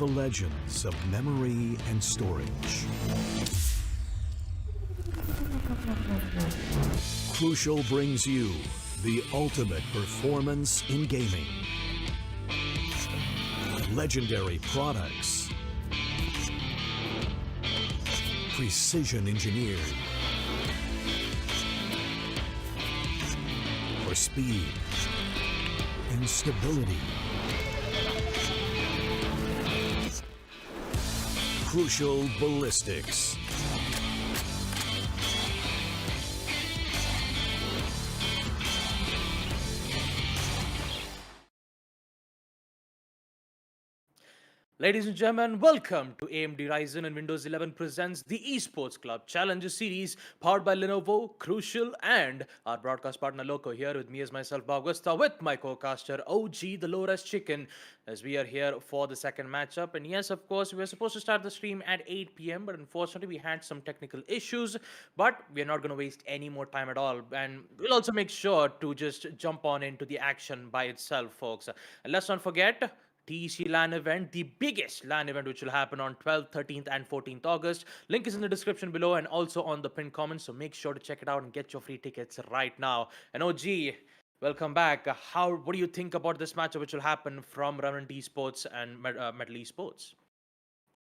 the legends of memory and storage. Crucial brings you the ultimate performance in gaming. Legendary products. Precision engineered. For speed and stability. Crucial ballistics. Ladies and gentlemen, welcome to AMD Ryzen and Windows 11 presents the Esports Club Challenger Series powered by Lenovo, Crucial, and our broadcast partner Loco. Here with me as myself, Augusta, with my co-caster OG, the Low-Res Chicken, as we are here for the second matchup. And yes, of course, we were supposed to start the stream at 8 p.m., but unfortunately we had some technical issues. But we're not going to waste any more time at all. And we'll also make sure to just jump on into the action by itself, folks. And let's not forget, TEC LAN event, the biggest LAN event which will happen on 12th, 13th and 14th August. Link is in the description below and also on the pinned comment, so make sure to check it out and get your free tickets right now. And OG, welcome back. What do you think about this matchup which will happen from Revenant Esports and Metal Esports?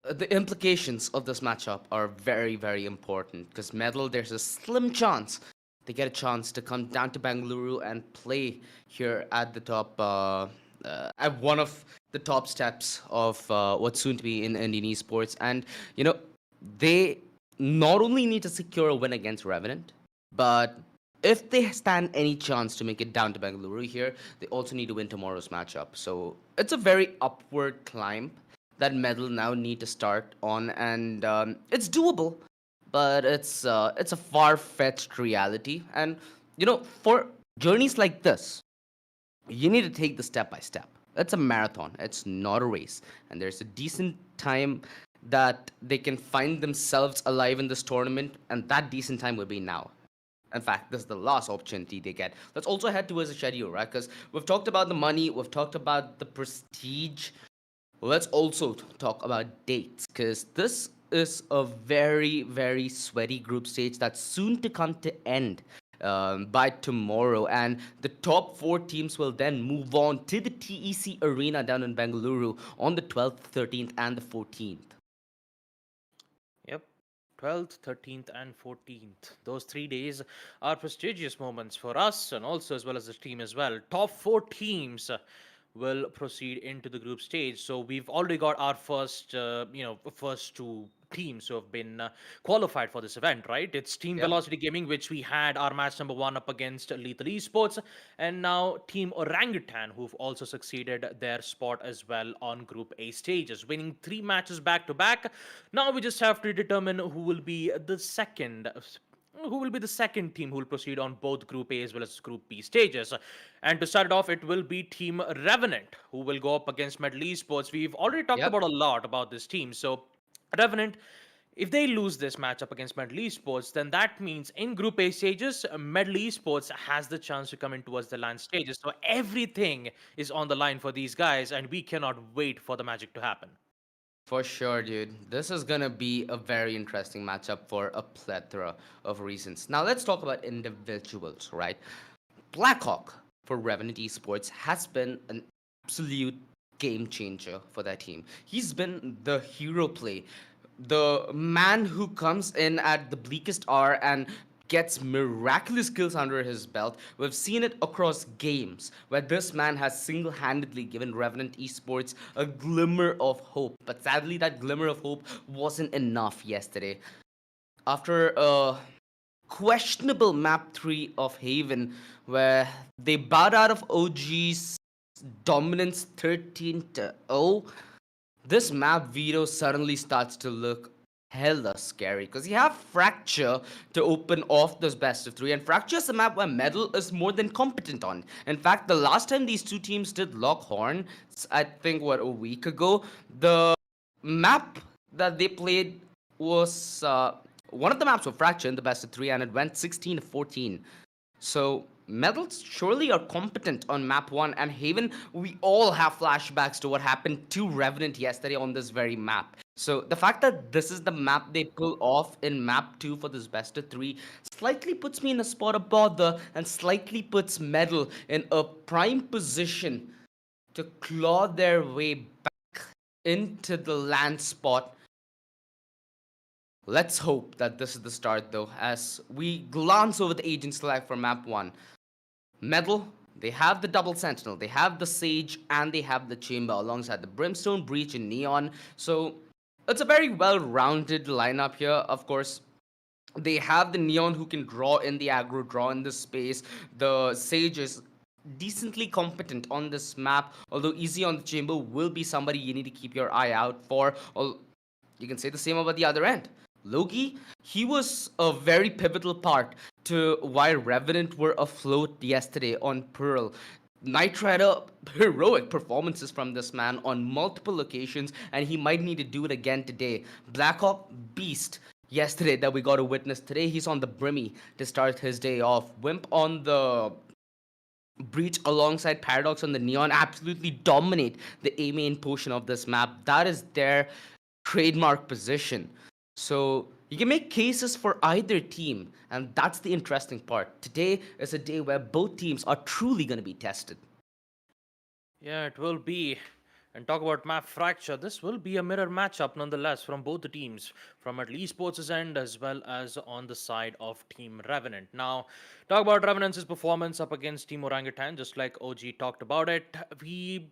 The implications of this matchup are very, very important because Metal, there's a slim chance they get a chance to come down to Bangalore and play here at the top, at one of the top steps of what's soon to be in Indian esports. And, you know, they not only need to secure a win against Revenant, but if they stand any chance to make it down to Bangalore here, they also need to win tomorrow's matchup. So it's a very upward climb that Metal now need to start on, and it's doable, but it's a far-fetched reality. And, you know, for journeys like this, you need to take the step by step. It's a marathon. It's not a race. And there's a decent time that they can find themselves alive in this tournament, and that decent time will be now. In fact, this is the last opportunity they get. Let's also head towards the schedule, right? Because we've talked about the money, we've talked about the prestige. Let's also talk about dates, because this is a very, very sweaty group stage that's soon to come to end by tomorrow, and the top 4 teams will then move on to the TEC Arena down in Bangalore on the 12th, 13th, and the 14th. Yep. 12th, 13th, and 14th. Those 3 days are prestigious moments for us and also as well as the team as well. Top 4 teams will proceed into the group stage. So we've already got our first 2 teams who have been qualified for this event, right? It's Team Yep. Velocity Gaming, which we had our match number 1 up against Lethal Esports, and now Team Orangutan, who've also succeeded their spot as well on Group A stages, winning 3 matches back to back. Now we just have to determine who will be the second team who will proceed on both Group A as well as Group B stages. And to start it off, it will be Team Revenant, who will go up against Metal Esports. We've already talked Yep. about a lot about this team. So Revenant, if they lose this matchup against Metal Esports, then that means in Group A stages, Metal Esports has the chance to come in towards the LAN stages. So everything is on the line for these guys, and we cannot wait for the magic to happen. For sure, dude. This is gonna be a very interesting matchup for a plethora of reasons. Now let's talk about individuals, right? Blackhawk for Revenant Esports has been an absolute game changer for that team. He's been the hero play, the man who comes in at the bleakest hour and gets miraculous skills under his belt. We've seen it across games where this man has single-handedly given Revenant Esports a glimmer of hope. But sadly, that glimmer of hope wasn't enough yesterday. After a questionable map 3 of Haven, where they bowed out of OG's dominance 13-0, this map veto suddenly starts to look hella scary because you have Fracture to open off this best of 3, and Fracture is a map where Metal is more than competent on. In fact, the last time these 2 teams did lock horn, I think a week ago, the map that they played was one of the maps were Fracture in the best of 3, and it went 16-14. So Metals surely are competent on map 1, and Haven, we all have flashbacks to what happened to Revenant yesterday on this very map. So the fact that this is the map they pull off in map 2 for this best of 3 slightly puts me in a spot of bother and slightly puts Metal in a prime position to claw their way back into the land spot. Let's hope that this is the start though, as we glance over the agent select for map 1. Metal, they have the double sentinel, they have the sage, and they have the chamber alongside the brimstone, breach, and neon. So it's a very well-rounded lineup here. Of course, they have the neon who can draw in the aggro, draw in the space. The sage is decently competent on this map, although easy on the chamber will be somebody you need to keep your eye out for. You can say the same about the other end. Loki, he was a very pivotal part to why Revenant were afloat yesterday on Pearl. Knight Rider, heroic performances from this man on multiple occasions, and he might need to do it again today. Blackhawk, beast yesterday that we got to witness. Today he's on the Brimmy to start his day off. Wimp on the Breach alongside Paradox on the Neon absolutely dominate the A main portion of this map. That is their trademark position. So you can make cases for either team, and that's the interesting part. Today is a day where both teams are truly going to be tested. Yeah, it will be. And talk about map fracture. This will be a mirror matchup nonetheless from both the teams, from at least Esports' end as well as on the side of Team Revenant. Now, talk about Revenant's performance up against Team Orangutan, just like OG talked about it. We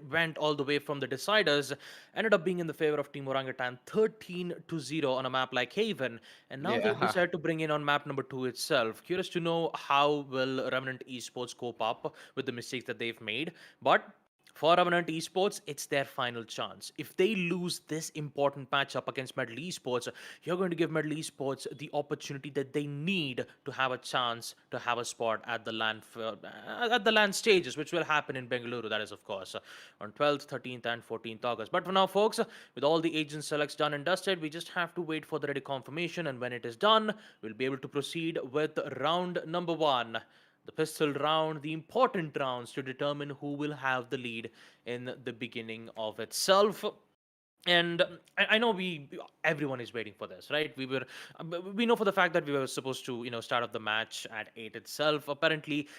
went all the way from the deciders, ended up being in the favor of Team Orangutan 13-0 on a map like Haven, and now they've decided to bring in on map number 2 itself. Curious to know how will Revenant Esports cope up with the mistakes that they've made, but for Revenant Esports, it's their final chance. If they lose this important matchup against Medal Esports, you're going to give Medal Esports the opportunity that they need to have a chance to have a spot at the LAN stages, which will happen in Bengaluru. That is, of course, on 12th, 13th, and 14th August. But for now, folks, with all the agent selects done and dusted, we just have to wait for the ready confirmation, and when it is done, we'll be able to proceed with round number 1. The pistol round, the important rounds to determine who will have the lead in the beginning of itself. And I know everyone is waiting for this, right? We know for the fact that we were supposed to start off the match at 8 itself. Apparently,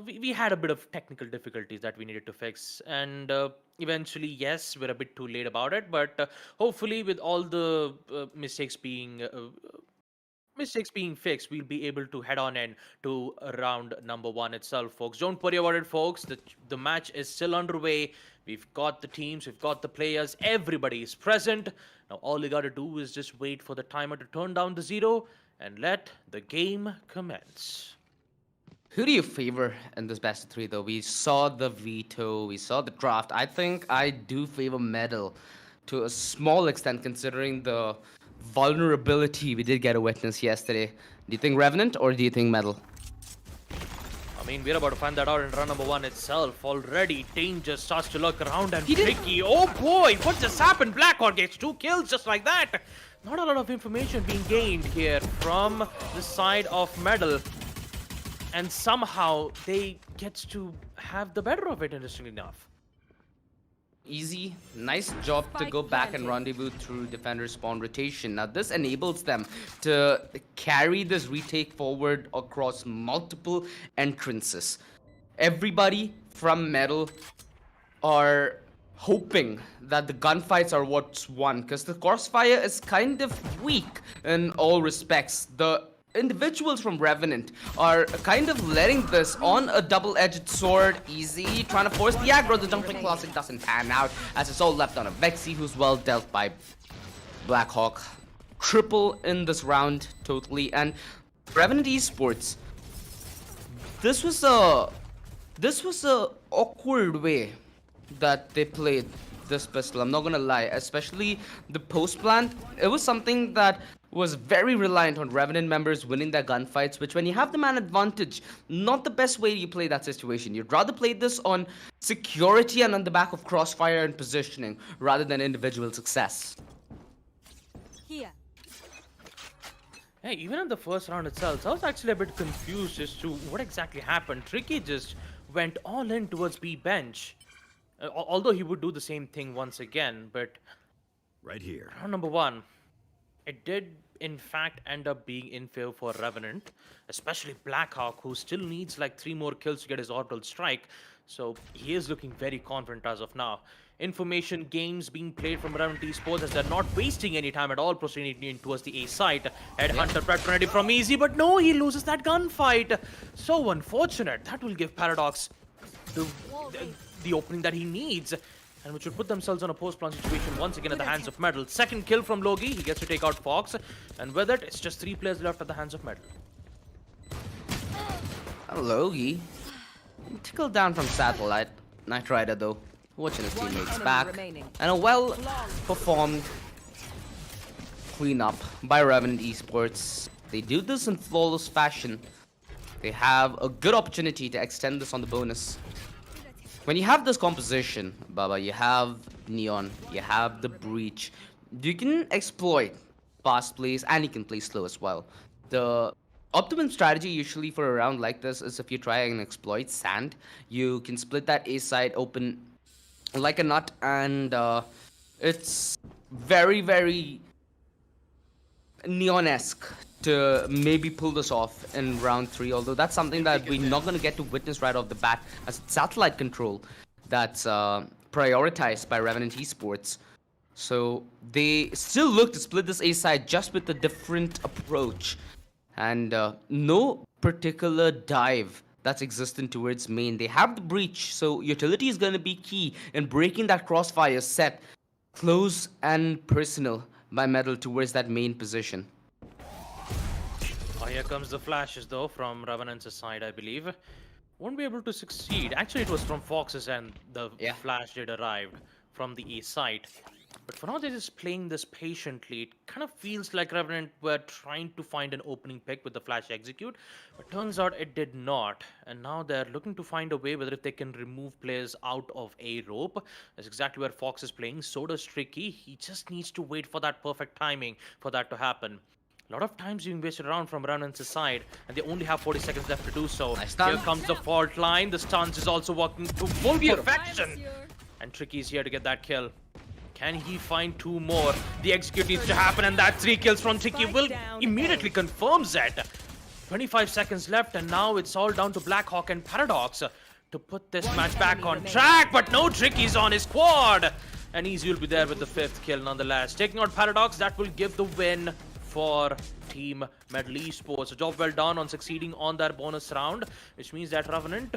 we had a bit of technical difficulties that we needed to fix, and eventually, yes, we're a bit too late about it. But hopefully, with all the mistakes being fixed, we'll be able to head on in to round number 1 itself, folks. Don't worry about it, folks. The match is still underway. We've got the teams, we've got the players, everybody is present. Now all you gotta do is just wait for the timer to turn down to 0 and let the game commence. Who do you favor in this best of 3 though? We saw the veto, we saw the draft. I think I do favor Medal to a small extent, considering the vulnerability we did get a witness yesterday. Do you think Revenant or do you think Metal? I mean, we're about to find that out in round number 1 itself. Already, Tane just starts to look around and tricky. Oh boy, what just happened? Blackhawk gets 2 kills just like that. Not a lot of information being gained here from the side of Metal. And somehow they get to have the better of it, interestingly enough. Easy, nice job to go back and rendezvous through defender spawn rotation. Now this enables them to carry this retake forward across multiple entrances. Everybody from Metal are hoping that the gunfights are what's won, because the crossfire is kind of weak in all respects. The individuals from Revenant are kind of letting this on a double-edged sword. Easy, trying to force the aggro. The jumping classic doesn't pan out, as it's all left on a Vexy, who's well dealt by Blackhawk. Triple in this round, totally. And Revenant Esports, this was a awkward way that they played this pistol. I'm not gonna lie, especially the post plant. It was something that was very reliant on Revenant members winning their gunfights, which when you have the man advantage, not the best way you play that situation. You'd rather play this on security and on the back of crossfire and positioning rather than individual success. Here. Hey, even in the first round itself, I was actually a bit confused as to what exactly happened. Tricky just went all in towards B bench. Although he would do the same thing once again, but Right here. round number one, it did in fact end up being in favor for Revenant, especially Blackhawk, who still needs like 3 more kills to get his orbital strike. So he is looking very confident as of now. Information games being played from Revenant Esports as they're not wasting any time at all, proceeding in towards the A site. Headhunter ready from easy, but no, he loses that gunfight. So unfortunate. That will give Paradox the, the opening that he needs, and which would put themselves on a post-plant situation once again at the hands of Metal. Second kill from Logi, he gets to take out Fox, and with it, it's just 3 players left at the hands of Metal. Logi. Tickled down from Satellite. Knight Rider though. Watching his teammates back. And a well-performed cleanup by Revenant Esports. They do this in flawless fashion. They have a good opportunity to extend this on the bonus. When you have this composition, Baba, you have Neon, you have the Breach. You can exploit fast plays and you can play slow as well. The optimum strategy usually for a round like this is if you try and exploit Sand, you can split that A side open like a nut, and it's very, very Neon-esque to maybe pull this off in round 3, although that's something that we're not going to get to witness right off the bat, as it's satellite control that's prioritized by Revenant Esports. So they still look to split this A side just with a different approach, and no particular dive that's existent towards main. They have the breach, so utility is going to be key in breaking that crossfire set close and personal by Metal towards that main position. Oh, here comes the flashes though from Revenant's side, I believe. Won't be able to succeed. Actually, it was from Fox's end the flash did arrive from the A side. But for now, they're just playing this patiently. It kind of feels like Revenant were trying to find an opening pick with the flash execute, but turns out it did not. And now they're looking to find a way whether if they can remove players out of a rope. That's exactly where Fox is playing. So does Tricky. He just needs to wait for that perfect timing for that to happen. A lot of times being wasted around from Revenant's side, and they only have 40 seconds left to do so. Here comes the fault line. The stuns is also working to full perfection. And Tricky's here to get that kill. Can he find 2 more? The execute needs to happen, and that 3 kills from Tricky will immediately confirms it. 25 seconds left, and now it's all down to Blackhawk and Paradox to put this match back on track. But no, Tricky's on his quad, and Easy will be there with the 5th kill nonetheless. Taking out Paradox, that will give the win for Team Metal Esports. A job well done on succeeding on their bonus round, which means that Revenant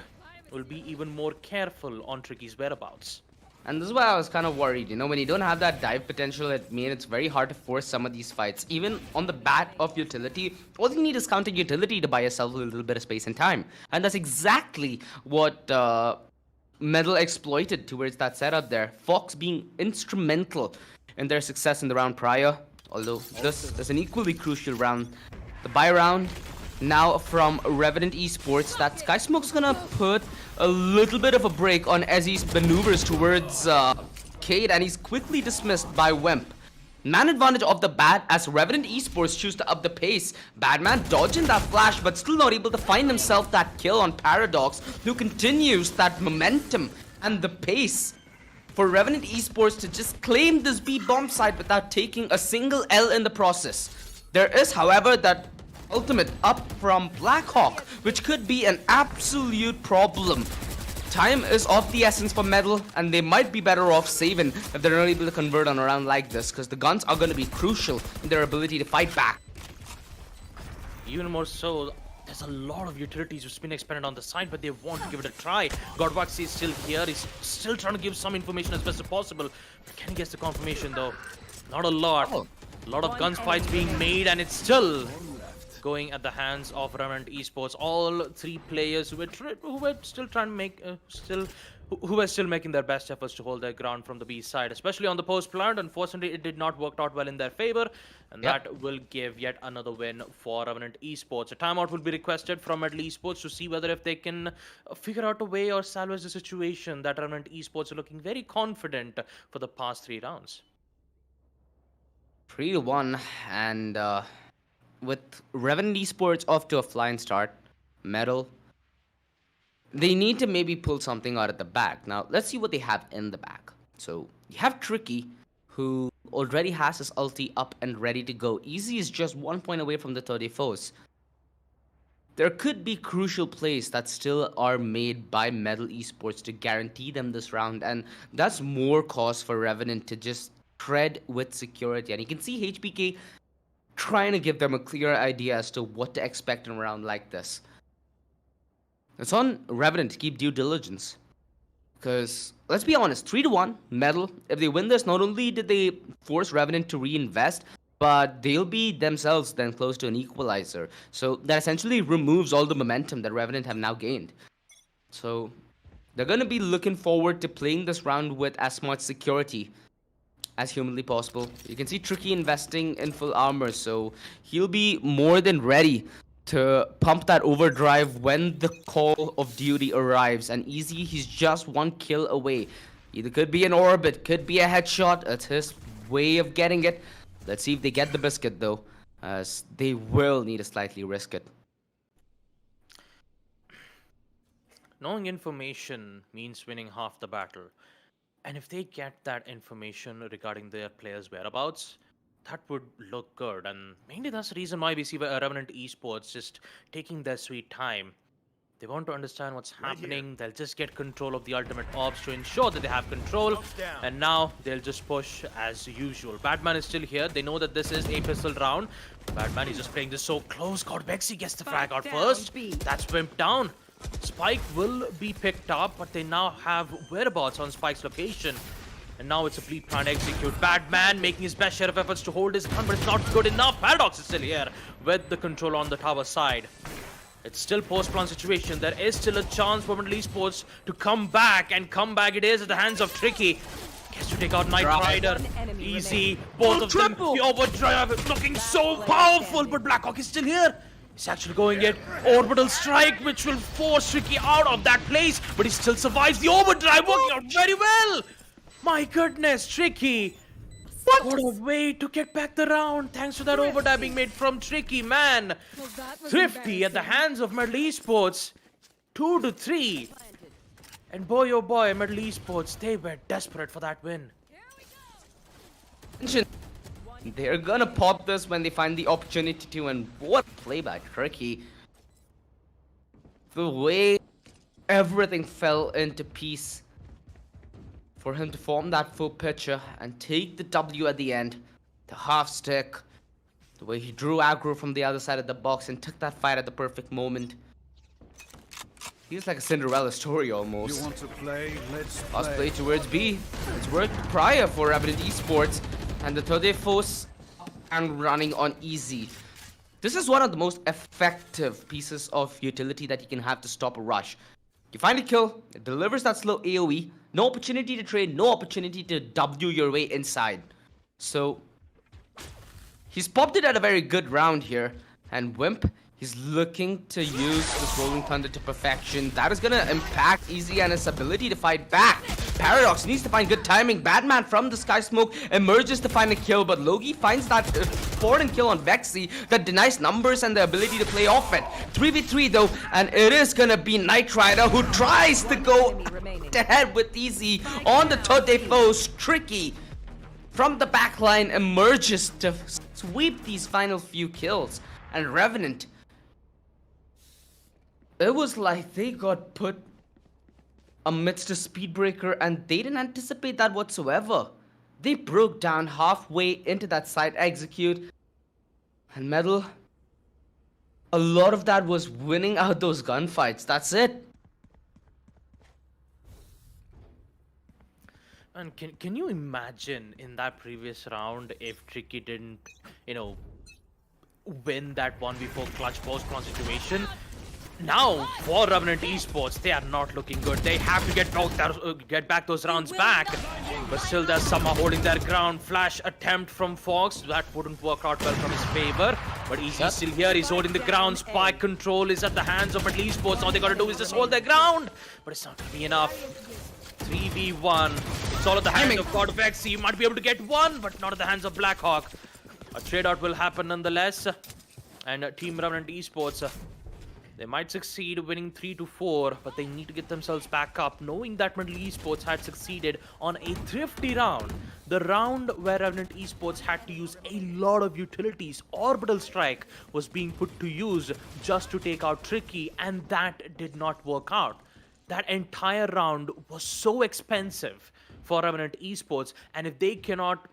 will be even more careful on Tricky's whereabouts. And this is why I was kind of worried, you know, when you don't have that dive potential at main, it's very hard to force some of these fights. Even on the bat of utility, all you need is counter utility to buy yourself a little bit of space and time. And that's exactly what Metal exploited towards that setup there. Fox being instrumental in their success in the round prior, although this is an equally crucial round. The buy round now from Revenant Esports. That Sky Smoke's gonna put a little bit of a break on Ezzy's maneuvers towards Cade, and he's quickly dismissed by Wemp. Man advantage of the bat as Revenant Esports choose to up the pace. Badman dodging that flash, but still not able to find himself that kill on Paradox, who continues that momentum and the pace for Revenant Esports to just claim this B bomb site without taking a single L in the process. There is, however, that ultimate up from Blackhawk, which could be an absolute problem. Time is of the essence for Metal, and they might be better off saving if they're not able to convert on a round like this, because the guns are going to be crucial in their ability to fight back. Even more so, there's a lot of utilities which have been expanded on the side, but they want to give it a try. Godwaxy is still here. He's still trying to give some information as best as possible. But can he get the confirmation, though? Not a lot. A lot of gunfights being made, and it's still going at the hands of Revenant Esports. All 3 players who were still trying to make, who were still making their best efforts to hold their ground from the B side, especially on the post plant. Unfortunately, it did not work out well in their favor, and that will give yet another win for Revenant Esports. A timeout will be requested from Metal Esports to see whether if they can figure out a way or salvage the situation. That Revenant Esports are looking very confident for the past 3 rounds. 3-1, and with Revenant Esports off to a flying start, Metal, they need to maybe pull something out of the bag. Now, let's see what they have in the bag. So, you have Tricky, who already has his ulti up and ready to go. Easy is just 1 point away from the 30 foes. There could be crucial plays that still are made by Metal Esports to guarantee them this round, and that's more cause for Revenant to just tread with security. And you can see HBK trying to give them a clear idea as to what to expect in a round like this. It's on Revenant to keep due diligence. Because, let's be honest, 3-1, Metal, if they win this, not only did they force Revenant to reinvest, but they'll be themselves then close to an equalizer. So that essentially removes all the momentum that Revenant have now gained. So they're going to be looking forward to playing this round with as much security as humanly possible. You can see Tricky investing in full armor, so he'll be more than ready to pump that overdrive when the call of duty arrives. And Easy, he's just 1 kill away. Either could be an orbit, could be a headshot. It's his way of getting it. Let's see if they get the biscuit though, as they will need to slightly risk it. Knowing information means winning half the battle. And if they get that information regarding their players' whereabouts, that would look good. And mainly that's the reason why we see Revenant Esports just taking their sweet time. They want to understand what's happening. They'll just get control of the ultimate orbs to ensure that they have control. And now they'll just push as usual. Batman is still here. They know that this is a pistol round. Batman is just playing this so close. God, Bexy gets the frag out first. That's Wimp down. Spike will be picked up, but they now have whereabouts on Spike's location. And now it's a bleed plan execute. Batman making his best share of efforts to hold his gun, but it's not good enough. Paradox is still here with the control on the tower side. It's still post-plan situation. There is still a chance for Middle Esports to come back, and come back it is at the hands of Tricky. Gets to take out Knight Rider. Easy. Both of them. The overdrive is looking so powerful, but Blackhawk is still here. He's actually going it. Orbital strike, which will force Tricky out of that place, but he still survives. The overdrive working out very well. My goodness, Tricky. What a way to get back the round, thanks to that overdrive being made from Tricky, man. Thrifty at the hands of Middle Esports. 2-3. And boy, oh boy, Middle Esports, they were desperate for that win. They're gonna pop this when they find the opportunity to, and what play by Tricky. The way everything fell into piece for him to form that full picture and take the W at the end. The half stick, the way he drew aggro from the other side of the box and took that fight at the perfect moment. He's like a Cinderella story almost. You want to play? Let's Last play. play towards B. It's worked prior for Revenant Esports, and the third force and running on Easy. This is one of the most effective pieces of utility that you can have to stop a rush. You find a kill, it delivers that slow AoE, no opportunity to trade, no opportunity to W your way inside. So, he's popped it at a very good round here, and Wimp, he's looking to use this Rolling Thunder to perfection. That is gonna impact Easy and his ability to fight back. Paradox needs to find good timing. Batman from the Sky Smoke emerges to find a kill, but Logi finds that foreign kill on Vexy that denies numbers and the ability to play off it. 3v3 though, and it is gonna be Knight Rider who tries to go ahead with Easy on the third day foes. Tricky from the backline emerges to sweep these final few kills. And Revenant, it was like they got put amidst a speed breaker and they didn't anticipate that whatsoever. They broke down halfway into that side execute, and Metal, a lot of that was winning out those gunfights. That's it. And can you imagine in that previous round if Tricky didn't, win that 1v4 clutch post-plan situation? Now, for Revenant Esports, they are not looking good. They have to get back those rounds back. But still, they're somehow holding their ground. Flash attempt from Fox. That wouldn't work out well from his favor. But Easy still here. He's holding the ground. Spike control is at the hands of Middle Esports. All they gotta do is just hold their ground. But it's not gonna be enough. 3v1. It's all at the hands of God Vexy. He might be able to get one, but not at the hands of Blackhawk. A trade out will happen nonetheless. And Team Revenant Esports, they might succeed winning 3-4, but they need to get themselves back up, knowing that Middle Esports had succeeded on a thrifty round. The round where Revenant Esports had to use a lot of utilities. Orbital Strike was being put to use just to take out Tricky, and that did not work out. That entire round was so expensive for Revenant Esports, and if they cannot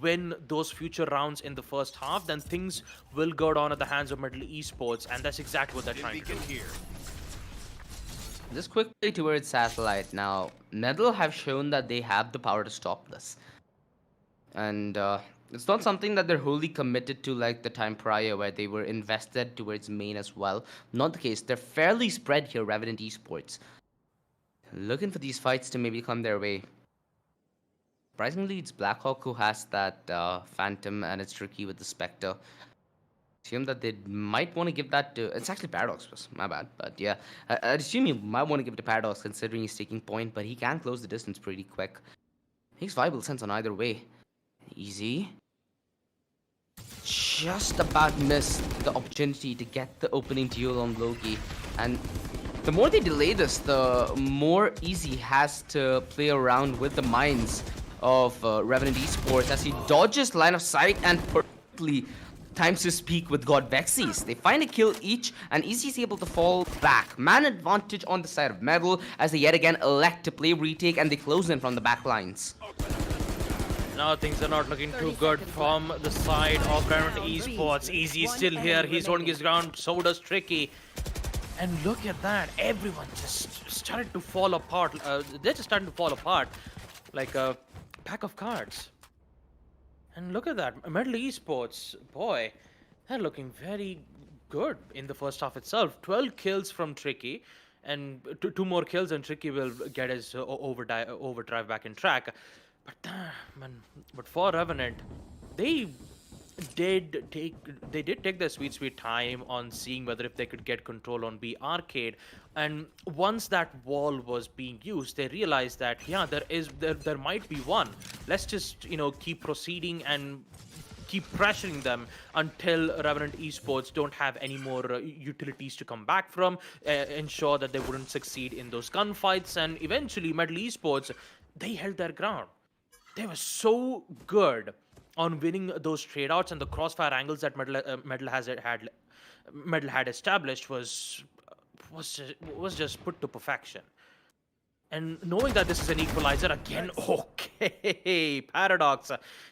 win those future rounds in the first half, then things will go down at the hands of Middle Esports, and that's exactly what they're trying to do. Just quickly towards Satellite now. Medal have shown that they have the power to stop this. And it's not something that they're wholly committed to like the time prior where they were invested towards main as well. Not the case. They're fairly spread here, Revenant Esports. Looking for these fights to maybe come their way. Surprisingly, it's Blackhawk who has that Phantom, and it's tricky with the Spectre. Assume that they might want to give that to... It's actually Paradox, my bad. But yeah, I'd assume you might want to give it to Paradox considering he's taking point, but he can close the distance pretty quick. Makes viable sense on either way. Easy. Just about missed the opportunity to get the opening duel on Loki. And the more they delay this, the more Easy has to play around with the mines of Revenant Esports as he dodges line of sight and perfectly times his peak with God Vexes. They find a kill each, and Easy is able to fall back. Man advantage on the side of Medal as they yet again elect to play retake, and they close in from the back lines. Now things are not looking too good from the side of Revenant Esports. Easy is still here, he's holding his ground, so does Tricky. And look at that, everyone just started to fall apart. They're just starting to fall apart like a pack of cards. And look at that, Middle Esports, boy, they're looking very good in the first half itself. 12 kills from Tricky, and two more kills and Tricky will get his overdrive back in track. But for Revenant, they did take their sweet time on seeing whether if they could get control on B Arcade, and once that wall was being used, they realized that yeah, there might be one. Let's just keep proceeding and keep pressuring them until Revenant Esports don't have any more utilities to come back from, ensure that they wouldn't succeed in those gunfights, and eventually Middle Esports, they held their ground. They were so good on winning those trade outs, and the crossfire angles that Medal had established was just put to perfection. And knowing that this is an equalizer again, okay, Paradox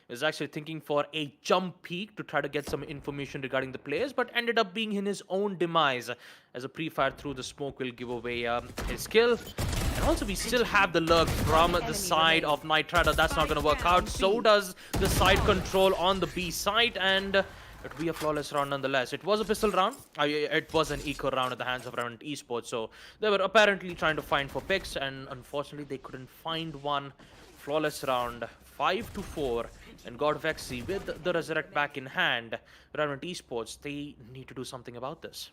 is actually thinking for a jump peek to try to get some information regarding the players, but ended up being in his own demise as a pre-fire through the smoke will give away his kill. And also we still have the lurk from the side of Nitrado. That's not going to work out. So does the side control on the B side, and it will be a flawless round nonetheless. It was a pistol round. It was an eco round at the hands of Revenant Esports. So they were apparently trying to find for picks, and unfortunately they couldn't find one. Flawless round, 5-4. And God Vexy with the Resurrect back in hand. Revenant Esports, they need to do something about this.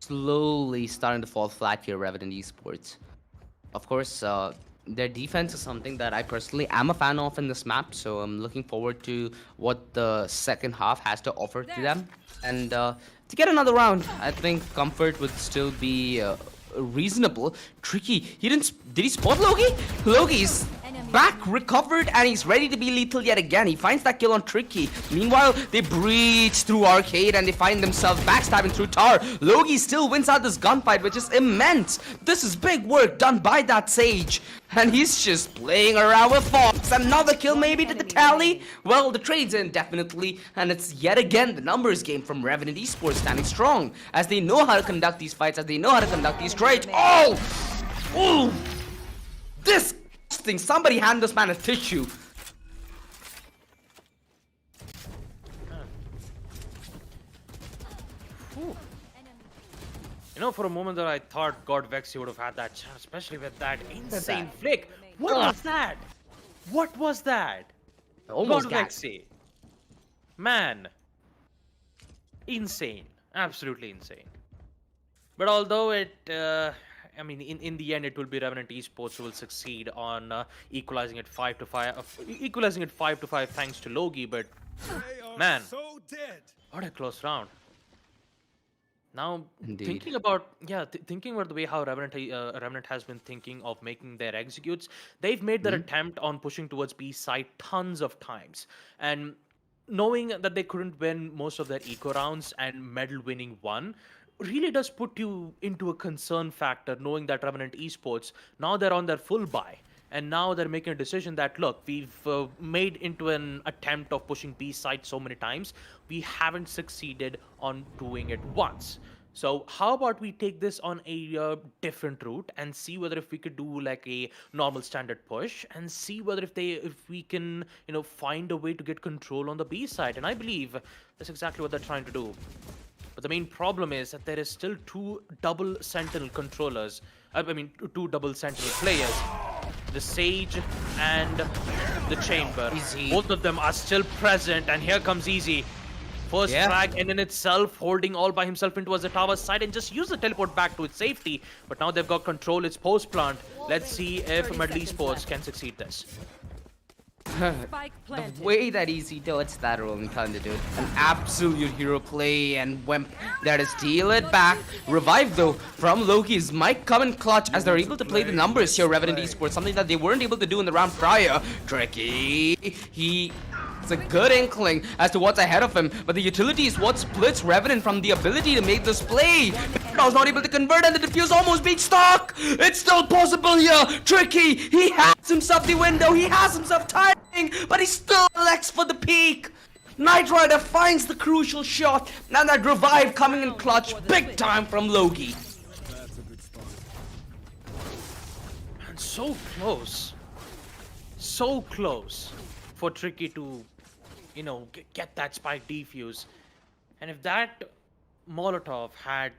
Slowly starting to fall flat here, Revenant Esports. Of course, their defense is something that I personally am a fan of in this map, so I'm looking forward to what the second half has to offer to them. And to get another round, I think comfort would still be reasonable. Tricky, did he spot Loki? Loki's back, recovered, and he's ready to be lethal yet again. He finds that kill on Tricky. Meanwhile, they breach through Arcade and they find themselves backstabbing through Tar. Loki still wins out this gunfight, which is immense. This is big work done by that Sage. And he's just playing around with Fox. Another kill maybe to the tally? Well, the trade's in definitely. And it's yet again the numbers game from Revenant Esports standing strong. As they know how to conduct these fights, as they know how to conduct these trades. Oh! Ooh! This thing, somebody hand this man a tissue. For a moment there I thought God Vexy would have had that chance, especially with that insane flick. What was that? What was that? Almost God Vexy. Man. Insane. Absolutely insane. But although it, in the end, it will be Revenant Esports who will succeed on equalizing it 5-5. Equalizing it 5-5 thanks to Logi, but Man, what a close round. Now, Indeed. thinking about thinking about the way how Revenant has been thinking of making their executes, they've made their attempt on pushing towards B side tons of times, and knowing that they couldn't win most of their eco rounds and medal winning one really does put you into a concern factor, knowing that Revenant Esports now they're on their full buy. And now they're making a decision that, look, we've made into an attempt of pushing B side so many times, we haven't succeeded on doing it once. So how about we take this on a different route and see whether if we could do like a normal standard push and see whether if we can find a way to get control on the B side. And I believe that's exactly what they're trying to do. But the main problem is that there is still two double sentinel controllers. I mean, two double sentinel players. The Sage and the Chamber. Easy. Both of them are still present, and here comes Easy. First frag in itself, holding all by himself into the tower side and just use the teleport back to its safety. But now they've got control, it's post-plant. Let's see if Medal Esports can succeed this. The way that Easy dodged that rolling thunder, dude. An absolute hero play and Wimp there to steal it back. Revive though from Loki's might come in clutch as they're able to play the numbers here, Revenant Esports, something that they weren't able to do in the round prior. Tricky. It's a good inkling as to what's ahead of him, but the utility is what splits Revenant from the ability to make this play. I was not able to convert and the defuse almost beat stock. It's still possible here. Tricky, he has himself the window, he has himself timing, but he still elects for the peak. Knight Rider finds the crucial shot, and that revive coming in clutch, big time from Loki. And so close for Tricky to, get that spike defuse. And if that Molotov had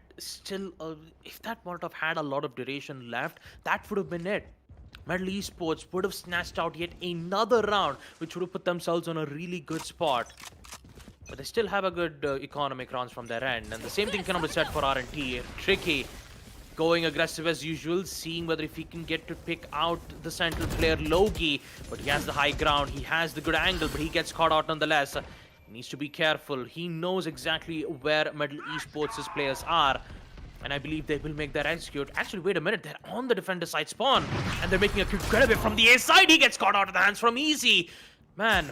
a lot of duration left, that would have been it. Medal Esports would have snatched out yet another round, which would have put themselves on a really good spot. But they still have a good economic rounds from their end, and the same thing cannot be said for R&T. Tricky going aggressive as usual, seeing whether if he can get to pick out the central player Loki, but he has the high ground, he has the good angle, but he gets caught out nonetheless. He needs to be careful. He knows exactly where Medal Esports' players are, and I believe they will make that execute. Actually, wait a minute, they're on the defender side spawn, and they're making a quick getaway from the A side. He gets caught out of the hands from Easy. Man,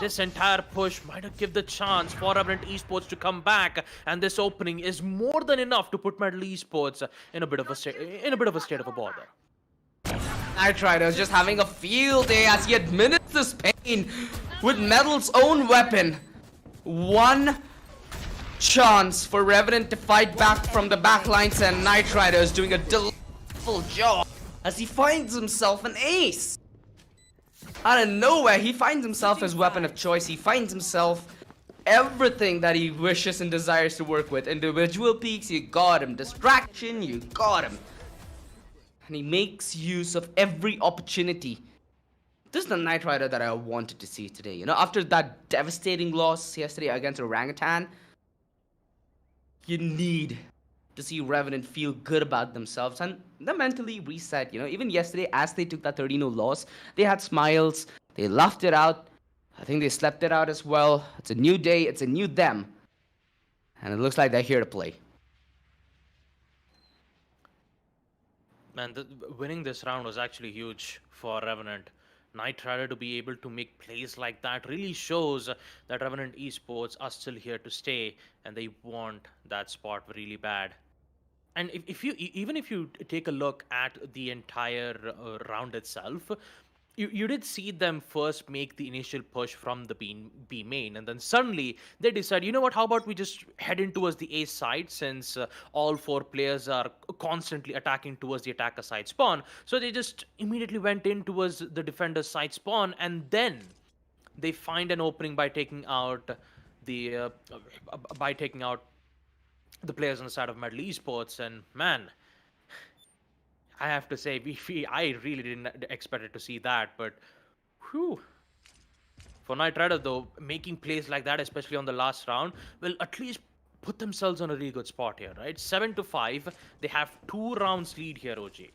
this entire push might have given the chance for Revenant Esports to come back, and this opening is more than enough to put Medal Esports in a bit of a state of a bother. Knight Rider is just having a field day as he administers pain with Medal's own weapon. One chance for Revenant to fight back from the backlines, and Knight Rider is doing a delightful job as he finds himself an ace. Out of nowhere, he finds himself his weapon of choice. He finds himself everything that he wishes and desires to work with. Individual peaks, you got him. Distraction, you got him. And he makes use of every opportunity. This is the Knight Rider that I wanted to see today. After that devastating loss yesterday against Orangutan, you need to see Revenant feel good about themselves and they're mentally reset. Even yesterday, as they took that 30-0 loss, they had smiles, they laughed it out. I think they slept it out as well. It's a new day, it's a new them. And it looks like they're here to play. Man, winning this round was actually huge for Revenant. Knight Rider to be able to make plays like that really shows that Revenant Esports are still here to stay and they want that spot really bad. And even if you take a look at the entire round itself, you did see them first make the initial push from the B main, and then suddenly they decide, you know what, how about we just head in towards the A side, since all four players are constantly attacking towards the attacker side spawn. So they just immediately went in towards the defender side spawn, and then they find an opening by taking out the players on the side of Medal Esports. And man, I have to say, I really didn't expect it to see that, but whew. For Knight Rider though, making plays like that, especially on the last round, will at least put themselves on a really good spot here, right? 7-5, they have 2 rounds lead here, OG.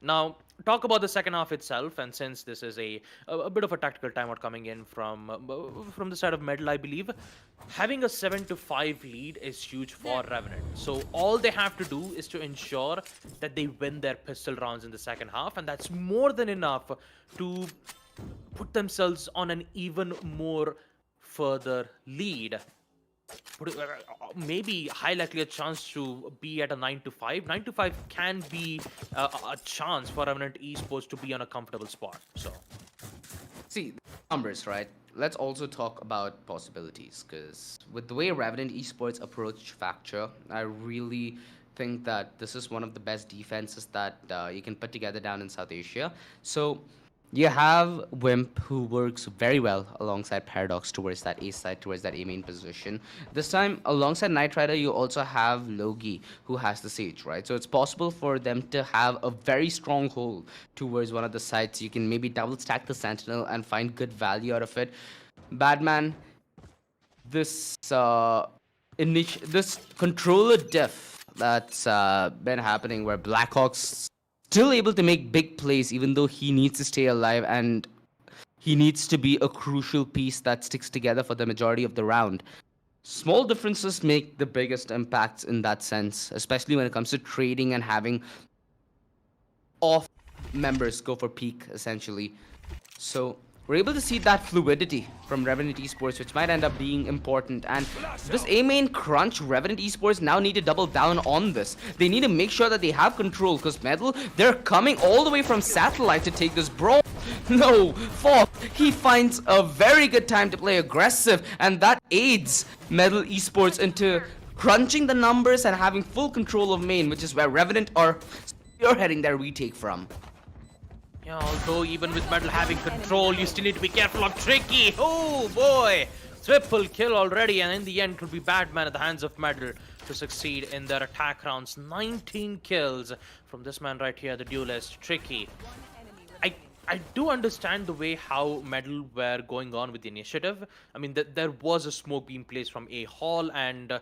Now, talk about the second half itself, and since this is a bit of a tactical timeout coming in from the side of Medal, I believe, having a 7-5 lead is huge for Revenant. So all they have to do is to ensure that they win their pistol rounds in the second half, and that's more than enough to put themselves on an even more further lead. Maybe high likely a chance to be at a 9-5. 9-5 can be a chance for Revenant Esports to be on a comfortable spot. So, See, numbers, right? Let's also talk about possibilities, because with the way Revenant Esports approach Facture, I really think that this is one of the best defenses that you can put together down in South Asia. So you have Wimp, who works very well alongside Paradox towards that A side, towards that A main position. This time, alongside Knight Rider, you also have Logi, who has the Sage, right? So it's possible for them to have a very strong hold towards one of the sides. You can maybe double stack the Sentinel and find good value out of it. Badman, this this controller diff that's been happening, where Blackhawks still able to make big plays even though he needs to stay alive, and he needs to be a crucial piece that sticks together for the majority of the round. Small differences make the biggest impacts in that sense, especially when it comes to trading and having off members go for peak, essentially. So we're able to see that fluidity from Revenant Esports, which might end up being important. And this A main crunch, Revenant Esports now need to double down on this. They need to make sure that they have control, because Medal, they're coming all the way from Satellite to take this bro. No, Fog, he finds a very good time to play aggressive, and that aids Medal Esports into crunching the numbers and having full control of main, which is where Revenant are spearheading their retake from. yeah, although even with Medal having control, you still need to be careful of Tricky. Oh boy! Triple kill already, and in the end, could be Batman at the hands of Medal to succeed in their attack rounds. 19 kills from this man right here, the duelist, Tricky. I do understand the way how Medal were going on with the initiative. I mean, there was a smoke being placed from A Hall, and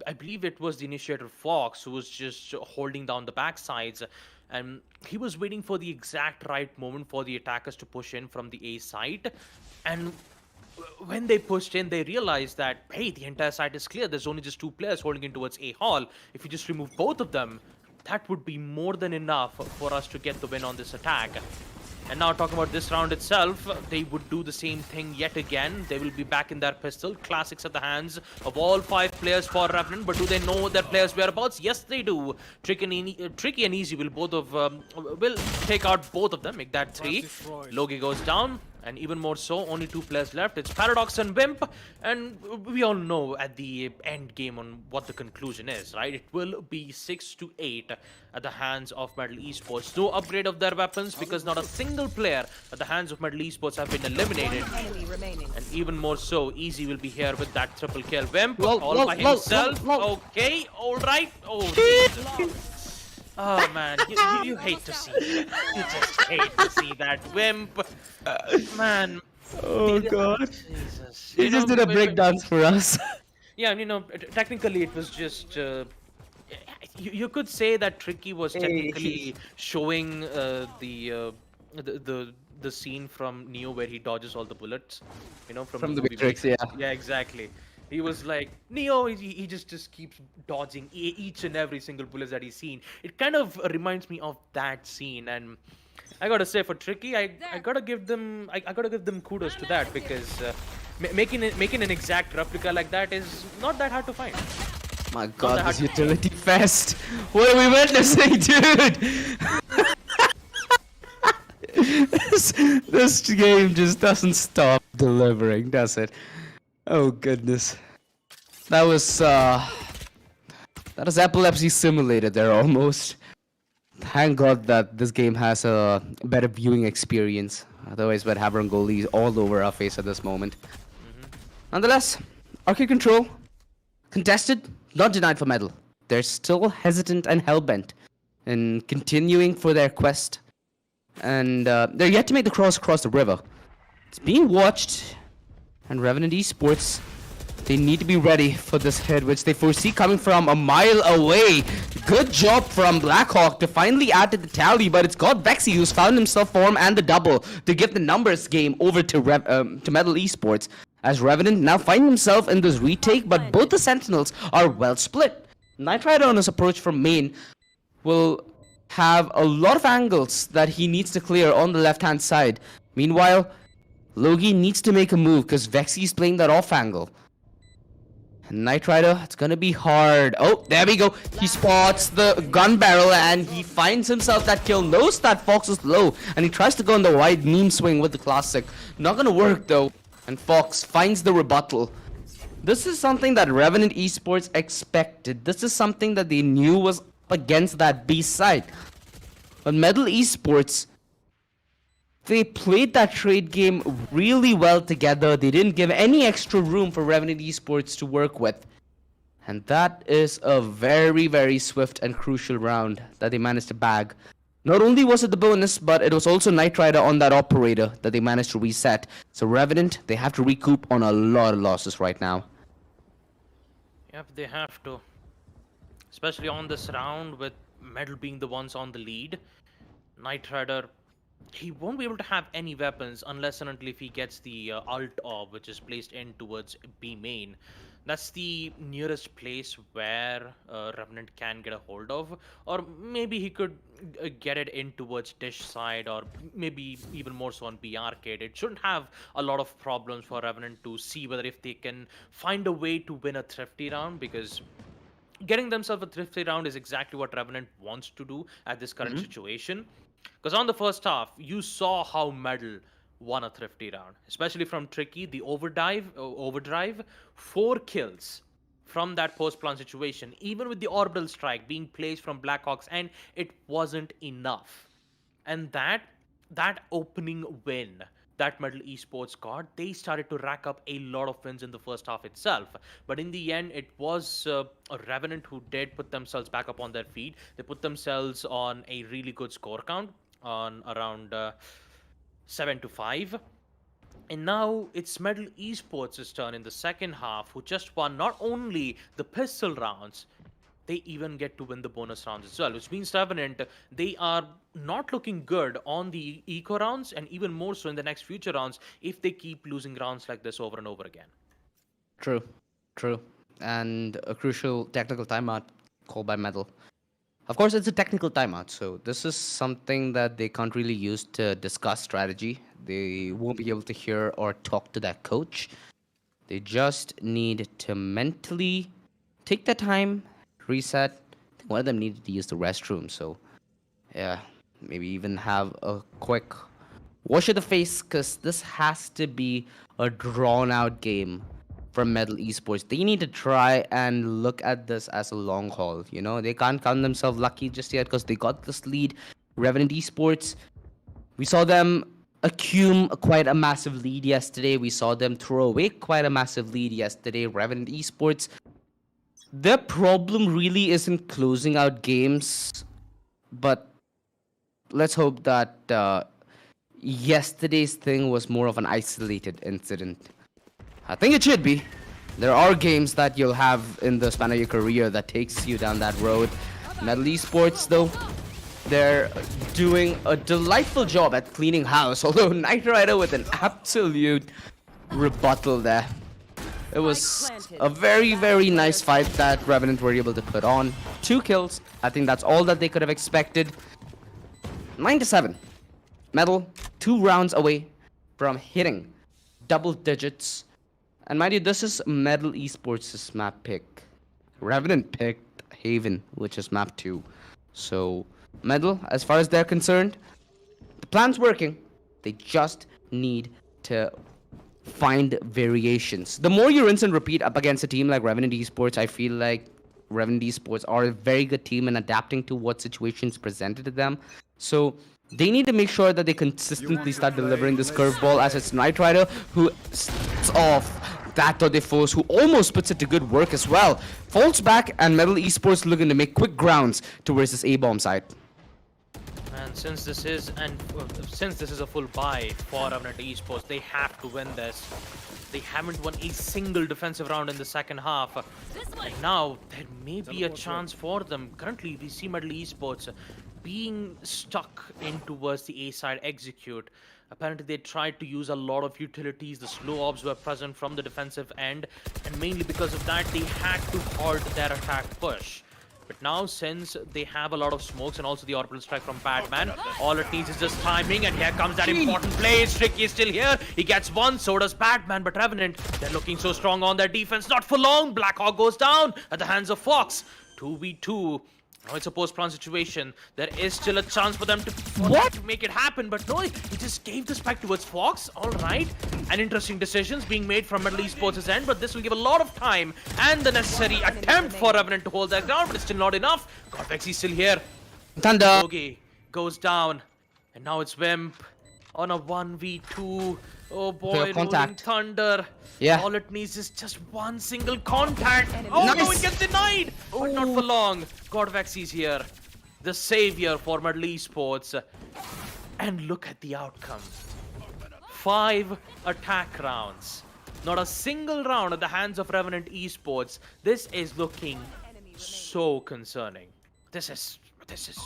I believe it was the initiator Fox who was just holding down the backsides, and he was waiting for the exact right moment for the attackers to push in from the A side. And when they pushed in, they realized that, hey, the entire side is clear. There's only just two players holding in towards A Hall. If you just remove both of them, that would be more than enough for us to get the win on this attack. And now talking about this round itself, they would do the same thing yet again. They will be back in their pistol. Classics at the hands of all 5 players for Revenant. But do they know their players' whereabouts? Yes, they do. Tricky and Easy will will take out both of them. Make that 3. Logi goes down. And even more so, only 2 players left. It's Paradox and Wimp. And we all know at the end game on what the conclusion is, right? It will be 6-8 at the hands of Medal Esports. No upgrade of their weapons, because not a single player at the hands of Medal Esports have been eliminated. And even more so, Easy will be here with that triple kill. Wimp all by himself. Okay, alright. Oh, oh man, you hate to see it. You just hate to see that. Wimp. Man. Oh god. Jesus. He just did a breakdance for us. Yeah, you know, technically it was just... you could say that Tricky was technically showing the scene from Neo where he dodges all the bullets. You know, from the movie Matrix, yeah. Yeah, exactly. He was like, Neo, he just keeps dodging each and every single bullet that he's seen. It kind of reminds me of that scene, and I gotta say, for Tricky, I gotta give them kudos to that, because making an exact replica like that is not that hard to find. My god, this utility fest! What are we witnessing, dude? this game just doesn't stop delivering, does it? Oh goodness. That was epilepsy simulated there almost. Thank god that this game has a better viewing experience. Otherwise we'd have Rangoli all over our face at this moment. Nonetheless, Arcade Control, contested, not denied for medal. They're still hesitant and hellbent in continuing for their quest. And they're yet to make the cross across the river. It's being watched, and Revenant Esports They need to be ready for this hit, which they foresee coming from a mile away. Good job from Blackhawk to finally add to the tally, but it's got Vexy who's found himself form and the double to give the numbers game over to Metal Esports. As Revenant now finds himself in this retake, but both the Sentinels are well split. Nightrider on his approach from main will have a lot of angles that he needs to clear on the left-hand side. Meanwhile, Logi needs to make a move because Vexy is playing that off angle. Nightrider, it's gonna be hard. Oh, there we go. He spots the gun barrel and he finds himself that kill. Knows that Fox is low and he tries to go on the wide meme swing with the classic. Not gonna work though. And Fox finds the rebuttal. This is something that Revenant Esports expected. This is something that they knew was up against that B side. But Metal Esports, they played that trade game really well together. They didn't give any extra room for Revenant Esports to work with. And that is a very, very swift and crucial round that they managed to bag. Not only was it the bonus, but it was also Nightrider on that operator that they managed to reset. So Revenant, they have to recoup on a lot of losses right now. Yep, they have to. Especially on this round with Metal being the ones on the lead. Nightrider, he won't be able to have any weapons unless and until if he gets the alt orb, which is placed in towards B main. That's the nearest place where Revenant can get a hold of, or maybe he could get it in towards Dish side, or maybe even more so on B arcade. It shouldn't have a lot of problems for Revenant to see whether if they can find a way to win a thrifty round, because getting themselves a thrifty round is exactly what Revenant wants to do at this current situation. Because on the first half, you saw how Metal won a thrifty round, especially from Tricky, the overdrive, 4 kills from that post-plant situation, even with the orbital strike being placed from Blackhawks, and it wasn't enough. And that opening win that Metal Esports got, they started to rack up a lot of wins in the first half itself. But in the end, it was a Revenant who did put themselves back up on their feet. They put themselves on a really good score count on around 7-5. And now it's Metal Esports' turn in the second half, who just won not only the pistol rounds, they even get to win the bonus rounds as well, which means Revenant, they are not looking good on the eco rounds, and even more so in the next future rounds if they keep losing rounds like this over and over again. True. And a crucial technical timeout called by Metal. Of course, it's a technical timeout, so this is something that they can't really use to discuss strategy. They won't be able to hear or talk to their coach. They just need to mentally take their time, reset. I think one of them needed to use the restroom, so yeah, maybe even have a quick wash of the face, because this has to be a drawn-out game from Metal Esports. They need to try and look at this as a long haul. You know, they can't count themselves lucky just yet because they got this lead. Revenant Esports, we saw them accumulate quite a massive lead yesterday. We saw them throw away quite a massive lead yesterday. Revenant Esports, their problem really isn't closing out games, but let's hope that yesterday's thing was more of an isolated incident. I think it should be. There are games that you'll have in the span of your career that takes you down that road. Metal Esports, though, they're doing a delightful job at cleaning house, although Nightrider with an absolute rebuttal there. It was a very, very nice fight that Revenant were able to put on. 2 kills. I think that's all that they could have expected. 9-7. Metal, 2 rounds away from hitting double digits. And mind you, this is Metal Esports' map pick. Revenant picked Haven, which is map 2. So, Metal, as far as they're concerned, the plan's working. They just need to find variations. The more you rinse and repeat up against a team like Revenant Esports, I feel like Revenant Esports are a very good team in adapting to what situations presented to them. So they need to make sure that they consistently start delivering this curveball, as it's Nightrider who starts off that Defoes, who almost puts it to good work as well. Falls back, and Metal Esports looking to make quick grounds towards this A-bomb side. And And since this is a full buy for Revenant Esports, they have to win this. They haven't won a single defensive round in the second half. And now there may be a chance for them. Currently, we see Medal Esports being stuck in towards the A side execute. Apparently, they tried to use a lot of utilities. The slow orbs were present from the defensive end, and mainly because of that, they had to halt their attack push. But now, since they have a lot of smokes and also the orbital strike from Batman, all it needs is just timing, and here comes that important play. Tricky is still here. He gets one, so does Batman, but Revenant, they're looking so strong on their defense. Not for long. Blackhawk goes down at the hands of Fox. 2v2. Now it's a post-plan situation. There is still a chance for them to make it happen, but no, he just gave the spike towards Fox. All right, and interesting decisions being made from Medal Esports' end, but this will give a lot of time and the necessary attempt for Revenant to hold their ground, but it's still not enough. Godvexy's still here. Thunder. Logi goes down, and now it's Wimp on a 1v2. Oh boy, rolling thunder. Yeah. All it needs is just one single contact. Oh Nice. no, it gets denied. But not for long. Godvexy's here. The savior for Medal Esports. And look at the outcome. 5 attack rounds. Not a single round at the hands of Revenant Esports. This is looking so concerning. This is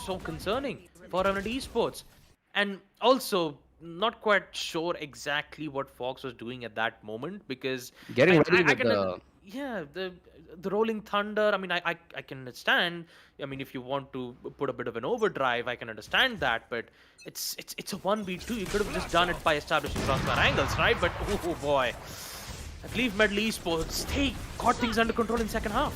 so concerning for Revenant Esports. And also, not quite sure exactly what Fox was doing at that moment, because Getting ready with the... yeah, the rolling thunder. I mean, I can understand. I mean, if you want to put a bit of an overdrive, I can understand that. But it's a 1v2. You could have just done it by establishing crossfire angles, right? But oh boy, I believe Medal Esports, they got things under control in second half.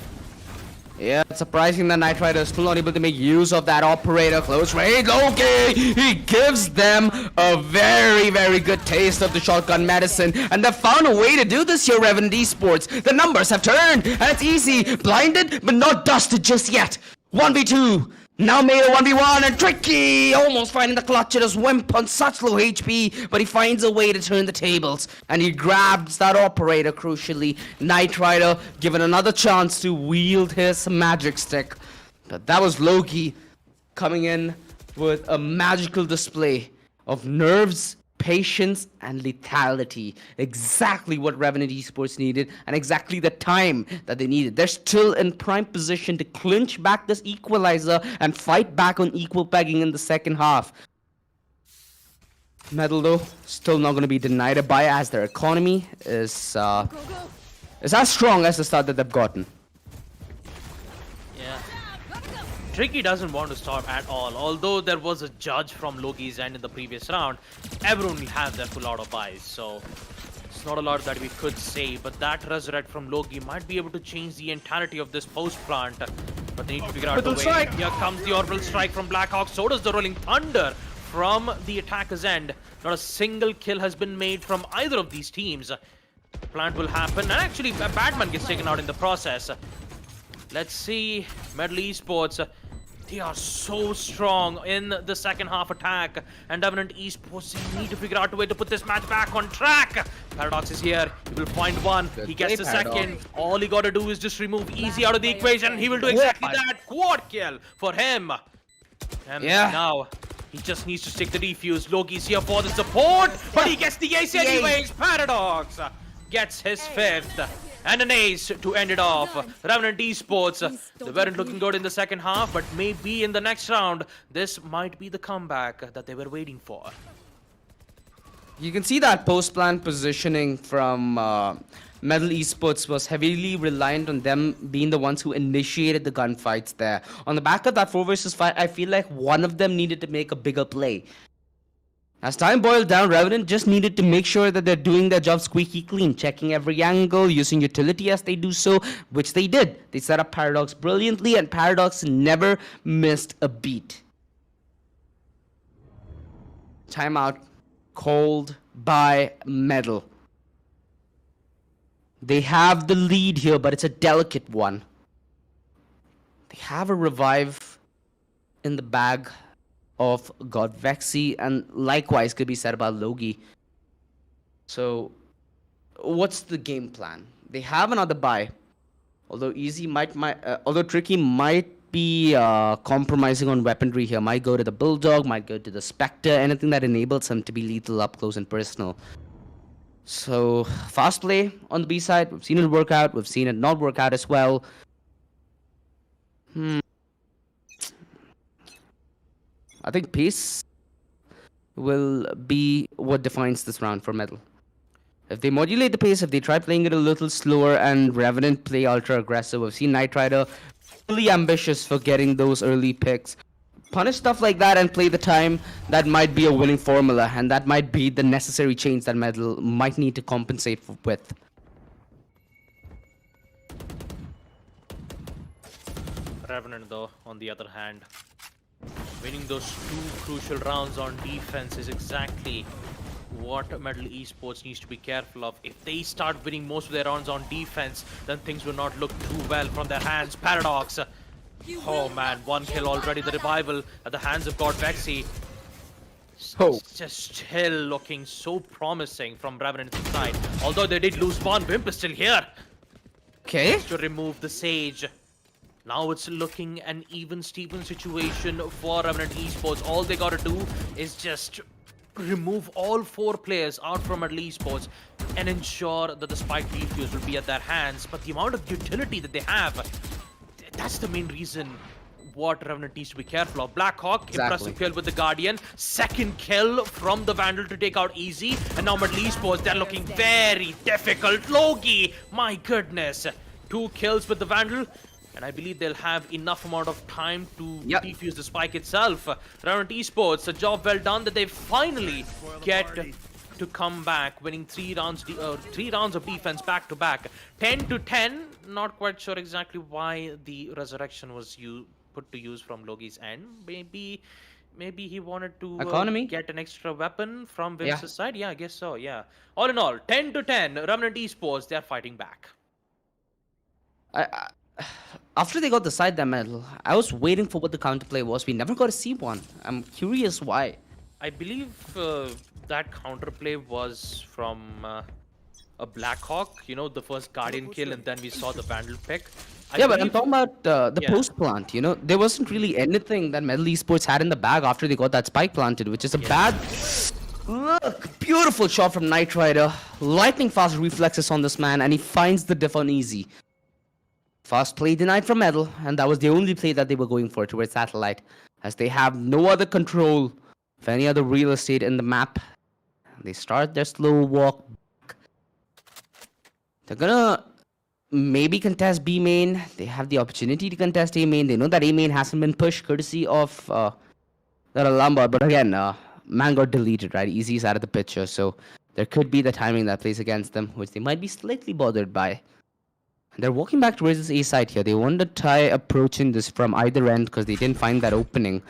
Yeah, it's surprising that Knight Rider is still not able to make use of that operator close range. Okay, he gives them a very, very good taste of the shotgun medicine, and they've found a way to do this here, Revenant Esports. The numbers have turned, and it's easy. Blinded, but not dusted just yet. 1v2. Now made a 1v1, and Tricky almost finding the clutch at his Wimp on such low HP, but he finds a way to turn the tables, and he grabs that operator crucially. Knight Rider given another chance to wield his magic stick, but that was Loki coming in with a magical display of nerves, patience, and lethality. Exactly what Revenant Esports needed, and exactly the time that they needed. They're still in prime position to clinch back this equalizer and fight back on equal pegging in the second half. Medal, though, still not going to be denied a buy, as their economy is as strong as the start that they've gotten. Yeah. Tricky doesn't want to stop at all. Although there was a judge from Loki's end in the previous round, everyone will have their full auto buys, so it's not a lot that we could say. But that resurrect from Loki might be able to change the entirety of this post plant. But they need to figure out a way. Strike. Here comes the orbital strike from Blackhawk. So does the rolling thunder from the attacker's end. Not a single kill has been made from either of these teams. Plant will happen, and actually Batman gets taken out in the process. Let's see, Medal Esports. They are so strong in the second half attack, and Revenant Esports need to figure out a way to put this match back on track. Paradox is here. He will find one. He gets the second. All he got to do is just remove Easy out of the equation. He will do exactly that. Quad kill for him. And now he just needs to stick the defuse. Loki's here for the support, but he gets the ace anyways. Paradox gets his 5th. And an ace to end it off. Revenant Esports, they weren't looking good in the second half, but maybe in the next round, this might be the comeback that they were waiting for. You can see that post-plan positioning from Medal Esports was heavily reliant on them being the ones who initiated the gunfights there. On the back of that 4 versus 5, I feel like one of them needed to make a bigger play. As time boiled down, Revenant just needed to make sure that they're doing their job squeaky clean, checking every angle, using utility as they do so, which they did. They set up Paradox brilliantly, and Paradox never missed a beat. Timeout called by Medal. They have the lead here, but it's a delicate one. They have a revive in the bag of Godvexy, and likewise could be said about Logi. So, what's the game plan? They have another buy, although Tricky might be compromising on weaponry here. Might go to the Bulldog, might go to the Spectre, anything that enables him to be lethal up close and personal. So, fast play on the B side. We've seen it work out. We've seen it not work out as well. I think pace will be what defines this round for Metal. If they modulate the pace, if they try playing it a little slower and Revenant play ultra aggressive, we've seen Knight Rider really ambitious for getting those early picks. Punish stuff like that and play the time, that might be a winning formula, and that might be the necessary change that Metal might need to compensate with. Revenant, though, on the other hand, winning those 2 crucial rounds on defense is exactly what Metal Esports needs to be careful of. If they start winning most of their rounds on defense, then things will not look too well from their hands. Paradox. Oh man, 1 kill already. The revival at the hands of God Vexy. Oh. Just still looking so promising from Revenant's side. Although they did lose one, Wimp is still here. Okay. To remove the Sage. Now it's looking an even Steven situation for Revenant Esports. All they gotta do is just remove all 4 players out from Metal Esports and ensure that the spike defuse will be at their hands. But the amount of utility that they have, that's the main reason what Revenant needs to be careful of. Blackhawk, impressive kill with the Guardian. 2nd kill from the Vandal to take out Easy. And now Metal Esports, they're looking very difficult. Logi, my goodness. 2 kills with the Vandal. And I believe they'll have enough amount of time to defuse the spike itself. Revenant Esports, a job well done that they finally get to come back, winning 3 rounds of defense back to back. 10-10. Not quite sure exactly why the resurrection was put to use from Logi's end. Maybe he wanted to get an extra weapon from Vince's side. Yeah, I guess so. Yeah. All in all, 10-10. Revenant Esports, they're fighting back. After they got the side that Metal, I was waiting for what the counterplay was. We never got to see one. I'm curious why. I believe that counterplay was from a Blackhawk, you know, the first Guardian kill, and then we saw the Vandal pick. But I'm talking about the post plant, you know. There wasn't really anything that Metal Esports had in the bag after they got that spike planted, which is a bad... Look, beautiful shot from Knight Rider. Lightning fast reflexes on this man, and he finds the diff on Easy. Fast play denied from Metal, and that was the only play that they were going for towards Satellite, as they have no other control of any other real estate in the map. They start their slow walk back. They're gonna maybe contest B main. They have the opportunity to contest A main. They know that A main hasn't been pushed courtesy of that alarm bot, but again, man got deleted, right? Easy's out of the picture, so there could be the timing that plays against them, which they might be slightly bothered by. They're walking back towards this A side here. They want to try approaching this from either end because they didn't find that opening.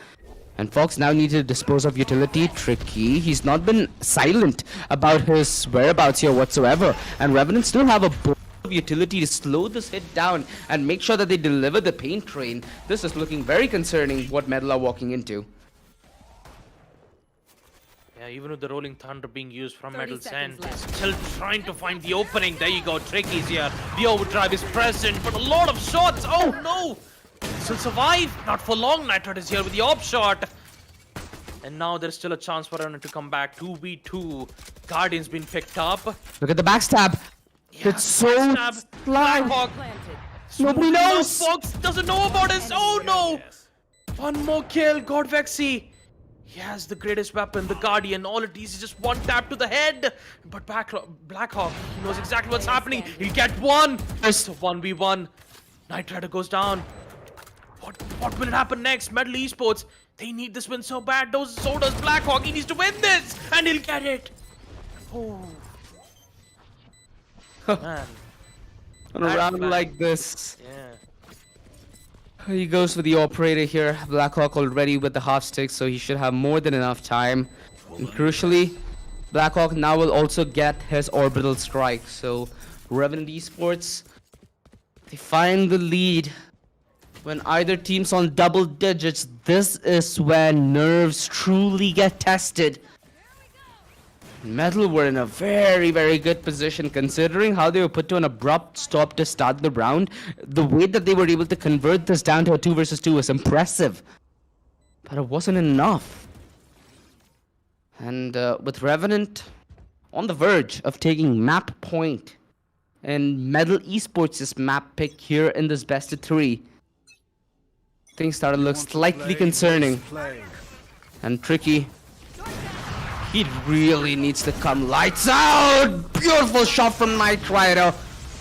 And Fox now needs to dispose of utility. Tricky. He's not been silent about his whereabouts here whatsoever. And Revenant still have a bolt of utility to slow this hit down and make sure that they deliver the paint train. This is looking very concerning what Metal are walking into. Yeah, even with the Rolling Thunder being used from Metal's end, they're still trying to find the opening. There you go, Tricky's here. The overdrive is present, but a lot of shots. Oh no! Still survive. Not for long. Nitrate is here with the op shot. And now there's still a chance for Revenant to come back. 2v2. Guardian's been picked up. Look at the backstab. Yeah, it's so Blackhawk. Nobody knows. Fox doesn't know about this. Oh no! One more kill. God Vexy. He has the greatest weapon, the Guardian. All it is just one tap to the head. But Blackhawk, he knows exactly what's happening. He'll get one. It's a 1v1. Knight Rider goes down. What will happen next? Metal Esports, they need this win so bad. So does Blackhawk. He needs to win this. And he'll get it. Oh. Man. On a round like this. Yeah. He goes for the operator here. Blackhawk already with the half stick, so he should have more than enough time. And crucially, Blackhawk now will also get his orbital strike. So Revenant Esports, they find the lead. When either team's on double digits, this is when nerves truly get tested. Metal were in a very, very good position considering how they were put to an abrupt stop to start the round. The way that they were able to convert this down to a 2 versus 2 was impressive. But it wasn't enough. And with Revenant on the verge of taking map point, and Metal Esports' map pick here in this best of 3, things started to look slightly concerning and tricky. He really needs to come lights out! Beautiful shot from Knight Rider.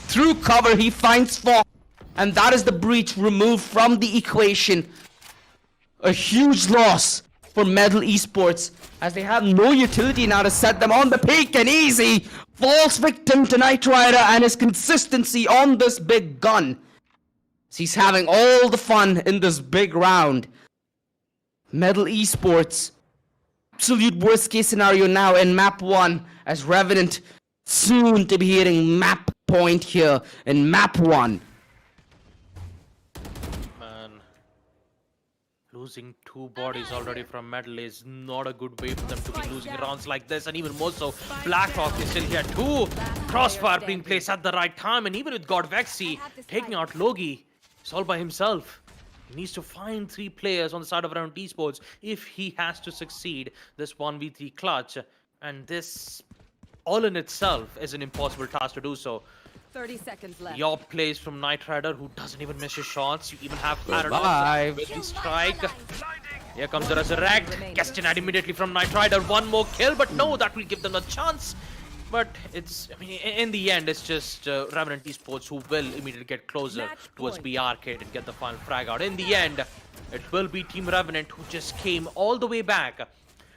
Through cover, he finds Fox. And that is the breach removed from the equation. A huge loss for Metal Esports, as they have no utility now to set them on the peak, and Easy falls victim to Knight Rider and his consistency on this big gun. He's having all the fun in this big round. Metal Esports, absolute worst case scenario now in map 1, as Revenant soon to be hitting map point here in map 1. Man, losing 2 bodies already from Metal is not a good way for them to be losing rounds like this, and even more so, Blackhawk is still here. 2 crossfire being placed at the right time, and even with God Vexy taking out Logi, he's all by himself. He needs to find 3 players on the side of Revenant Esports if he has to succeed this 1v3 clutch. And this, all in itself, is an impossible task to do so. 30 seconds left. Your plays from Knight Rider, who doesn't even miss his shots. You even have Survive. with the strike. Here comes the Resurrect. Gets denied immediately from Knight Rider. 1 more kill, but no, that will give them a chance. But it's, I mean, in the end, it's just Revenant Esports who will immediately get closer towards B Arcade and get the final frag out. In the end, it will be Team Revenant who just came all the way back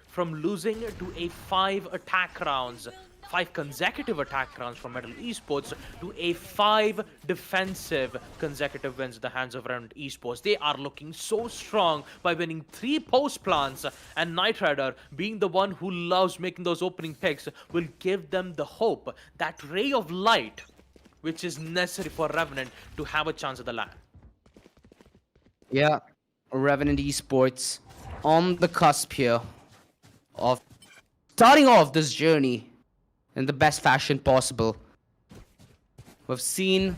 from losing to a 5 attack rounds, 5 consecutive attack rounds from Metal Esports, to a 5 defensive consecutive wins at the hands of Revenant Esports. They are looking so strong by winning 3 post plants, and Knight Rider, being the one who loves making those opening picks, will give them the hope, that ray of light, which is necessary for Revenant to have a chance at the land. Yeah, Revenant Esports on the cusp here of starting off this journey in the best fashion possible. We've seen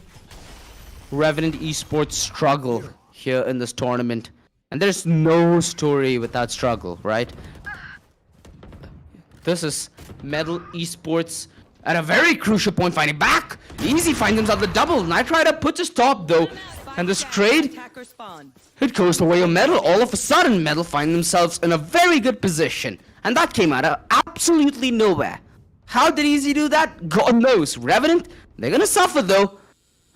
Revenant Esports struggle here in this tournament, and there's no story without struggle, right? This is Metal Esports at a very crucial point, finding back. Easy finds himself the double. Knight Rider puts a stop though, and this trade, it goes the way of Metal. All of a sudden, Metal find themselves in a very good position, and that came out of absolutely nowhere. How did Easy do that? God knows. Revenant, they're gonna suffer though.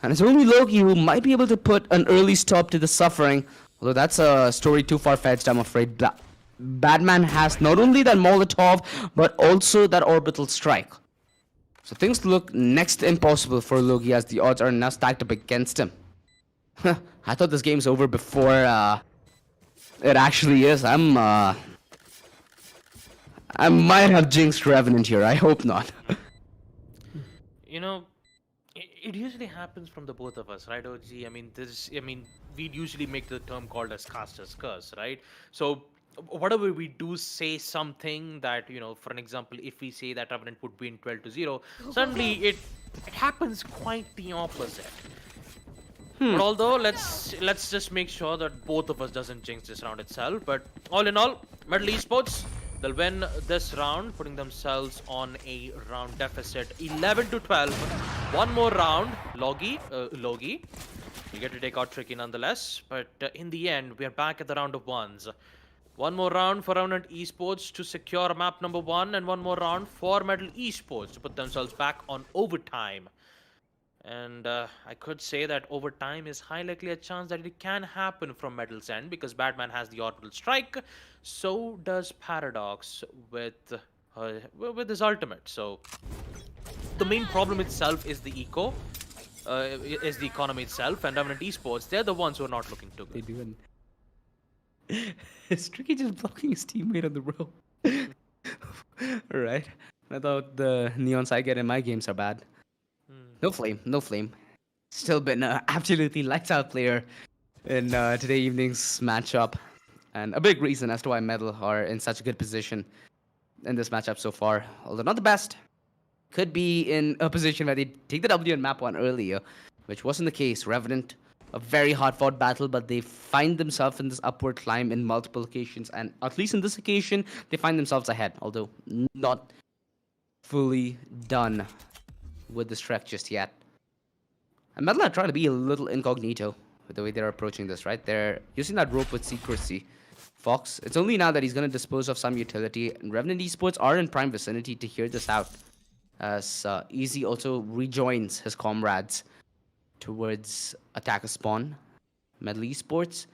And it's only Loki who might be able to put an early stop to the suffering. Although that's a story too far-fetched, I'm afraid. Batman has not only that Molotov, but also that orbital strike. So things look next to impossible for Loki, as the odds are now stacked up against him. I thought this game's over before it actually is. I might have jinxed Revenant here. I hope not. You know, it usually happens from the both of us, right, OG? I mean, we usually make the term called as caster's curse, right? So whatever we do say something that, you know, for an example, if we say that Revenant would win 12-0, suddenly it happens quite the opposite. But although, let's just make sure that both of us doesn't jinx this round itself. But all in all, Metal Esports, they'll win this round, putting themselves on a round deficit, 11-12. One more round, Logi, you get to take out Tricky nonetheless. But in the end, we are back at the round of ones. One more round for Revenant Esports to secure map number 1, and one more round for Metal Esports to put themselves back on overtime. And I could say that overtime is high likely a chance that it can happen from Metal's end, because Batman has the orbital strike. So does Paradox with his ultimate. So the main problem itself is the is the economy itself, and Revenant Esports, they're the ones who are not looking too good. They do. Is Tricky just blocking his teammate on the row? Alright. I thought the neons I get in my games are bad. No flame, no flame. Still been an absolutely lights out player in today evening's matchup. And a big reason as to why Metal are in such a good position. in this matchup so far. Although not the best. Could be in a position where they take the W in map 1 earlier, which wasn't the case. Revenant, a very hard-fought battle, but they find themselves in this upward climb in multiple occasions, and at least in this occasion, they find themselves ahead, although not fully done with this trek just yet. And Metal are trying to be a little incognito with the way they're approaching this, right? They're using that rope with secrecy. Fox, it's only now that he's going to dispose of some utility, and Revenant Esports are in prime vicinity to hear this out, as Easy also rejoins his comrades towards attacker spawn. Metal Esports,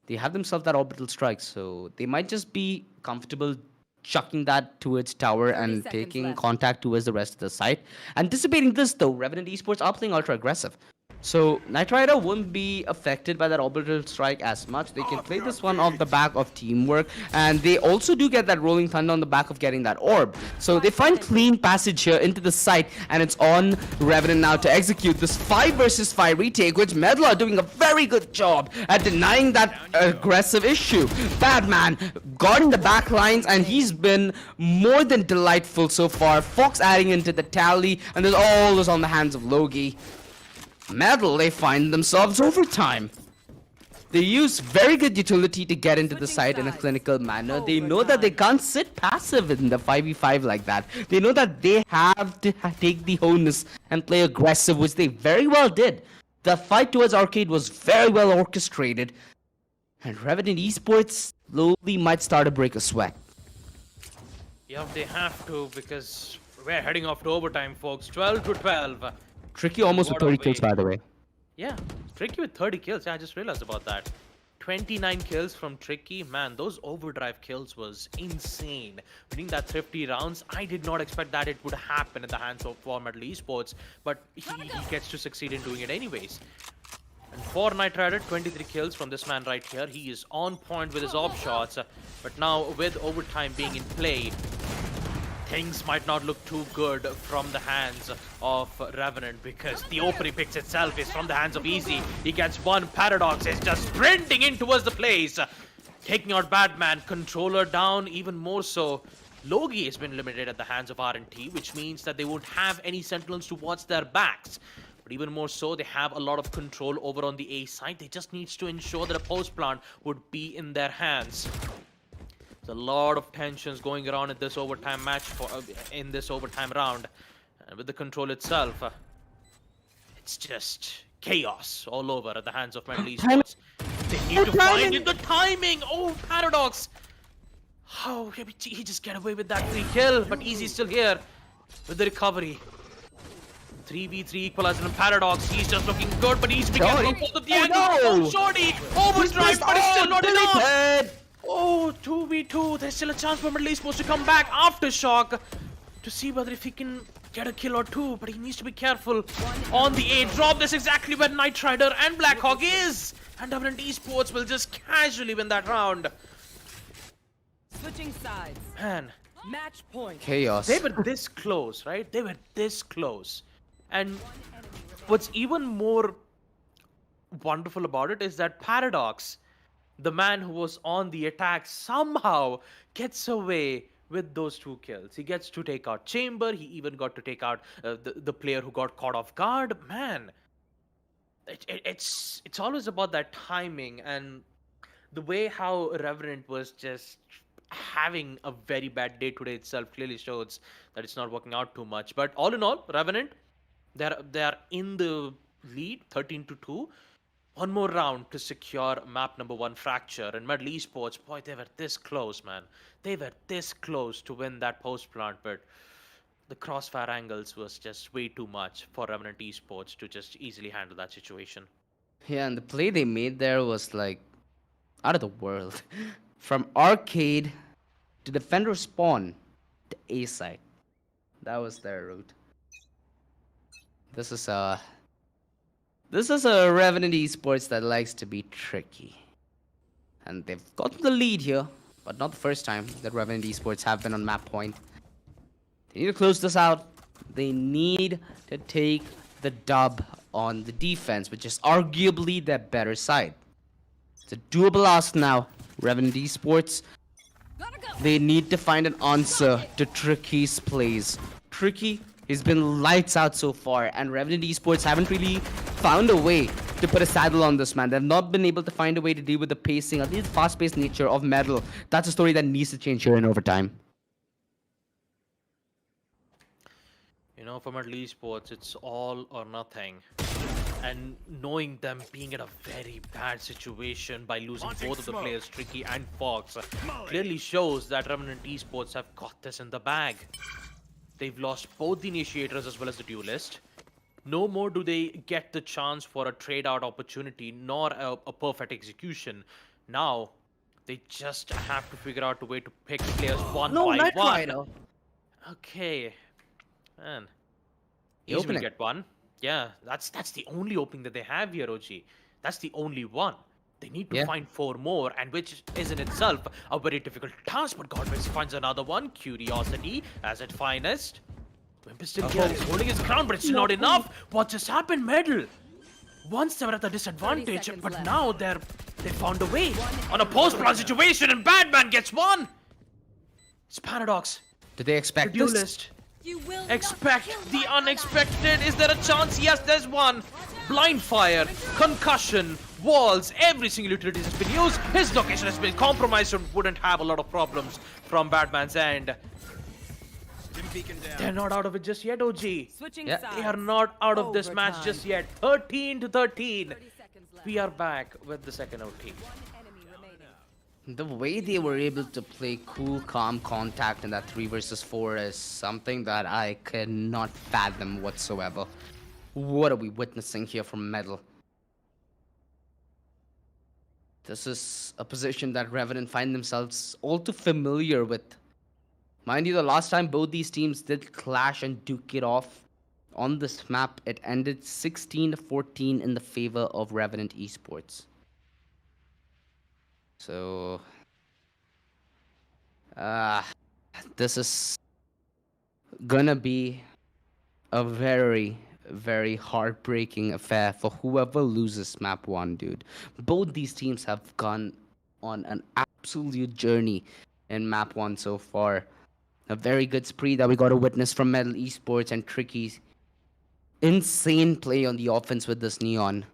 they have themselves that orbital strike, so they might just be comfortable chucking that towards tower and taking contact towards the rest of the site. Anticipating this though, Revenant Esports are playing ultra aggressive. So Knight Rider won't be affected by that orbital strike as much. They can play this one off the back of teamwork, and they also do get that rolling thunder on the back of getting that orb. So they find clean passage here into the site, and it's on Revenant now to execute this 5 versus 5 retake, which Metal are doing a very good job at denying that aggressive issue. Badman guarding the back lines, and he's been more than delightful so far. Fox adding into the tally, and there's all this on the hands of Logi. Metal, they find themselves overtime. They use very good utility to get into the site in a clinical manner. They know that they can't sit passive in the 5v5 like that. They know that they have to take the onus and play aggressive, which they very well did. The fight towards Arcade was very well orchestrated. And Revenant Esports slowly might start to break a sweat. Yeah, they have to, because we're heading off to overtime, folks. 12 to 12. Tricky almost with 30 kills, by the way. Yeah, Tricky with 30 kills. Yeah, I just realized about that. 29 kills from Tricky. Man, those overdrive kills was insane. Winning that 50 rounds, I did not expect that it would happen in the hands of Metal Esports, but he gets to succeed in doing it anyways. And for Knight Rider, 23 kills from this man right here. He is on point with his op shots, but now with overtime being in play, things might not look too good from the hands of Revenant, because the opening picks itself is from the hands of Easy. He gets one. Paradox is just sprinting in towards the place, taking out Batman. Controller down even more so. Logi has been eliminated at the hands of R&T, which means that they won't have any sentinels to watch their backs. But even more so, they have a lot of control over on the A side. They just needs to ensure that a post plant would be in their hands. There's a lot of tensions going around in this overtime match, in this overtime round. And with the control itself, it's just chaos all over at the hands of Metal Esports. They need to find it. The timing! Oh, Paradox! How he just get away with that free kill, but Easy's still here with the recovery. 3v3 Equalizing and Paradox. He's just looking good, but he's becoming both of the angles. Oh, Shorty! Overdrive, but it's still not enough! Oh, 2v2. There's still a chance for Metal Esports to come back after Shock to see whether if he can get a kill or two, but he needs to be careful on the A drop. That's exactly where Knight Rider and Blackhawk is, and Revenant Esports will just casually win that round. Switching sides. Man, Match point. Chaos. they were this close, right? They were this close. And what's even more wonderful about it is that Paradox, the man who was on the attack, somehow gets away with those 2 kills. He gets to take out Chamber. He even got to take out the player who got caught off guard. Man, it's always about that timing, and the way how Revenant was just having a very bad day today itself clearly shows that it's not working out too much. But all in all, Revenant, they are in the lead, 13 to 2. One more round to secure map number 1, Fracture. And Metal Esports, boy, they were this close, man. They were this close to win that post plant, but the crossfire angles was just way too much for Revenant Esports to just easily handle that situation. Yeah, and the play they made there was like out of the world. From Arcade to Defender spawn to A side. That was their route. This is a Revenant Esports that likes to be tricky. And they've gotten the lead here, but not the first time that Revenant Esports have been on map point. They need to close this out. They need to take the dub on the defense, which is arguably their better side. It's a doable ask now. Revenant Esports, Gotta go. They need to find an answer to Tricky's plays. Tricky, he's been lights out so far, and Revenant Esports haven't really found a way to put a saddle on this man. They've not been able to find a way to deal with the pacing, at least fast-paced nature of Metal. That's a story that needs to change here in overtime. You know, for Metal Esports, it's all or nothing. And knowing them being in a very bad situation by losing both of the players, Tricky and Fox, clearly shows that Revenant Esports have got this in the bag. They've lost both the initiators as well as the duelist. No more do they get the chance for a trade-out opportunity, nor a perfect execution. Now, they just have to figure out a way to pick players one by one. Okay. Man. He's gonna get one. Yeah, that's the only opening that they have here, OG. That's the only one. They need to find 4 more, and which is in itself a very difficult task, but Godwins finds another one. Curiosity as at finest. Wimp is still here, he's holding his ground, but it's not enough. What just happened, Medal? Once they were at a disadvantage, but now they found a way. On a post-plan situation, and Badman gets one! It's Paradox. Did they expect the duelist. You will Expect not kill the my unexpected. Is there a chance? Yes, there's one. Blind fire, concussion, walls, every single utility has been used. His location has been compromised and wouldn't have a lot of problems from Batman's end. They're not out of it just yet, OG. Switching They sides. are not out of this match Overtime. just yet. 13 to 13. 30 seconds left. We are back with the second OT. Enemy remaining. The way they were able to play cool, calm contact in that 3 versus 4 is something that I cannot fathom whatsoever. What are we witnessing here from Metal? This is a position that Revenant find themselves all too familiar with. Mind you, the last time both these teams did clash and duke it off on this map, it ended 16-14 in the favor of Revenant Esports. So, this is gonna be a very, very heartbreaking affair for whoever loses map 1, dude. Both these teams have gone on an absolute journey in map 1 so far. A very good spree that we got to witness from Metal Esports and Tricky's insane play on the offense with this Neon.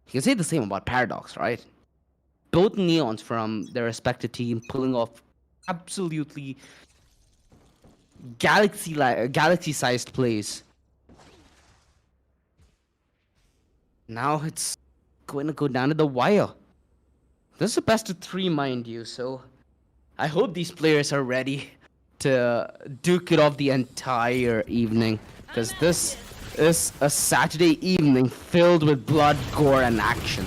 You can say the same about Paradox, right? Both Neons from their respective team pulling off absolutely galaxy-sized plays. Now it's going to go down to the wire. This is a best of 3, mind you, so I hope these players are ready to duke it off the entire evening, because this is a Saturday evening filled with blood, gore, and action.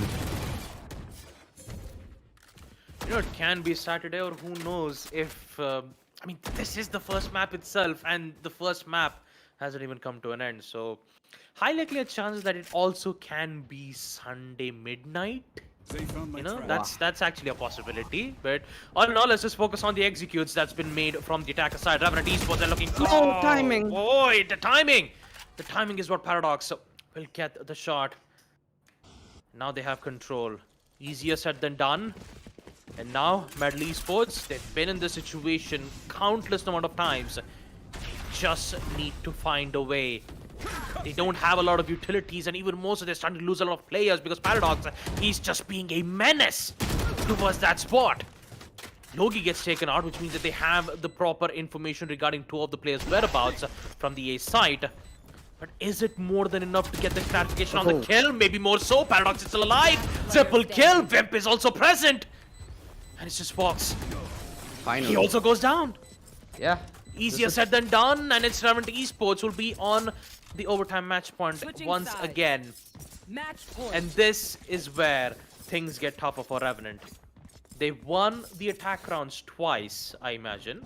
You know, it can be Saturday, or who knows if... I mean, this is the first map itself, and the first map hasn't even come to an end, so... High likely a chance that it also can be Sunday midnight. You know, that's actually a possibility. But all in all, let's just focus on the executes that's been made from the attacker side. Revenant Esports are looking... No timing. Boy, the timing! The timing is what Paradox will get the shot. Now they have control. Easier said than done. And now, Metal Esports, they've been in this situation countless amount of times. They just need to find a way. They don't have a lot of utilities, and even more so, they're starting to lose a lot of players because Paradox, he's just being a menace towards that spot. Logi gets taken out, which means that they have the proper information regarding 2 of the players' whereabouts from the A side. But is it more than enough to get the clarification on the kill? Maybe more so. Paradox is still alive. Triple kill. Vimp is also present. And it's just Fox. Finally. He also goes down. Yeah. Easier said than done, and it's Revenant Esports will be on the overtime match point Switching once sides. again. Match point. And this is where things get tougher for Revenant. They won the attack rounds twice, I imagine.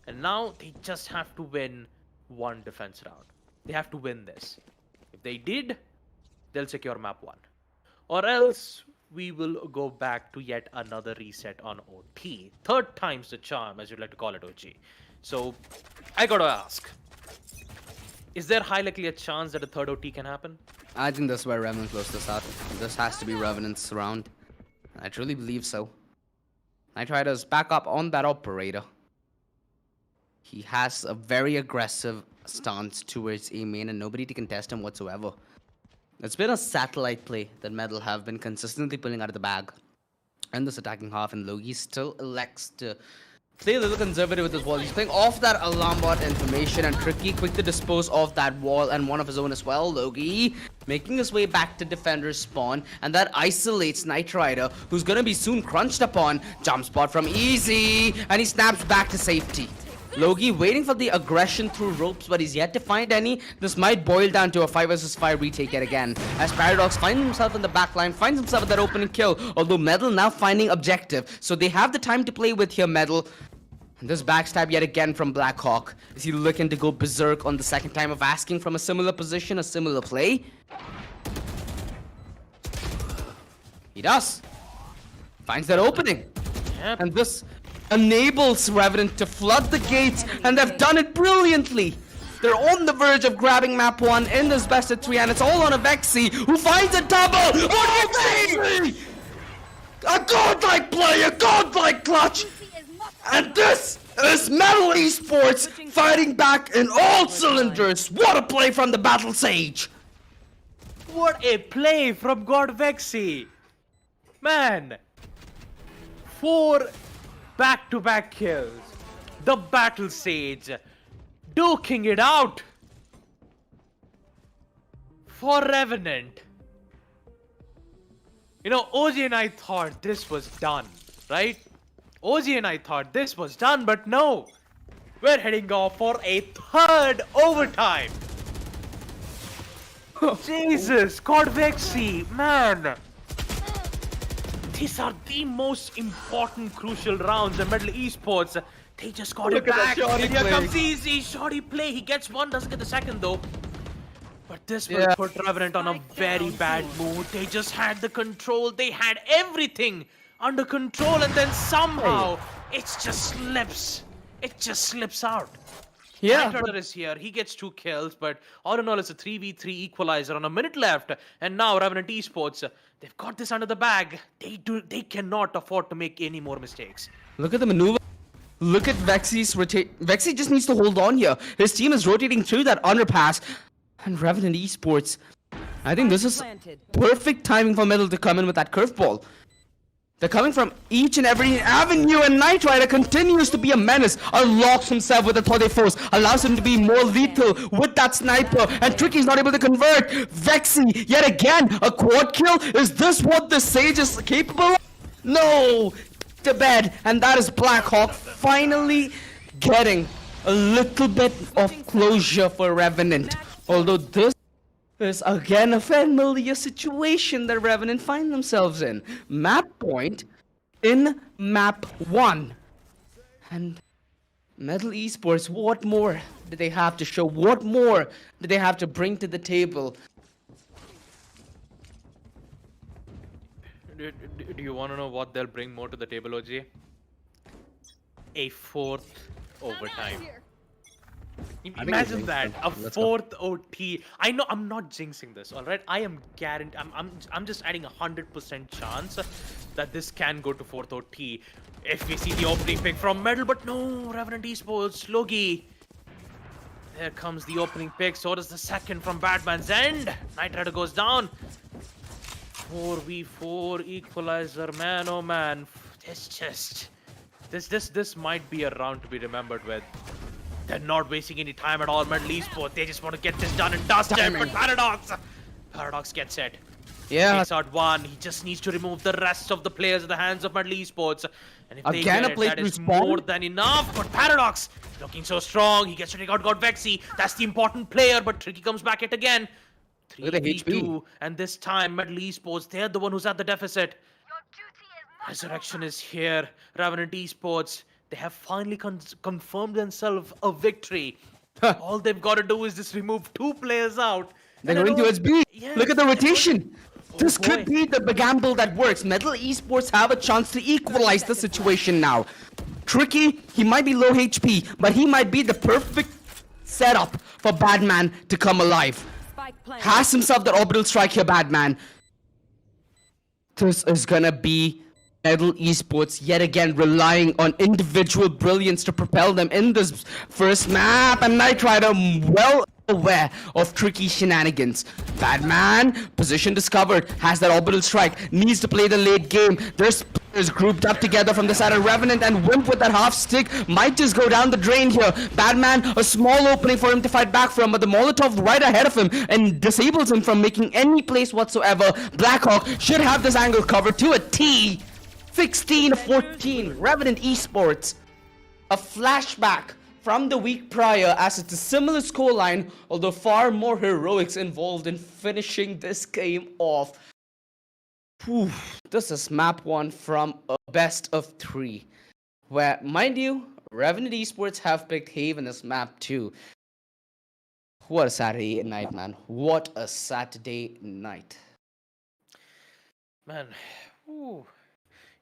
And now they just have to win 1 defense round. They have to win this. If they did, they'll secure map 1. Or else, we will go back to yet another reset on OT. 3rd time's the charm, as you'd like to call it, OG. So, I gotta ask. Is there high likely a chance that a 3rd OT can happen? I think that's where Revenant closed this out. This has to be Revenant's round. I truly believe so. Knight Rider's back up on that operator. He has a very aggressive stance towards A main and nobody to contest him whatsoever. It's been a satellite play that Medal have been consistently pulling out of the bag in this attacking half, and Logi still elects to play a little conservative with his wall. He's playing off that alarm bot information, and Tricky quick to dispose of that wall and one of his own as well. Logi making his way back to defender's spawn, and that isolates Knight Rider, who's gonna be soon crunched upon. Jump spot from Easy, and he snaps back to safety. Logi waiting for the aggression through ropes, but he's yet to find any. This might boil down to a 5 vs 5 retake yet again, as Paradox finds himself in the backline, finds himself at that opening kill, although Medal now finding objective, so they have the time to play with here, Medal. And this backstab yet again from Blackhawk. Is he looking to go berserk on the second time of asking from a similar position, a similar play? He does. Finds that opening. Yep. And this enables Revenant to flood the gates, and they've done it brilliantly. They're on the verge of grabbing map 1 in this best of 3, and it's all on a Vexy, who finds a double! Vexy! A godlike play, a godlike clutch! And this is Metal Esports fighting back in all cylinders! What a play from the Battle Sage! What a play from God Vexy! Man! 4 back-to-back kills. The Battle Sage duking it out for Revenant. You know, OG and I thought this was done, right? OG and I thought this was done, but no. We're heading off for a 3rd overtime. Jesus, God Vexy, man. These are the most important, crucial rounds in Metal Esports. They just got it back. And here comes Easy, shoddy play. He gets one, doesn't get the second though. But this will put Revenant on a very bad mood. They just had the control. They had everything under control, and then somehow it just slips. It just slips out. Yeah. Knight Rider is here. He gets 2 kills, but all in all, it's a 3v3 equalizer on a minute left. And now Revenant Esports, they've got this under the bag. They cannot afford to make any more mistakes. Look at the maneuver. Look at Vexy's rotate. Vexy just needs to hold on here. His team is rotating through that underpass. And Revenant Esports, I think this is perfect timing for Metal to come in with that curveball. They're coming from each and every avenue, and Knight Rider continues to be a menace. Unlocks himself with the Thode Force, allows him to be more lethal with that sniper, and Tricky's not able to convert. Vexy, yet again, a quad kill? Is this what the Sage is capable of? No! To bed, and that is Blackhawk finally getting a little bit of closure for Revenant. Although this is again a familiar situation that Revenant find themselves in. Map point in map 1. And Metal Esports, what more do they have to show? What more do they have to bring to the table? Do you want to know what they'll bring more to the table, OG? A 4th overtime. Imagine that, a 4th OT. I know I'm not jinxing this, all right? I am guaranteed. I'm just adding 100% chance that this can go to 4th OT if we see the opening pick from Metal. But no, Revenant Esports, Logi. There comes the opening pick. So does the second from Batman's end. Knight Rider goes down. 4v4 equalizer, man, oh man. This might be a round to be remembered with. They're not wasting any time at all, Metal Esports. They just want to get this done and dusted. But Paradox gets it. Yeah. Takes out one. He just needs to remove the rest of the players in the hands of Metal Esports. And if they get it, that is more than enough. But Paradox looking so strong. He gets to take out God Vexy. That's the important player. But Tricky comes back yet again. 3v2. And this time, Metal Esports, they're the one who's at the deficit. Resurrection is here. Revenant Esports, they have finally confirmed themselves a victory. All they've got to do is just remove 2 players out. They're going towards B. Yes. Look at the rotation. This could be the gamble that works. Metal Esports have a chance to equalize the situation now. Tricky, he might be low HP, but he might be the perfect setup for Badman to come alive. Has himself the orbital strike here, Badman. This is gonna be Medal Esports yet again relying on individual brilliance to propel them in this first map, and Knight Rider well aware of tricky shenanigans. Batman, position discovered, has that orbital strike, needs to play the late game. There's players grouped up together from the side of Revenant, and Wimp with that half stick might just go down the drain here. Batman, a small opening for him to fight back from, but the Molotov right ahead of him and disables him from making any place whatsoever. Blackhawk should have this angle covered to a T. 16-14, Revenant Esports. A flashback from the week prior, as it's a similar scoreline, although far more heroics involved in finishing this game off. Whew. This is map 1 from a best of 3, where, mind you, Revenant Esports have picked Haven as map 2. What a Saturday night, man. What a Saturday night. Man, ooh.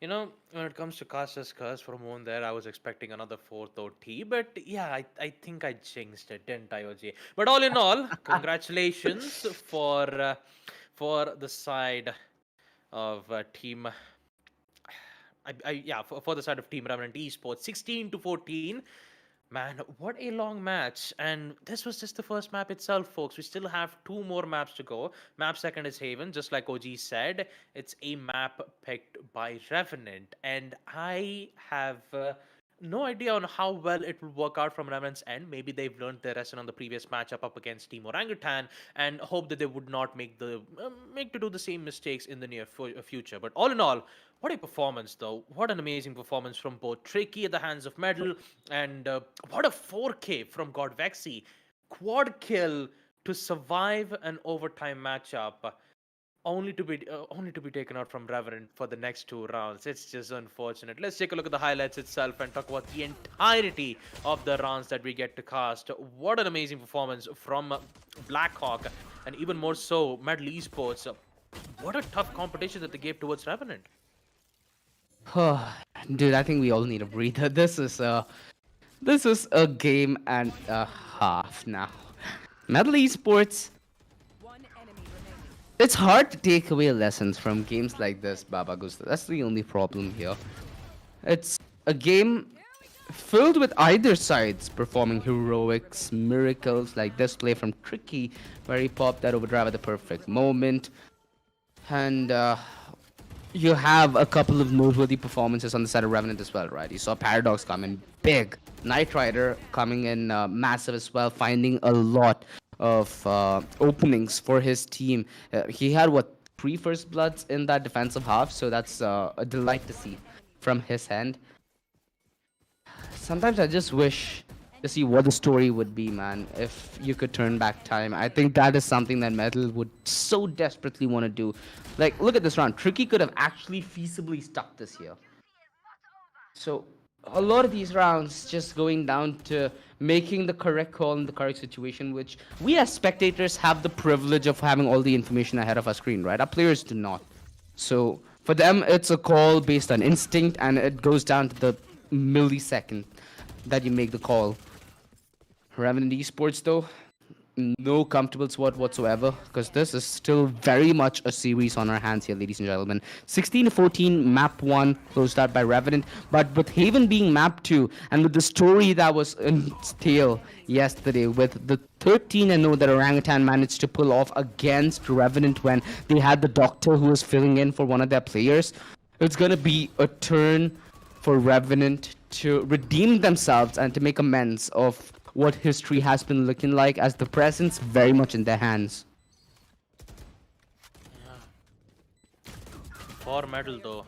You know, when it comes to Casta's Curse for a moment there, I was expecting another fourth OT, but yeah, I think I jinxed it, didn't I, OG? But all in all, congratulations for the side of team. For the side of Team Revenant Esports, 16-14. Man, what a long match. And this was just the first map itself, folks. We still have 2 more maps to go. Map second is Haven, just like OG said. It's a map picked by Revenant. And I have no idea on how well it will work out from Revenant's end. Maybe they've learned their lesson on the previous matchup up against Team Orangutan and hope that they would not make to do the same mistakes in the near future. But all in all, what a performance, though. What an amazing performance from both Tricky at the hands of Medal and what a 4K from God Vexy. Quad kill to survive an overtime matchup, only to be taken out from Revenant for the next 2 rounds. It's just unfortunate. Let's take a look at the highlights itself and talk about the entirety of the rounds that we get to cast. What an amazing performance from Blackhawk, and even more so, Medal Esports. What a tough competition that they gave towards Revenant. Dude, I think we all need a breather. This is a game and a half now. Medal Esports. One enemy remaining. It's hard to take away lessons from games like this, Baba Gusta. That's the only problem here. It's a game filled with either sides performing heroics, miracles like this play from Tricky, where he popped that overdrive at the perfect moment. And you have a couple of noteworthy performances on the side of Revenant as well, right? You saw Paradox come in big. Knight Rider coming in massive as well, finding a lot of openings for his team. He had, 3 first bloods in that defensive half, so that's a delight to see from his end. Sometimes I just wish to see what the story would be, man, if you could turn back time. I think that is something that Metal would so desperately want to do. Like, look at this round. Tricky could have actually feasibly stuck this here. So, a lot of these rounds just going down to making the correct call in the correct situation, which we as spectators have the privilege of having all the information ahead of our screen, right? Our players do not. So, for them, it's a call based on instinct, and it goes down to the millisecond that you make the call. Revenant Esports, though, no comfortable spot whatsoever, because this is still very much a series on our hands here, ladies and gentlemen. 16-14, map 1, closed out by Revenant, but with Haven being map 2, and with the story that was in tail yesterday, with the 13-0 that Orangutan managed to pull off against Revenant when they had the doctor who was filling in for one of their players, it's going to be a turn for Revenant to redeem themselves and to make amends of what history has been looking like, as the present's very much in their hands. Yeah. For Medal, though,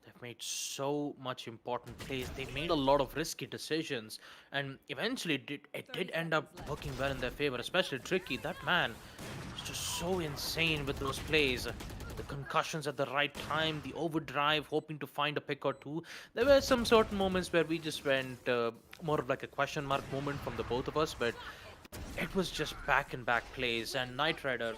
they've made so much important plays. They made a lot of risky decisions, and eventually it did end up working well in their favor, especially Tricky. That man is just so insane with those plays. The concussions at the right time, the overdrive, hoping to find a pick or 2. There were some certain moments where we just went more of like a question mark moment from the both of us, but it was just back-and-back plays. And Knight Rider,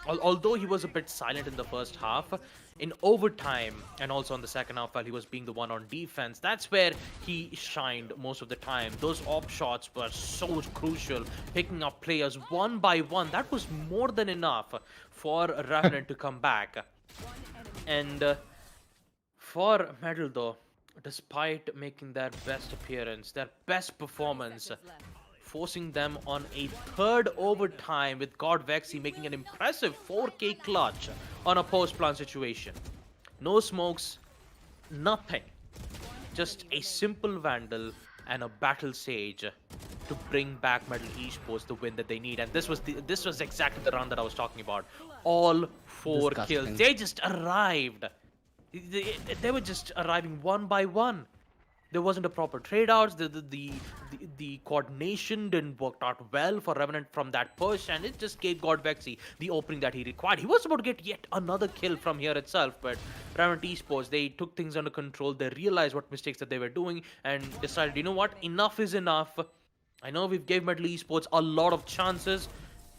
although he was a bit silent in the first half, in overtime and also on the second half while he was being the one on defense, that's where he shined most of the time. Those op shots were so crucial, picking up players one by one. That was more than enough for Revenant to come back. And For Medal, though, despite making their best appearance, their best 30 performance, seconds left. forcing them on a third overtime with God Vexy making an impressive 4K clutch on a post-plant situation. No smokes, nothing. Just a simple Vandal and a Battle Sage to bring back Metal Esports the win that they need. And this was exactly the round that I was talking about. All 4 kills. Disgusting. They just arrived. They were just arriving one by one. There wasn't a proper trade outs. The coordination didn't work out well for Revenant from that push, and it just gave God Vexy the opening that he required. He was about to get yet another kill from here itself, but Revenant Esports, they took things under control. They realized what mistakes that they were doing and decided, you know what, enough is enough. I know we've gave Metal Esports a lot of chances.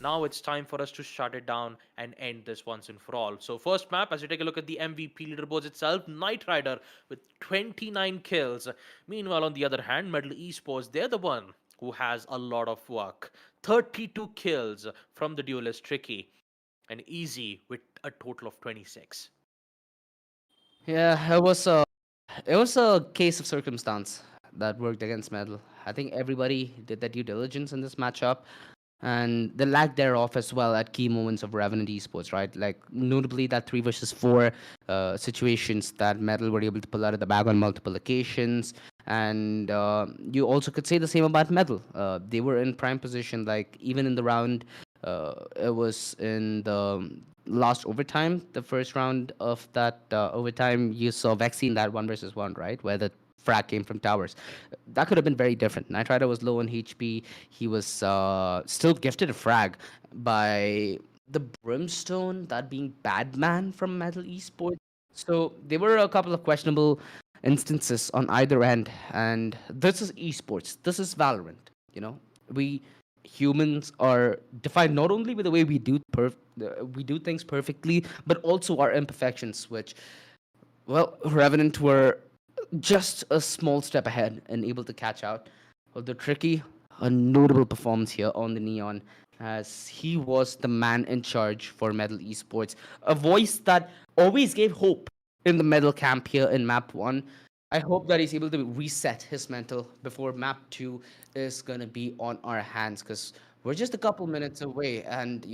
Now it's time for us to shut it down and end this once and for all. So first map, as you take a look at the MVP leaderboards itself, Knight Rider with 29 kills. Meanwhile, on the other hand, Metal Esports, they're the one who has a lot of work. 32 kills from the duelist Tricky, and Easy with a total of 26. Yeah, it was a case of circumstance that worked against Metal. I think everybody did their due diligence in this matchup, and the lack thereof as well at key moments of Revenant Esports, right? Like notably that 3 versus 4 situations that Metal were able to pull out of the bag on multiple occasions, and you also could say the same about Metal. They were in prime position, like even in the round. It was in the last overtime, the first round of that overtime. You saw Vexy in that 1 versus 1, right, where the frag came from towers. That could have been very different. Knight Rider was low on HP. He was still gifted a frag by the Brimstone, that being Badman from Metal Esports. So there were a couple of questionable instances on either end. And this is esports. This is Valorant. You know, we humans are defined not only with the way we do things perfectly, but also our imperfections, which, well, Revenant were just a small step ahead and able to catch out. Although Tricky, a notable performance here on the Neon, as he was the man in charge for Metal Esports, a voice that always gave hope in the Metal camp here in Map 1. I hope that he's able to reset his mental before Map 2 is going to be on our hands, because we're just a couple minutes away. And,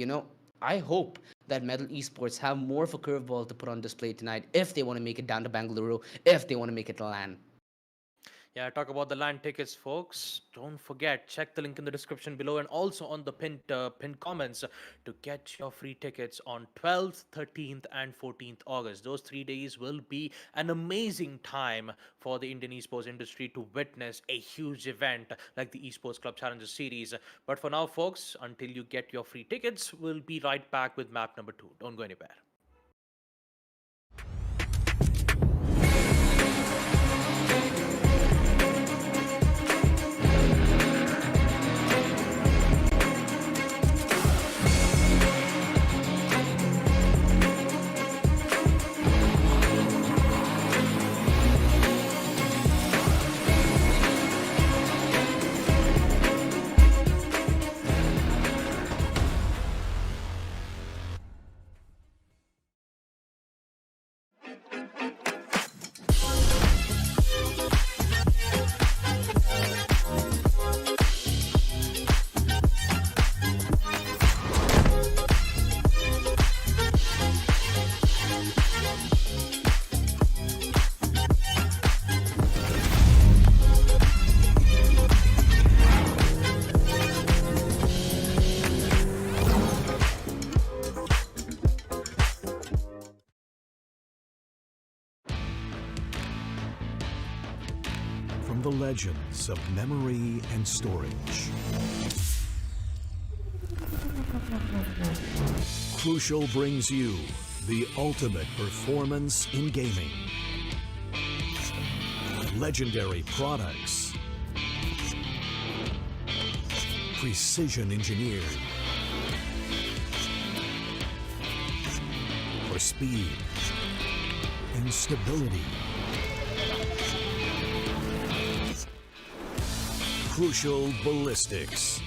I hope that Metal Esports have more of a curveball to put on display tonight if they want to make it down to Bangalore, if they want to make it to LAN. Yeah, talk about the land tickets, folks. Don't forget, check the link in the description below and also on the pinned comments to get your free tickets on 12th, 13th, and 14th August. Those 3 days will be an amazing time for the Indian esports industry to witness a huge event like the Esports Club Challenger Series. But for now, folks, until you get your free tickets, we'll be right back with map number 2. Don't go anywhere. From the legends of memory and storage, Crucial brings you the ultimate performance in gaming. Legendary products, precision engineered for speed and stability. Crucial Ballistics.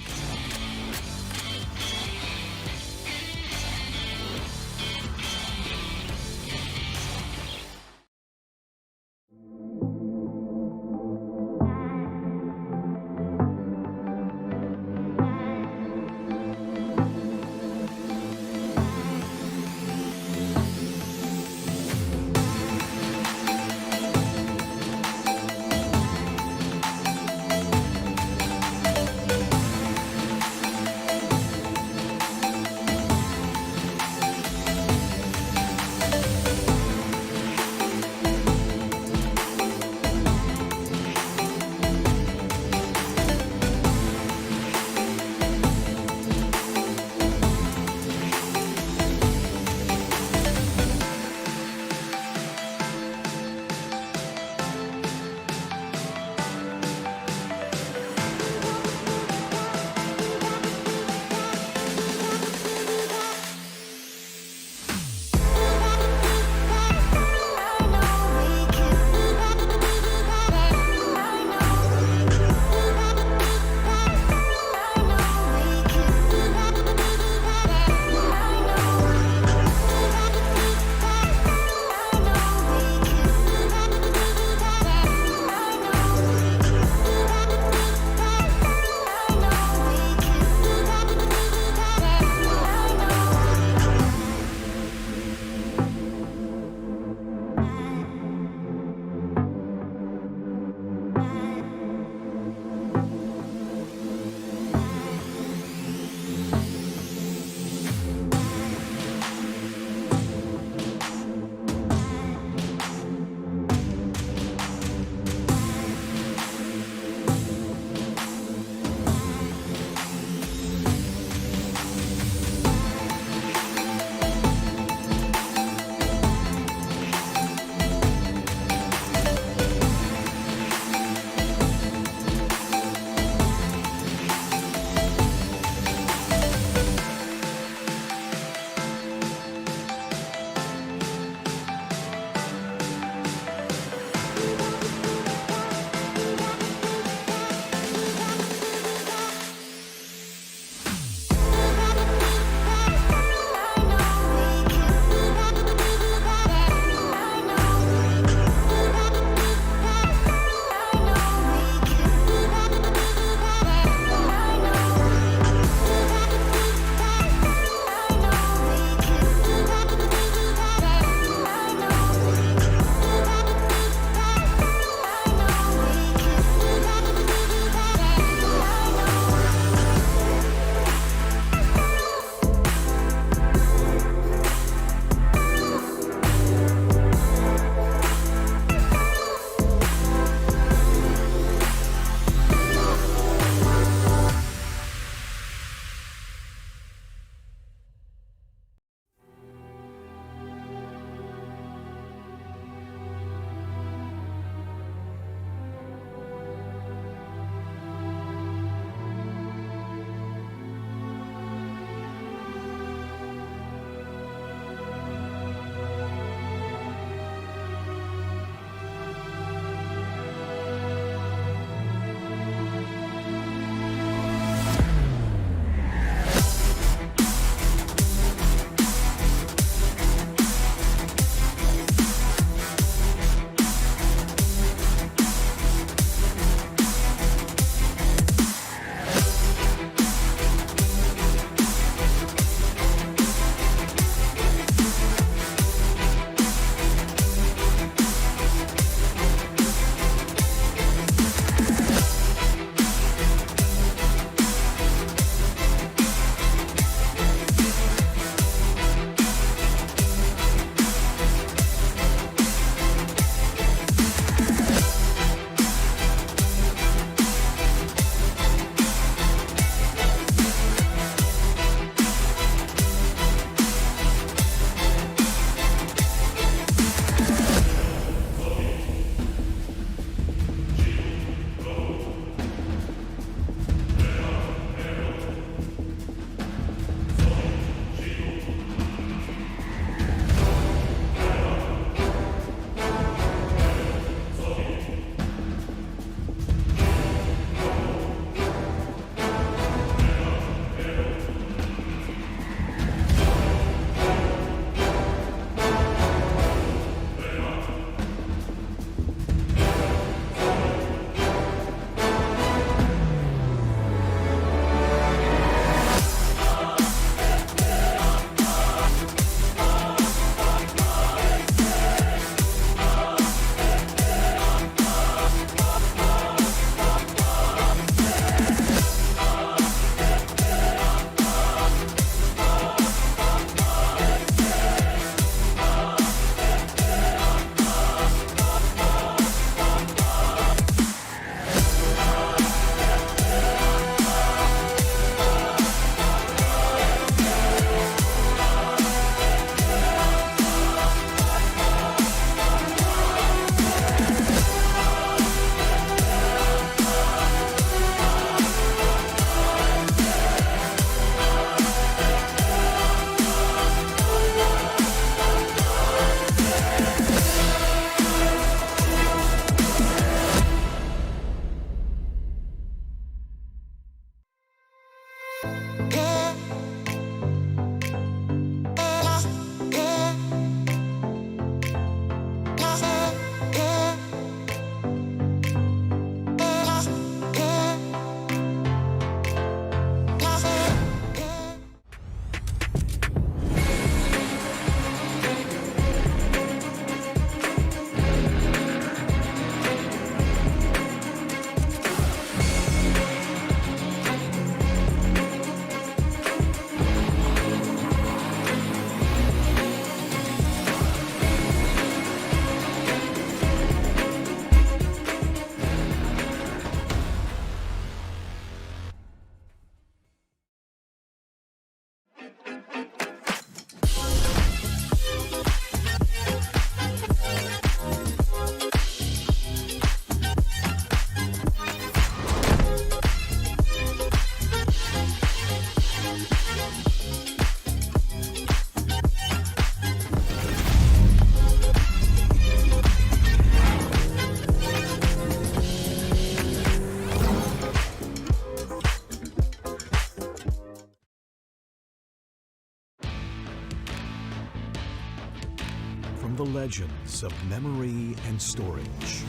the legends of memory and storage.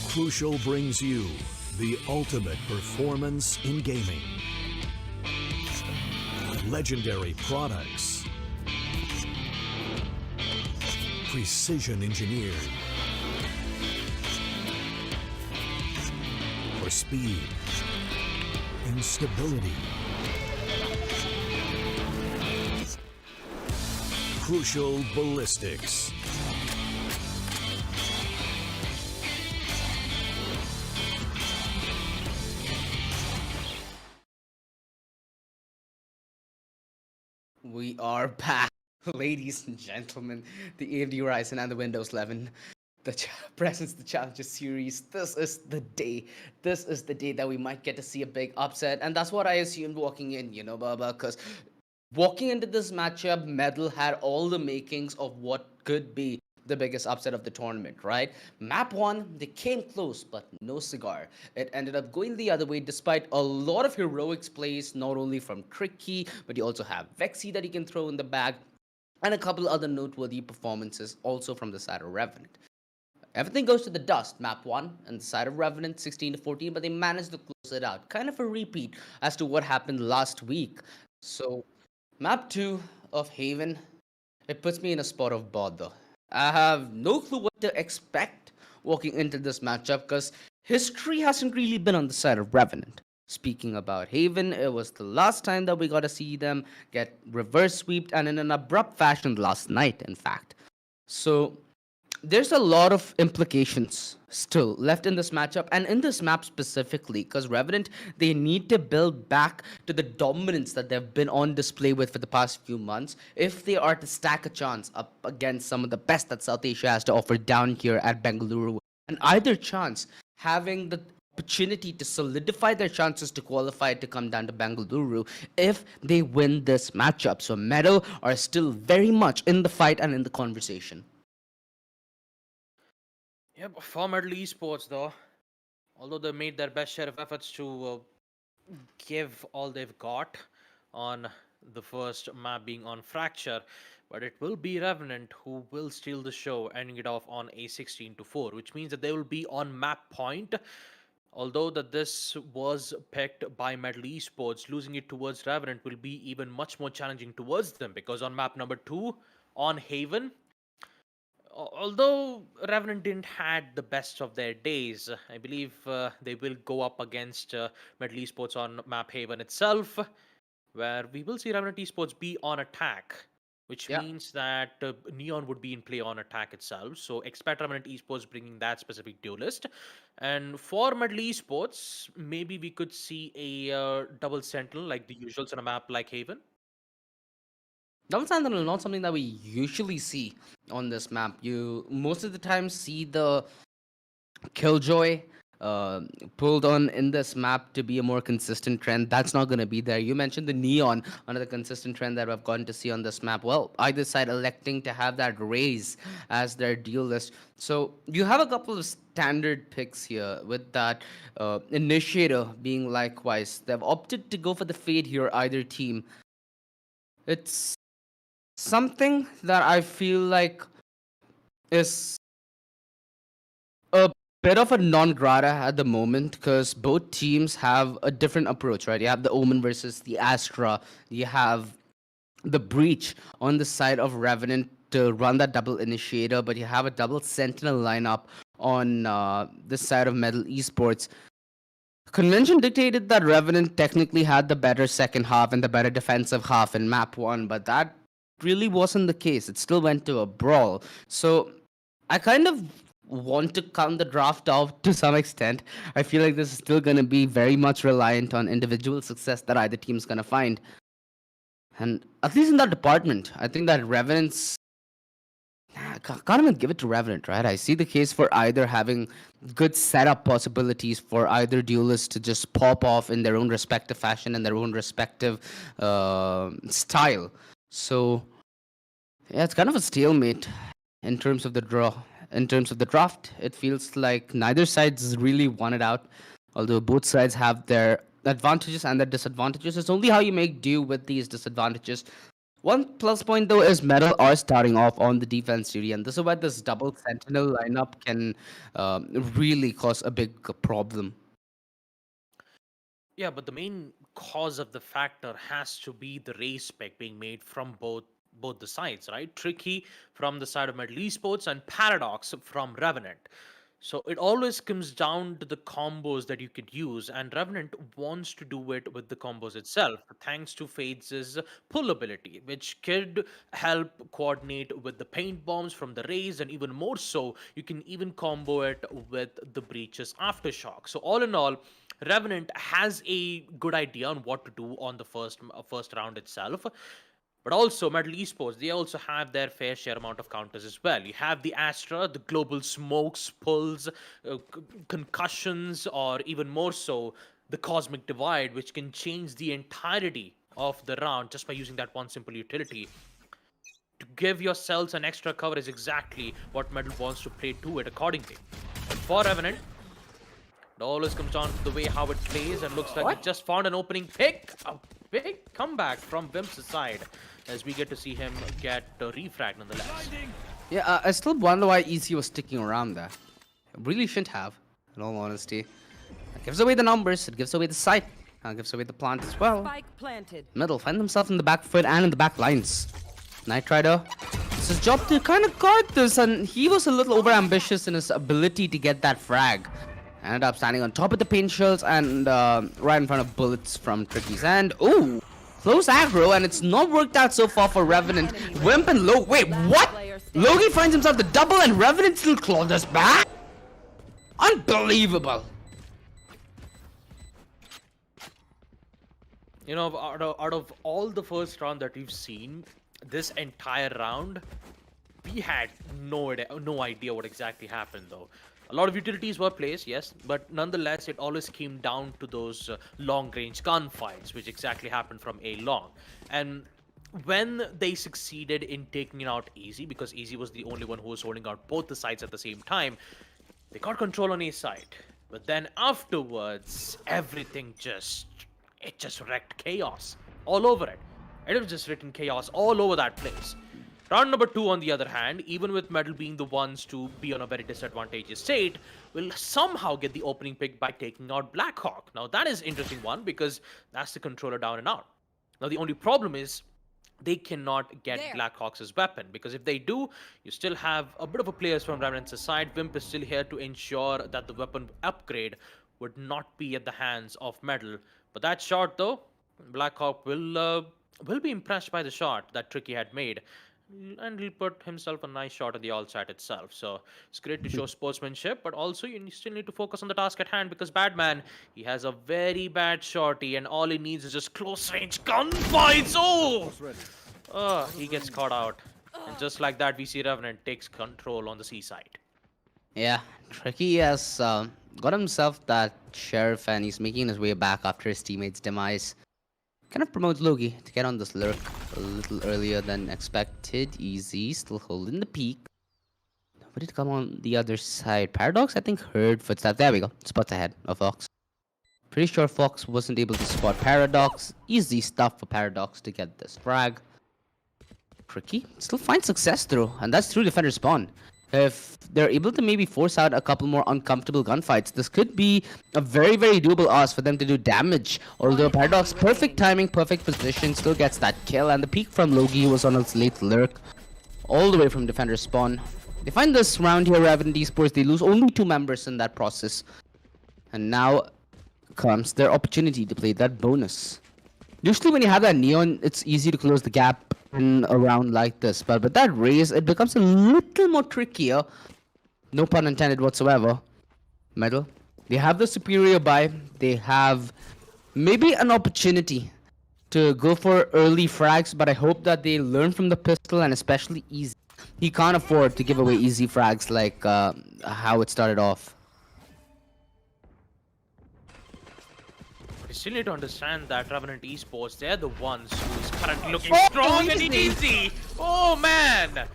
Crucial brings you the ultimate performance in gaming. Legendary products. Precision engineered. For speed and stability. Crucial ballistics. We are back, ladies and gentlemen. The AMD Ryzen and the Windows 11, presents the Challenges series. This is the day. This is the day that we might get to see a big upset, and that's what I assumed walking in. Baba, because walking into this matchup, Medal had all the makings of what could be the biggest upset of the tournament, right? Map 1, they came close, but no cigar. It ended up going the other way despite a lot of heroics plays, not only from Tricky, but you also have Vexy that you can throw in the bag, and a couple other noteworthy performances also from the side of Revenant. Everything goes to the dust, map 1, and the side of Revenant 16-14, but they managed to close it out. Kind of a repeat as to what happened last week. So, map 2 of Haven, it puts me in a spot of bother. I have no clue what to expect walking into this matchup because history hasn't really been on the side of Revenant. Speaking about Haven, it was the last time that we got to see them get reverse sweeped and in an abrupt fashion last night, in fact. So there's a lot of implications still left in this matchup and in this map specifically because Revenant, they need to build back to the dominance that they've been on display with for the past few months if they are to stack a chance up against some of the best that South Asia has to offer down here at Bengaluru, and either chance having the opportunity to solidify their chances to qualify to come down to Bengaluru if they win this matchup. So Medal are still very much in the fight and in the conversation. Yep, for Medal Esports though, although they made their best share of efforts to give all they've got on the first map being on Fracture, but it will be Revenant who will steal the show, ending it off on a 16-4, which means that they will be on map point. Although that this was picked by Medal Esports, losing it towards Revenant will be even much more challenging towards them because on map number 2 on Haven, although Revenant didn't had the best of their days, I believe they will go up against Medal Esports on map Haven itself, where we will see Revenant Esports be on attack, which Yeah. means that Neon would be in play on attack itself. So expect Revenant Esports bringing that specific duelist. And for Medal Esports, maybe we could see a double sentinel like the usuals on a map like Haven. Double Sentinel is not something that we usually see on this map. You most of the time see the Killjoy pulled on in this map to be a more consistent trend. That's not going to be there. You mentioned the Neon, another consistent trend that I've gotten to see on this map. Well, either side electing to have that Raze as their deal list. So you have a couple of standard picks here with that Initiator being likewise. They've opted to go for the Fade here, either team. It's something that I feel like is a bit of a non grata at the moment because both teams have a different approach, right? You have the Omen versus the Astra, you have the Breach on the side of Revenant to run that double Initiator, but you have a double Sentinel lineup on this side of Medal Esports. Convention dictated that Revenant technically had the better second half and the better defensive half in map 1, but that really wasn't the case. It still went to a brawl. So I kind of want to count the draft out to some extent. I feel like this is still going to be very much reliant on individual success that either team's going to find. And at least in that department, I think that Revenant's... I can't even give it to Revenant, right? I see the case for either having good setup possibilities for either duelists to just pop off in their own respective fashion and their own respective style. So, yeah, it's kind of a stalemate in terms of the draw. In terms of the draft, it feels like neither side's really won it out, although both sides have their advantages and their disadvantages. It's only how you make do with these disadvantages One plus point though is Metal are starting off on the defense duty, and this is why this double sentinel lineup can really cause a big problem. Yeah, but the main cause of the factor has to be the race spec being made from both the sides, right? Tricky from the side of Metal Esports and Paradox from Revenant. So it always comes down to the combos that you could use, and Revenant wants to do it with the combos itself, thanks to Fades' pull ability, which could help coordinate with the paint bombs from the rays, and even more so, you can even combo it with the breaches aftershock. So all in all, Revenant has a good idea on what to do on the first round itself. But also, Metal Esports, they also have their fair share amount of counters as well. You have the Astra, the global smokes, pulls, concussions, or even more so, the Cosmic Divide, which can change the entirety of the round just by using that one simple utility. To give yourselves an extra cover is exactly what Metal wants to play to it accordingly. But for Revenant, it always comes down to the way how it plays, and looks like it just found an opening pick. A big comeback from Wimp's side as we get to see him get refragged nonetheless. Yeah, I still wonder why Easy was sticking around there. Really shouldn't have, in all honesty. It gives away the numbers, it gives away the sight, and it gives away the plant as well. Spike planted. Metal find himself in the back foot and in the back lines. Knight Rider, it's his job to kind of guard this, and he was a little overambitious in his ability to get that frag. Ended up standing on top of the paint shells and right in front of bullets from Tricky's end. Ooh, close aggro, and it's not worked out so far for Revenant. Wimp and Low. Wait, what? Logie finds himself the double, and Revenant still clawed us back? Unbelievable. You know, out of all the first round that we've seen, this entire round, we had no idea what exactly happened though. A lot of utilities were placed, yes, but nonetheless, it always came down to those long-range gunfights, which exactly happened from A long. And when they succeeded in taking it out Easy, because Easy was the only one who was holding out both the sides at the same time, they got control on A side. But then afterwards, everything just wrecked chaos all over it. It was just written chaos all over that place. Round number 2, on the other hand, even with Metal being the ones to be on a very disadvantageous state, will somehow get the opening pick by taking out Blackhawk. Now, that is an interesting one because that's the controller down and out. Now, the only problem is they cannot get Blackhawk's weapon, because if they do, you still have a bit of a players from Revenant's side. Wimp is still here to ensure that the weapon upgrade would not be at the hands of Metal. But that shot, though, Blackhawk will be impressed by the shot that Tricky had made. And he'll put himself a nice shot at the alt side itself. So it's great to show sportsmanship, but also you still need to focus on the task at hand, because Badman, he has a very bad shorty, and all he needs is just close range gunfights. Oh, he gets caught out. And just like that, we see Revenant takes control on the C side. Yeah, Tricky has got himself that sheriff, and he's making his way back after his teammate's demise. Kind of promotes Logie to get on this lurk a little earlier than expected. Easy, still holding the peak. Nobody to come on the other side. Paradox, I think, heard footsteps. There we go. Spots ahead of Fox. Pretty sure Fox wasn't able to spot Paradox. Easy stuff for Paradox to get this frag. Tricky still finds success through, and that's through defender spawn. If they're able to maybe force out a couple more uncomfortable gunfights, this could be a very, very doable ask for them to do damage. Although Paradox, perfect timing, perfect position, still gets that kill. And the peak from Logie was on its late lurk, all the way from defender spawn. They find this round here, Revenant Esports. They lose only 2 members in that process. And now comes their opportunity to play that bonus. Usually when you have that Neon, it's easy to close the gap in a round like this, but with that raise, it becomes a little more trickier. No pun intended whatsoever. Metal, they have the superior buy. They have maybe an opportunity to go for early frags, but I hope that they learn from the pistol, and especially Easy. He can't afford to give away easy frags like how it started off. You still need to understand that Revenant Esports, they're the ones who's currently looking strong and easy. Oh man!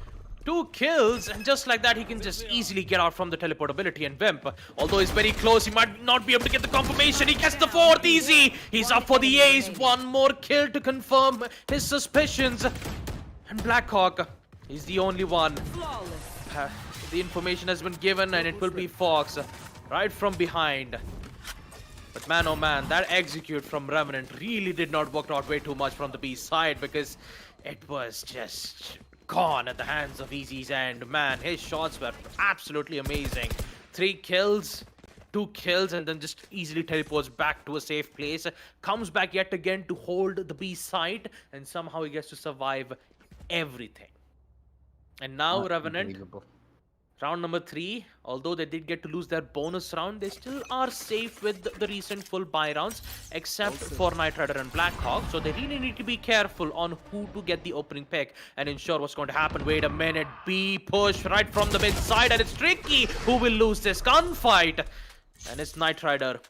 2 kills, and just like that, he can just easily get out from the teleportability. And Wimp, although he's very close, he might not be able to get the confirmation. He gets the 4th easy. He's up for the ace. One more kill to confirm his suspicions. And Blackhawk, he's the only one. The information has been given, and it will be Fox right from behind. But man, oh man, that execute from Revenant really did not work out way too much from the B side, because it was just gone at the hands of Easy's end. Man, his shots were absolutely amazing. 3 kills, 2 kills, and then just easily teleports back to a safe place. Comes back yet again to hold the B side, and somehow he gets to survive everything. And now Revenant, round number 3, although they did get to lose their bonus round, they still are safe with the recent full buy rounds, except for Knight Rider and Blackhawk. So they really need to be careful on who to get the opening pick and ensure what's going to happen. Wait a minute, B push right from the mid side, and it's Tricky who will lose this gunfight. And it's Knight Rider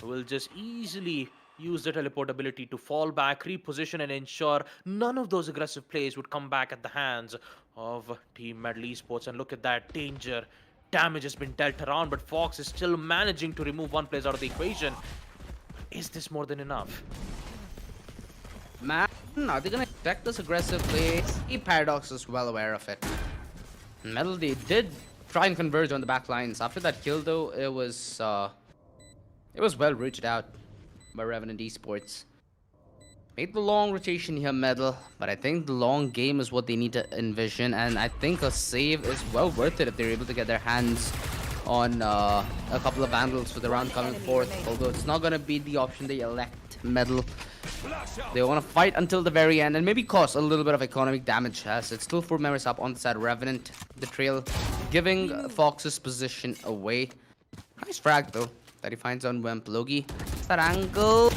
who will just easily use the teleportability to fall back, reposition, and ensure none of those aggressive plays would come back at the hands of Team Medal Esports. And look at that danger. Damage has been dealt around, but Fox is still managing to remove one player out of the equation. Is this more than enough? Man, are they gonna expect this aggressive play? Paradox is well aware of it. Metal, they did try and converge on the back lines. After that kill, though, it was well reached out by Revenant Esports. Made the long rotation here, Metal, but I think the long game is what they need to envision, and I think a save is well worth it if they're able to get their hands on a couple of Vandals for the round coming forth, although it's not going to be the option they elect. Metal, they want to fight until the very end and maybe cause a little bit of economic damage, as it's still 4 members up on the side of Revenant. The trail giving Fox's position away. Nice frag though that he finds on Wimp. Logi, that angle,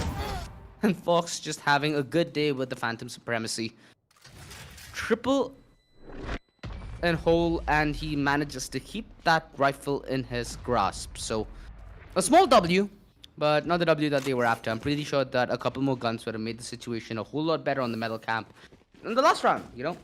and Fox just having a good day with the Phantom Supremacy. Triple and whole, and he manages to keep that rifle in his grasp. So a small W, but not the W that they were after. I'm pretty sure that a couple more guns would have made the situation a whole lot better on the metal camp. In the last round, you know,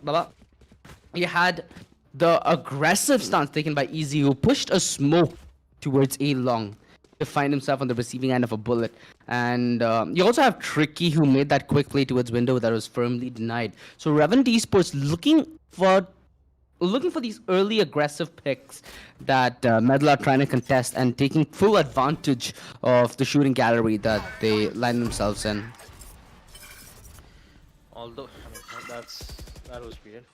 you had the aggressive stance taken by Easy, who pushed a smoke towards A long to find himself on the receiving end of a bullet. And you also have Tricky, who made that quick play towards window that was firmly denied. So Revenant Esports looking for these early aggressive picks that Medal are trying to contest, and taking full advantage of the shooting gallery that they line themselves in. Although, I mean, that was weird.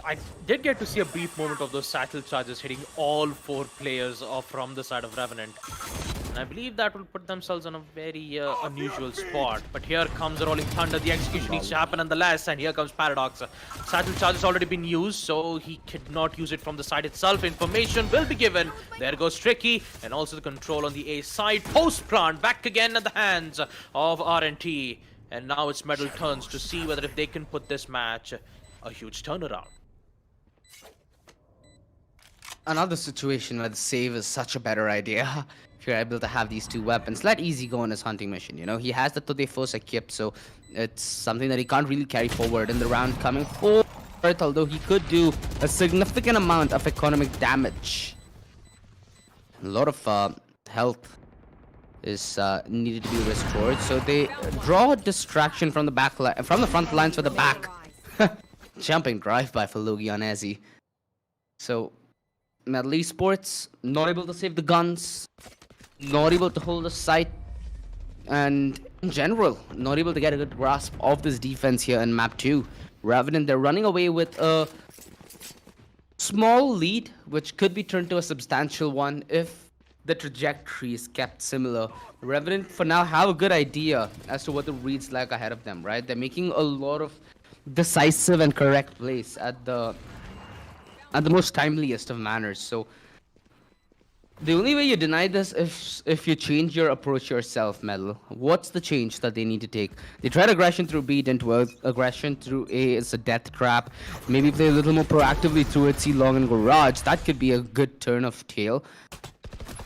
I did get to see a brief moment of those satchel charges hitting all 4 players from the side of Revenant. And I believe that will put themselves on a very unusual spot. But here comes the Rolling Thunder. The execution needs to happen nonetheless. And here comes Paradox. Satchel charge has already been used, so he could not use it from the side itself. Information will be given. There goes Tricky. And also the control on the A side. Post plant back again at the hands of RNT. And now it's Medal turns to see whether if they can put this match a huge turnaround. Another situation where the save is such a better idea. If you're able to have these 2 weapons, let Easy go on his hunting mission. You know, he has the Tote Force equipped, so it's something that he can't really carry forward in the round coming forward, although he could do a significant amount of economic damage. A lot of health is needed to be restored, so they draw a distraction from the from the front lines for the back. Jumping drive-by for Logi on Ezzy. So Medal Esports not able to save the guns, not able to hold the site, and in general not able to get a good grasp of this defense here in map 2. Revenant, they're running away with a small lead, which could be turned to a substantial one if the trajectory is kept similar. Revenant for now have a good idea as to what the reads like ahead of them, right? They're making a lot of decisive and correct plays at the most timeliest of manners. So the only way you deny this is if you change your approach yourself, Metal. What's the change that they need to take? They tried aggression through B, didn't work. Aggression through A is a death trap. Maybe play a little more proactively through it, C long and garage. That could be a good turn of tail.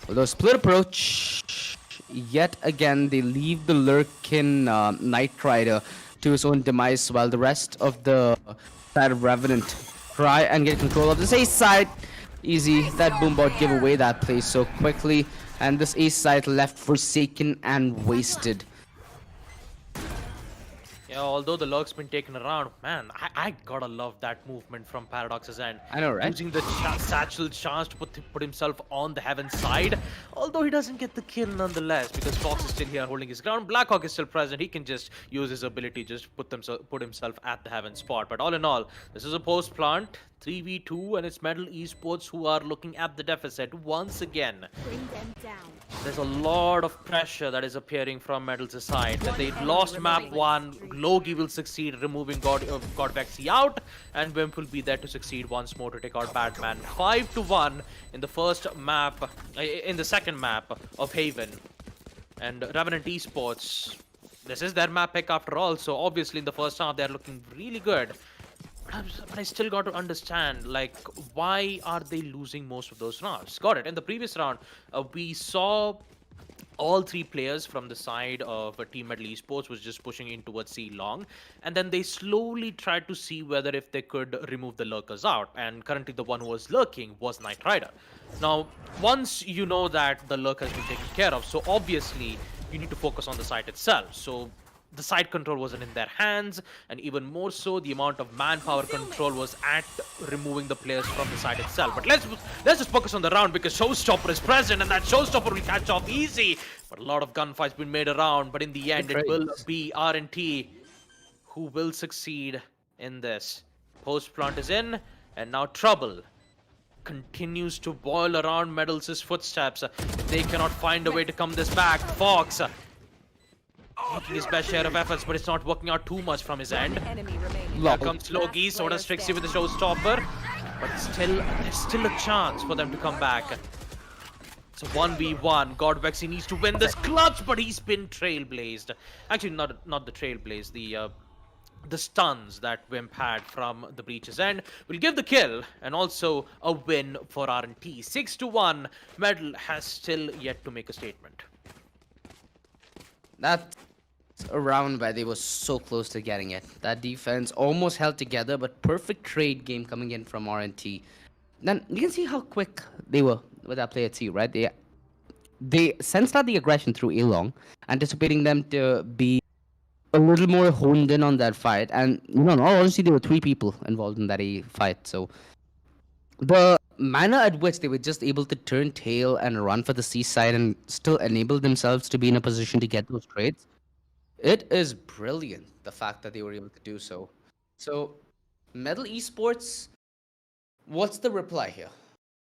Although split approach, yet again they leave the lurking Knight Rider to his own demise, while the rest of the side of Revenant try and get control of this ace side. Easy. That boombot gave away that play so quickly, and this ace side left forsaken and wasted. Yeah, although the lurk's been taken around, man, I gotta love that movement from Paradox's end. I know, right? Using the satchel chance to put himself on the heaven side, although he doesn't get the kill nonetheless because Fox is still here holding his ground. Blackhawk is still present. He can just use his ability, just put himself at the heaven spot. But all in all, this is a post plant 3v2, and it's Metal Esports who are looking at the deficit once again. Bring them down. There's a lot of pressure that is appearing from Metal's side. That they lost map 1, Logi will succeed removing God Vexy out, and Wimp will be there to succeed once more to take out Batman. 5-1 in the first map, in the second map of Haven. And Revenant Esports, this is their map pick after all, so obviously in the first half they're looking really good. But I still got to understand, like, why are they losing most of those rounds? Got it. In the previous round, we saw all 3 players from the side of Team Metal Esports was just pushing in towards C long, and then they slowly tried to see whether if they could remove the lurkers out, and currently the one who was lurking was Knight Rider. Now, once you know that the lurk has been taken care of, so obviously you need to focus on the site itself. So the side control wasn't in their hands, and even more so, the amount of manpower control was at removing the players from the side itself. But let's just focus on the round because Showstopper is present, and that Showstopper will catch off easy. But a lot of gunfights been made around, but in the end, it will be R&T who will succeed in this. Post plant is in, and now trouble continues to boil around Medals' footsteps. If they cannot find a way to come this back, Fox making his best share of efforts, but it's not working out too much from his end. Enemy remaining. Here comes Logi, Soda Strixie with the Showstopper, but there's still a chance for them to come back. It's a 1v1. God Vexy needs to win this clutch, but he's been trailblazed. Actually, not the trailblaze, the stuns that Wimp had from the Breach's end will give the kill and also a win for R&T. 6-1. Metal has still yet to make a statement. That's a round where they were so close to getting it. That defense almost held together, but perfect trade game coming in from R&T. Then you can see how quick they were with that play at C, right? They sensed out the aggression through A long, anticipating them to be a little more honed in on that fight. And in all honesty, there were 3 people involved in that A fight. So the manner at which they were just able to turn tail and run for the C side and still enable themselves to be in a position to get those trades, it is brilliant, the fact that they were able to do so. So, Metal Esports, what's the reply here?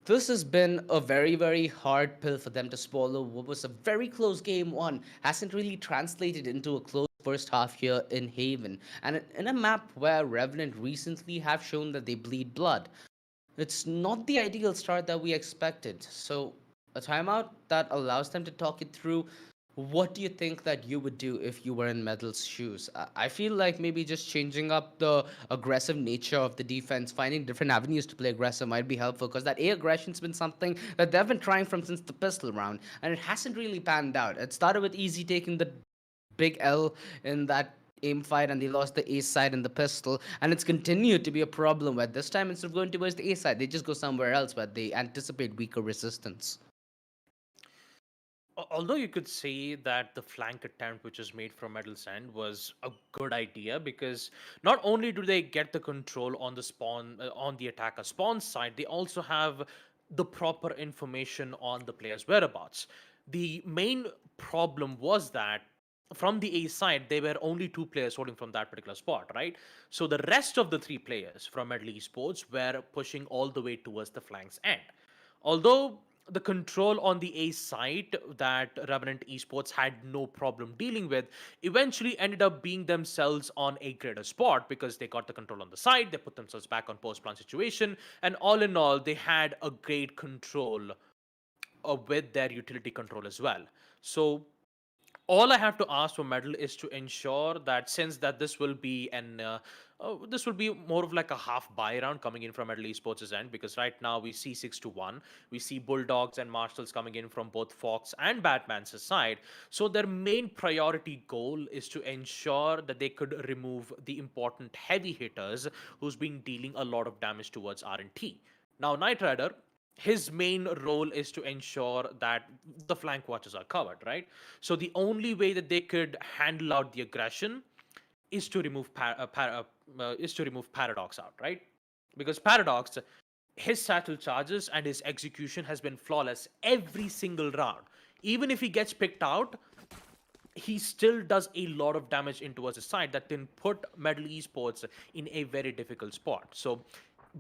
This has been a very, very hard pill for them to swallow. What was a very close game 1 hasn't really translated into a close first half here in Haven. And in a map where Revenant recently have shown that they bleed blood, it's not the ideal start that we expected. So, a timeout that allows them to talk it through. What do you think that you would do if you were in Metal's shoes? I feel like maybe just changing up the aggressive nature of the defense, finding different avenues to play aggressive might be helpful, because that A aggression's been something that they've been trying from since the pistol round, and it hasn't really panned out. It started with Easy taking the big L in that aim fight, and they lost the A side in the pistol, and it's continued to be a problem where this time instead of going towards the A side, they just go somewhere else where they anticipate weaker resistance. Although you could say that the flank attempt which was made from Metal's end was a good idea, because not only do they get the control on the spawn on the attacker spawn side, they also have the proper information on the player's whereabouts. The main problem was that from the A side, there were only 2 players holding from that particular spot, right? So the rest of the 3 players from Metal Esports were pushing all the way towards the flank's end. Although the control on the A side that Revenant Esports had no problem dealing with eventually ended up being themselves on a greater spot, because they got the control on the side, they put themselves back on post-plant situation, and all in all, they had a great control with their utility control as well. So all I have to ask for Medal is to ensure that since that this will be more of like a half buy round coming in from Medal Esports' end, because right now we see 6-1, we see Bulldogs and Marshals coming in from both Fox and Batman's side. So their main priority goal is to ensure that they could remove the important heavy hitters who's been dealing a lot of damage towards R&T. Now Knight Rider, his main role is to ensure that the flank watches are covered, right? So the only way that they could handle out the aggression is to remove Paradox out, right? Because Paradox, his satchel charges and his execution has been flawless every single round. Even if he gets picked out, he still does a lot of damage into his side that can put Medal Esports in a very difficult spot. So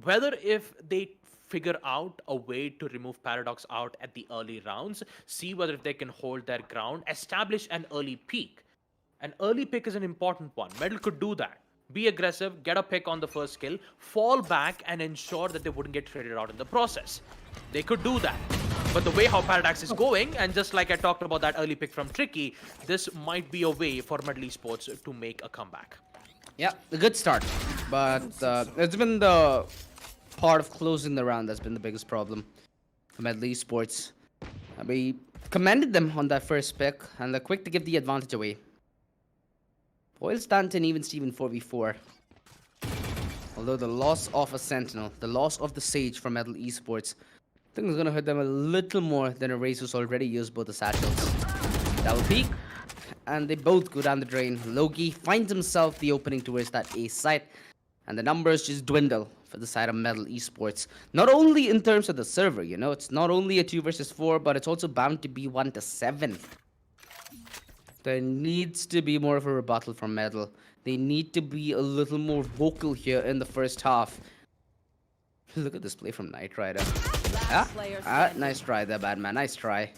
whether if they figure out a way to remove Paradox out at the early rounds, see whether if they can hold their ground, establish an early peak. An early pick is an important one. Medal could do that. Be aggressive, get a pick on the first kill, fall back and ensure that they wouldn't get traded out in the process. They could do that. But the way how Paradox is going, and just like I talked about that early pick from Tricky, this might be a way for Medal Esports to make a comeback. Yeah, a good start. But it's been the part of closing the round that's been the biggest problem for Medal Esports. We commended them on that first pick, and they're quick to give the advantage away. Boyle Stanton even Steven 4v4. Although the loss of a Sentinel, the loss of the Sage from Medal Esports, I think it's gonna hurt them a little more than a Raze who's already used both the satchels. Double peek, and they both go down the drain. Loki finds himself the opening towards that A site, and the numbers just dwindle for the side of Medal Esports. Not only in terms of the server, you know, it's not only a 2 versus 4, but it's also bound to be 1-7. There needs to be more of a rebuttal from Medal. They need to be a little more vocal here in the first half. Look at this play from Knight Rider. Nice try there, Batman. Nice try.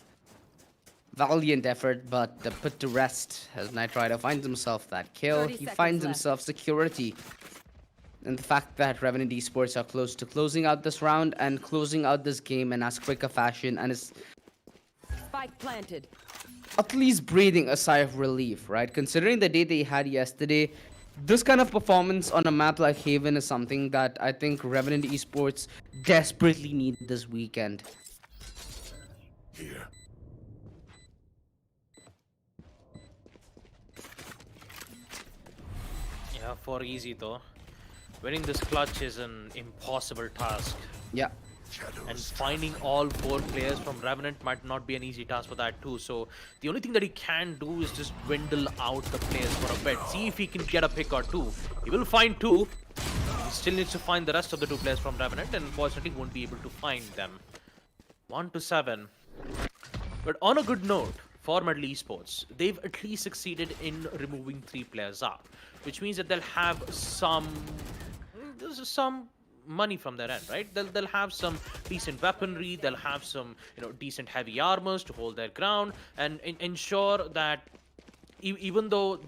Valiant effort, but put to rest as Knight Rider finds himself that kill. He finds himself security. And the fact that Revenant Esports are close to closing out this round and closing out this game in as quick a fashion and is Spike planted. at least breathing a sigh of relief, right? Considering the day they had yesterday, this kind of performance on a map like Haven is something that I think Revenant Esports desperately need this weekend. Here. Yeah, for easy though. Winning this clutch is an impossible task. Yeah. And finding all 4 players from Revenant might not be an easy task for that too. So the only thing that he can do is just dwindle out the players for a bit. See if he can get a pick or 2. He will find 2. He still needs to find the rest of the 2 players from Revenant, and unfortunately won't be able to find them. 1-7. But on a good note, for Medal Esports, they've at least succeeded in removing 3 players out, which means that they'll have some money from their end, right? They'll have some decent weaponry, they'll have some decent heavy armors to hold their ground and ensure that even though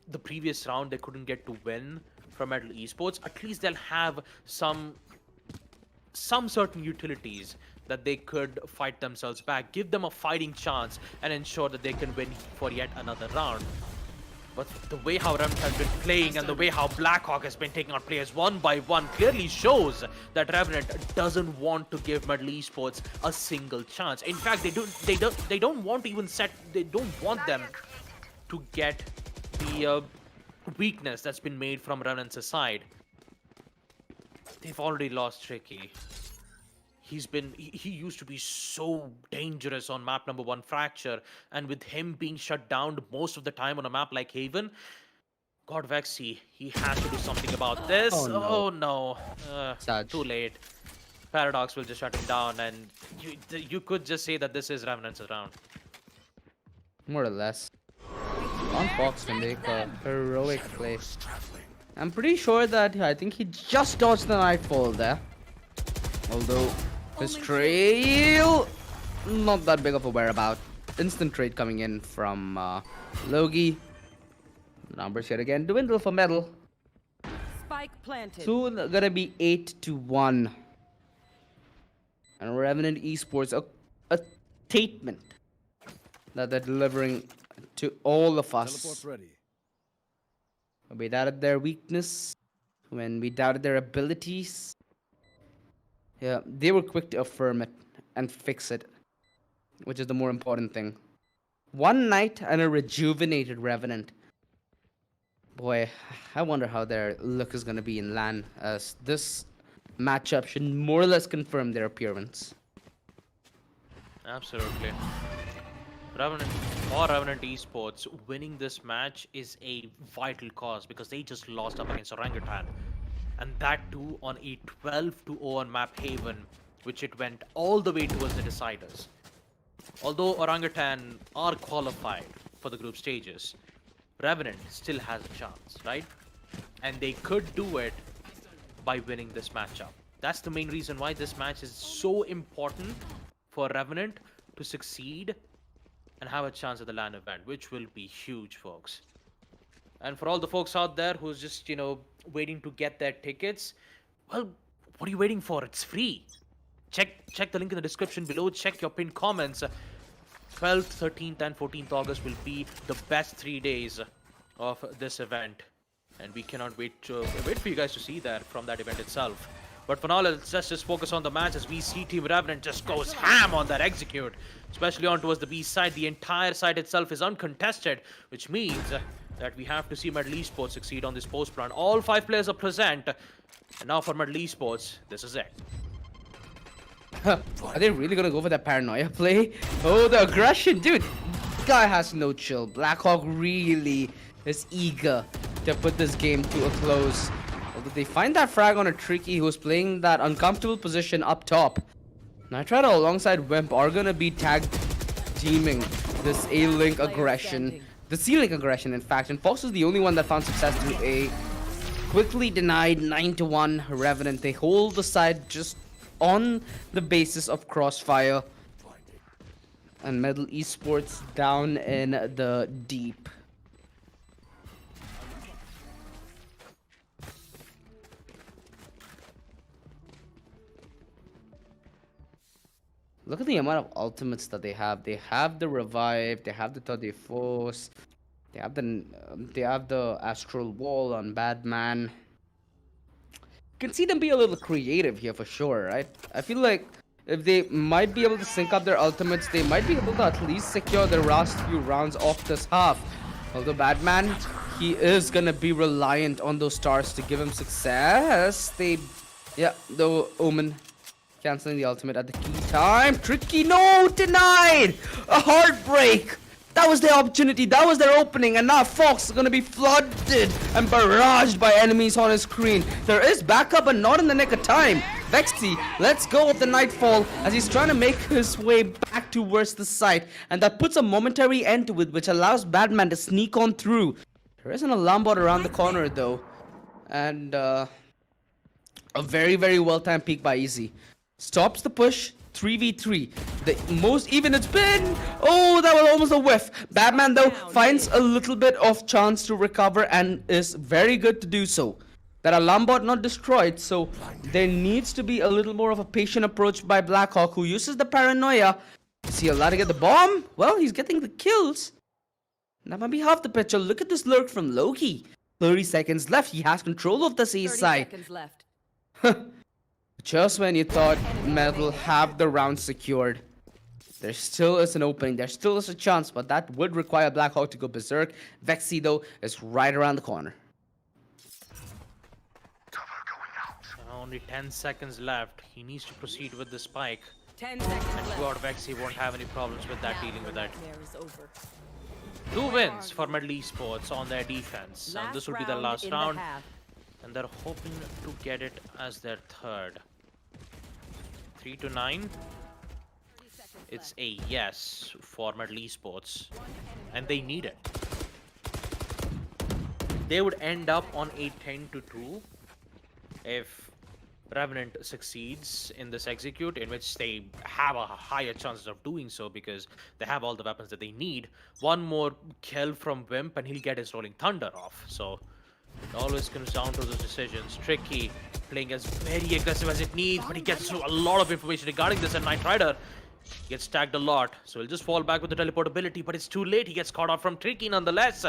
the previous round they couldn't get to win from Medal Esports, at least they'll have some certain utilities that they could fight themselves back, give them a fighting chance and ensure that they can win for yet another round. But the way how Revenant has been playing and the way how Blackhawk has been taking out players one by one clearly shows that Revenant doesn't want to give Medal Esports a single chance. In fact, they don't want to even they don't want them to get the weakness that's been made from Revenant's side. They've already lost Tricky. He used to be so dangerous on map number 1 Fracture, and with him being shut down most of the time on a map like Haven, God Vexy, he has to do something about this. Oh no. Too late. Paradox will just shut him down, and you could just say that this is Revenant's round. More or less. On Fox can make a heroic play. I'm pretty sure that I think he just dodged the Nightfall there. Although his trail, not that big of a whereabout. Instant trade coming in from Logi. Numbers yet again dwindle for Medal. Spike planted. Soon gonna be 8-1. And Revenant Esports a statement that they're delivering to all of Teleport us. ready. When we doubted their weakness, when we doubted their abilities, yeah, they were quick to affirm it and fix it, which is the more important thing. One night and a rejuvenated Revenant. Boy, I wonder how their look is going to be in LAN, as this matchup should more or less confirm their appearance. Absolutely. Revenant or Revenant Esports winning this match is a vital cause because they just lost up against Orangutan. And that too on a 12-0 on Map Haven, which it went all the way towards the deciders. Although Orangutan are qualified for the group stages, Revenant still has a chance, right? And they could do it by winning this matchup. That's the main reason why this match is so important for Revenant to succeed and have a chance at the LAN event, which will be huge, folks. And for all the folks out there who's just, waiting to get their tickets, well, what are you waiting for? It's free. Check the link in the description below. Check your pinned comments. 12th, 13th, and 14th August will be the best 3 days of this event, and we cannot wait for you guys to see that from that event itself. But for now, let's just focus on the match as we see Team Revenant just goes ham on that execute, especially on towards the B side. The entire side itself is uncontested, which means that we have to see Metal Esports succeed on this post plan. All 5 players are present, and now for Metal Esports, this is it. Are they really gonna go for that paranoia play? Oh, the aggression, dude! Guy has no chill. Blackhawk really is eager to put this game to a close. Although they find that frag on a Tricky who's playing that uncomfortable position up top. Nitrado alongside Wimp are gonna be tag teaming this A-Link aggression. The C-Link aggression, in fact. And Fox is the only one that found success through A. Quickly denied 9-1 Revenant. They hold the side just on the basis of crossfire. And Metal Esports down in the deep. Look at the amount of ultimates that they have. They have the revive, they have the tour de force, they have the astral wall on Badman. You can see them be a little creative here for sure, right? I feel like if they might be able to sync up their ultimates, they might be able to at least secure the last few rounds off this half. Although Badman, he is gonna be reliant on those stars to give him success. The Omen canceling the ultimate at the key time. Tricky, no, denied! A heartbreak! That was their opportunity, that was their opening, and now Fox is gonna be flooded and barraged by enemies on his screen. There is backup, but not in the nick of time. Vexy, let's go with the Nightfall as he's trying to make his way back towards the site, and that puts a momentary end to it, which allows Badman to sneak on through. There is an alarm bot around the corner though, and a very, very well-timed peek by Easy. Stops the push, 3v3. The most even it's been. Oh, that was almost a whiff. Badman though finds a little bit of chance to recover and is very good to do so. That alarm bot not destroyed, so there needs to be a little more of a patient approach by Blackhawk, who uses the paranoia. Is he allowed to get the bomb? Well, he's getting the kills. That might be half the picture. Look at this lurk from Loki. 30 seconds left. He has control of the C 30 side. seconds left. Just when you thought Metal have the round secured, there still is an opening, there still is a chance, but that would require Blackhawk to go berserk. Vexy though is right around the corner. Only 10 seconds left. He needs to proceed with the spike. 10 seconds And left. throughout Vexy won't have any problems with that, dealing with that. Nightmare is over. 2 wins for Metal Esports on their defense. And this will be the last in the round. half. And they're hoping to get it as their third. 3-9. It's a yes for Metal Esports. And they need it. They would end up on a 10-2 if Revenant succeeds in this execute, in which they have a higher chances of doing so because they have all the weapons that they need. One more kill from Wimp and he'll get his Rolling Thunder off. So it always comes down to those decisions. Tricky playing as very aggressive as it needs, but he gets a lot of information regarding this, and Knight Rider Gets tagged a lot, so he'll just fall back with the teleportability, but it's too late. He gets caught out from Tricky nonetheless.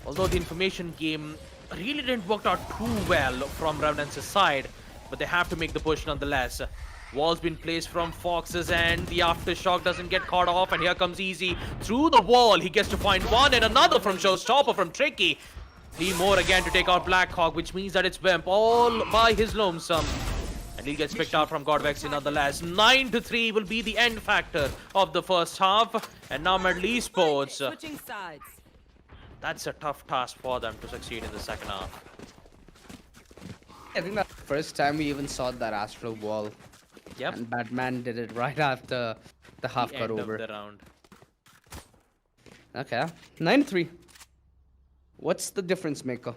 Although the information game really didn't work out too well from Revenant's side, but they have to make the push nonetheless. Wall's been placed from Foxes and the aftershock doesn't get caught off, and here comes Easy through the wall. He gets to find one and another from Showstopper from Tricky. 3 more again to take out Blackhawk, which means that it's Wimp all by his lonesome. And he gets picked out from Godvexy nonetheless. 9-3 will be the end factor of the first half. And now Medal Esports. Switching sides. That's a tough task for them to succeed in the second half. I think that's the first time we even saw that astral wall. Yep. And Batman did it right after the half The got end over. of the round. Okay, 9-3. What's the difference maker?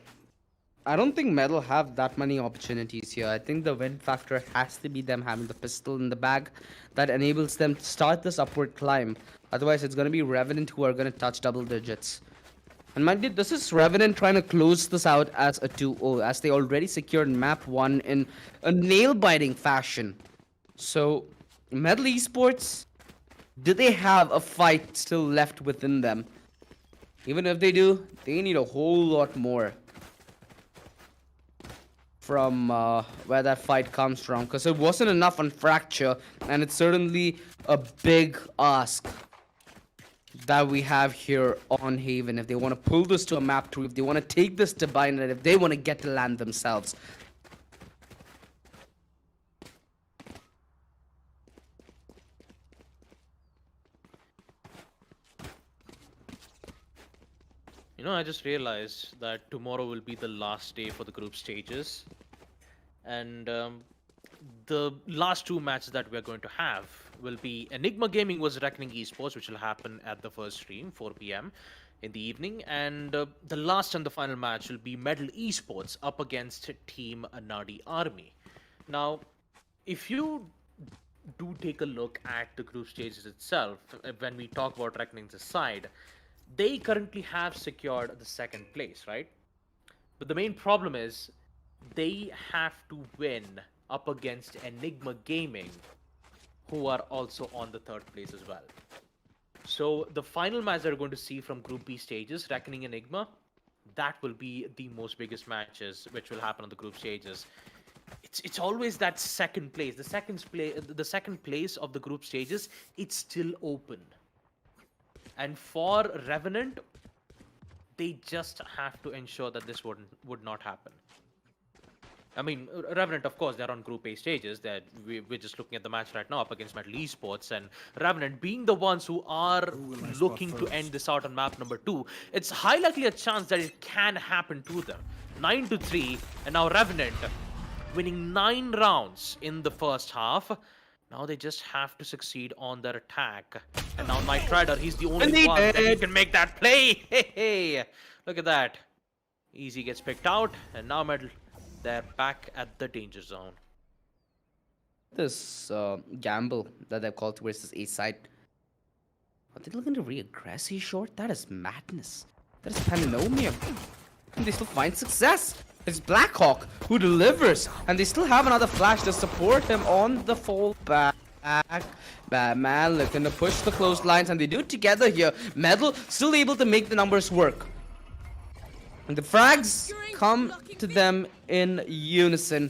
I don't think Metal have that many opportunities here. I think the win factor has to be them having the pistol in the bag that enables them to start this upward climb. Otherwise, it's going to be Revenant who are going to touch double digits. And mind you, this is Revenant trying to close this out as a 2-0, as they already secured map 1 in a nail-biting fashion. So, Metal Esports, do they have a fight still left within them? Even if they do, they need a whole lot more from where that fight comes from, because it wasn't enough on Fracture, and it's certainly a big ask that we have here on Haven. If they want to pull this to a map 2, if they want to take this to Binary, if they want to get to land themselves. You know, I just realized that tomorrow will be the last day for the group stages. And the last 2 matches that we're going to have will be Enigma Gaming vs Reckoning Esports, which will happen at the first stream, 4 p.m. in the evening. And the last and the final match will be Medal Esports up against Team Nadi Army. Now, if you do take a look at the group stages itself, when we talk about Reckoning's side, they currently have secured the 2nd place, right? But the main problem is they have to win up against Enigma Gaming, who are also on the 3rd place as well. So the final match that we're going to see from Group B stages, Reckoning Enigma, that will be the most biggest matches which will happen on the group stages. It's always that 2nd place, the second place of the group stages. It's still open. And for Revenant, they just have to ensure that this would not happen. I mean, Revenant, of course, they're on Group A stages. We're just looking at the match right now up against Metal Esports, and Revenant being the ones who are looking to end this out on map number 2, it's high likely a chance that it can happen to them. 9-3, and now Revenant winning 9 rounds in the first half. Now they just have to succeed on their attack. And now Knight Rider, he's the only one that can make that play. Hey, look at that. Easy gets picked out, and now Metal, they're back at the danger zone. This gamble that they've called towards this A side. Are they looking to re-aggress A short? That is madness. That is pandemonium. And they still find success. It's Blackhawk who delivers, and they still have another flash to support him on the fall back. Batman looking to push the closed lines, and they do it together here. Metal still able to make the numbers work. And the frags come to them in unison,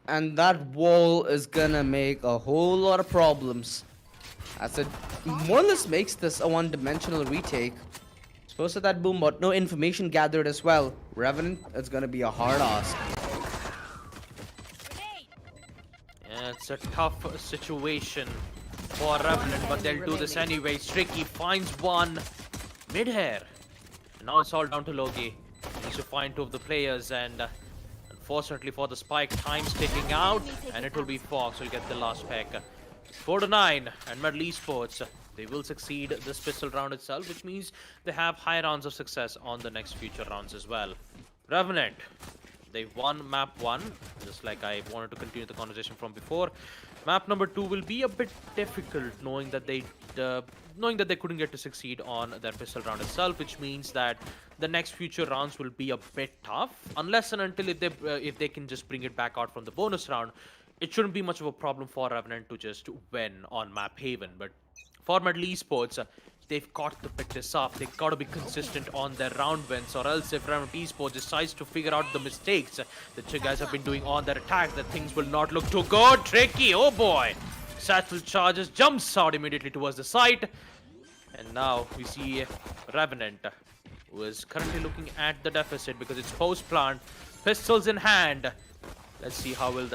and that wall is gonna make a whole lot of problems, as it more or less makes this a one-dimensional retake. Supposed to that boom, but no information gathered as well. Revenant, it's gonna be a hard ask. Yeah, it's a tough situation for Revenant, but they'll do this anyway. Tricky finds one mid-air. And now it's all down to Logi. He needs to find 2 of the players, and unfortunately for the spike, time's ticking out, and it will be Fox who'll get the last peck. 4-9, and Medal Esports, they will succeed this pistol round itself, which means they have high rounds of success on the next future rounds as well. Revenant, they won map 1, just like I wanted to continue the conversation from before. Map number 2 will be a bit difficult, knowing that they couldn't get to succeed on their pistol round itself, which means that the next future rounds will be a bit tough, unless and until if they can just bring it back out from the bonus round, it shouldn't be much of a problem for Revenant to just win on Map Haven. But for Metal Esports, they've got to pick this up. They've got to be consistent on their round wins, or else if Revenant Esports decides to figure out the mistakes that you guys have been doing on their attack, that things will not look too good. Tricky, oh boy. Satchel charges, jumps out immediately towards the site. And now we see Revenant, who is currently looking at the deficit because it's post-plant, pistols in hand. Let's see how well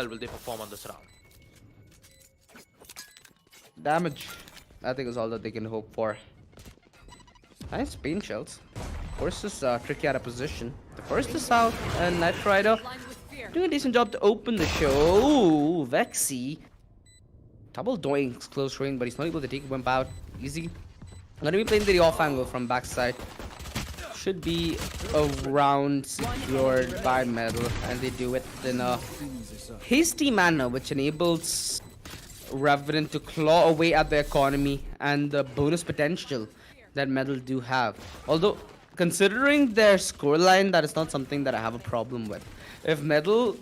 will they perform on this round. Damage, I think, is all that they can hope for. Nice pain shells. Force is tricky out of position. The first is out, and Knight Rider doing a decent job to open the show. Ooh, Vexy. Double doinks close range, but he's not able to take Wimp out. Easy. I'm gonna be playing the off angle from backside. Should be around secured by Metal, and they do it in a hasty manner, which enables Revenant to claw away at the economy and the bonus potential that Metal do have. Although, considering their scoreline, that is not something that I have a problem with. If Metal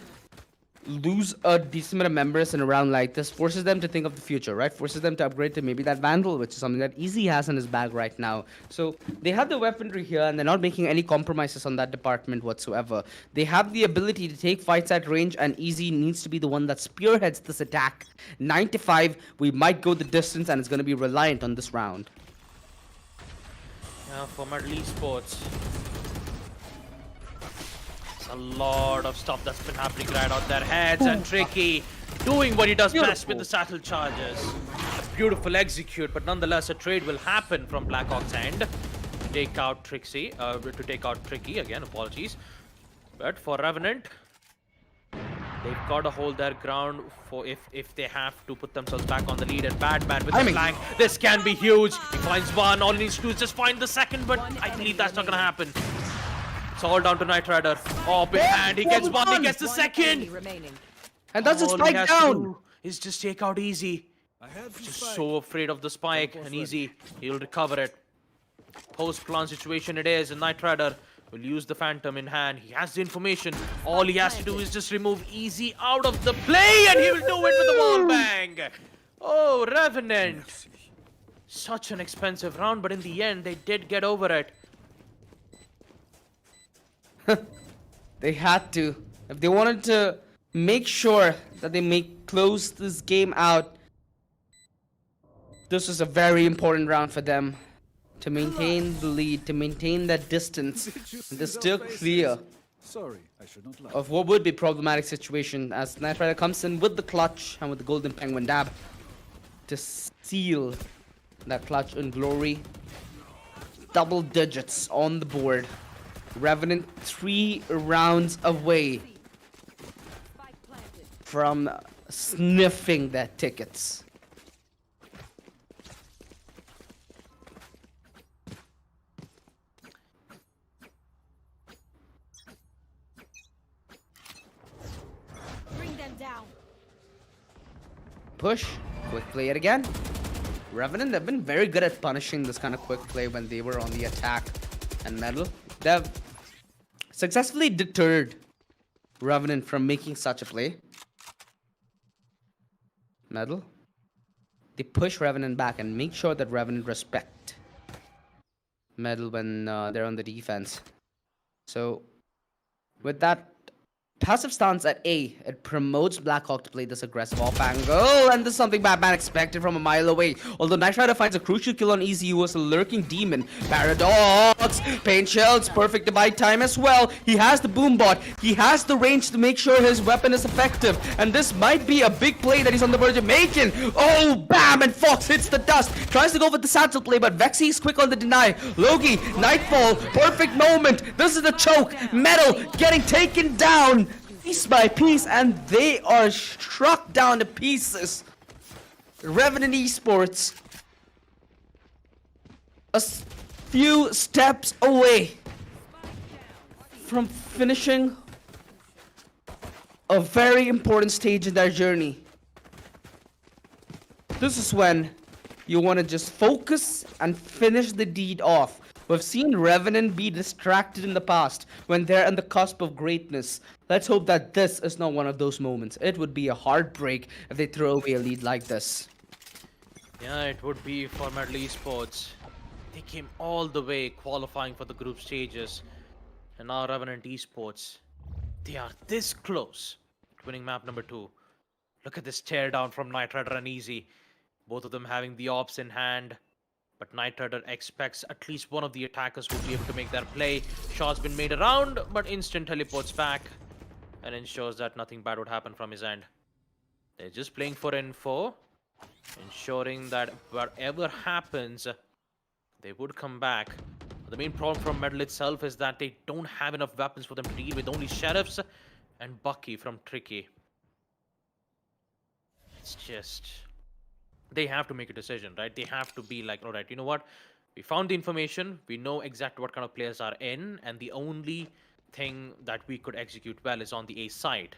lose a decent amount of members in a round like this, forces them to think of the future, right? Forces them to upgrade to maybe that Vandal, which is something that Easy has in his bag right now. So they have the weaponry here, and they're not making any compromises on that department whatsoever. They have the ability to take fights at range, and Easy needs to be the one that spearheads this attack. 9-5, we might go the distance, and it's going to be reliant on this round. Yeah, for Metal Esports, a lot of stuff that's been happening right on their heads, and Tricky doing what he does best with the satchel charges. A beautiful execute, but nonetheless a trade will happen from Blackhawk's end to take out Tricky again, apologies. But for Revenant, they've got to hold their ground for if they have to put themselves back on the lead. And Batman with the flank, this can be huge. He finds one, all he needs to do is just find the second, but I believe that's not gonna happen. It's all down to Knight Rider. Up in hand, he gets one, he gets the second. And that's a All he spike has to down. do is just take out Easy. Just so afraid of the spike, and Easy, he'll recover it. Post-plant situation it is, and Knight Rider will use the Phantom in hand. He has the information. All he has to do is just remove Easy out of the play, and he will do it with the wall bang. Oh, Revenant. Such an expensive round, but in the end, they did get over it. They had to. If they wanted to make sure that they close this game out, this was a very important round for them to maintain the lead, to maintain that distance, and to still clear of what would be a problematic situation as Knight Rider comes in with the clutch and with the Golden Penguin dab to seal that clutch in glory. Double digits on the board. Revenant 3 rounds away from sniffing their tickets. Bring them down. Push, quick play it again. Revenant have been very good at punishing this kind of quick play when they were on the attack. And Metal, they've successfully deterred Revenant from making such a play. Metal, they push Revenant back and make sure that Revenant respect Metal when they're on the defense. So with that passive stance at A, it promotes Blackhawk to play this aggressive off angle, and this is something Batman expected from a mile away. Although Knight Rider finds a crucial kill on Easy, who was a lurking demon. Paradox, pain shells, perfect divide time as well. He has the boom bot, he has the range to make sure his weapon is effective, and this might be a big play that he's on the verge of making. Oh, bam, and Fox hits the dust, tries to go with the satchel play, but Vexy is quick on the deny. Logi, Nightfall, perfect moment. This is the choke. Metal getting taken down piece by piece, and they are struck down to pieces. Revenant Esports a few steps away from finishing a very important stage in their journey. This is when you want to just focus and finish the deed off. We've seen Revenant be distracted in the past when they're on the cusp of greatness. Let's hope that this is not one of those moments. It would be a heartbreak if they throw away a lead like this. Yeah, it would be for Medal Esports. They came all the way qualifying for the group stages. And now Revenant Esports, they are this close to winning map number 2. Look at this teardown from Knight Rider and Easy. Both of them having the ops in hand. But Knight Rider expects at least one of the attackers will be able to make their play. Shot's been made around, but instant teleports back and ensures that nothing bad would happen from his end. They're just playing for info, ensuring that whatever happens, they would come back. The main problem from Medal itself is that they don't have enough weapons for them to deal with. Only Sheriffs and Bucky from Tricky. It's just... they have to make a decision, right? They have to be like, all right, you know what? We found the information. We know exactly what kind of players are in. And the only thing that we could execute well is on the A side.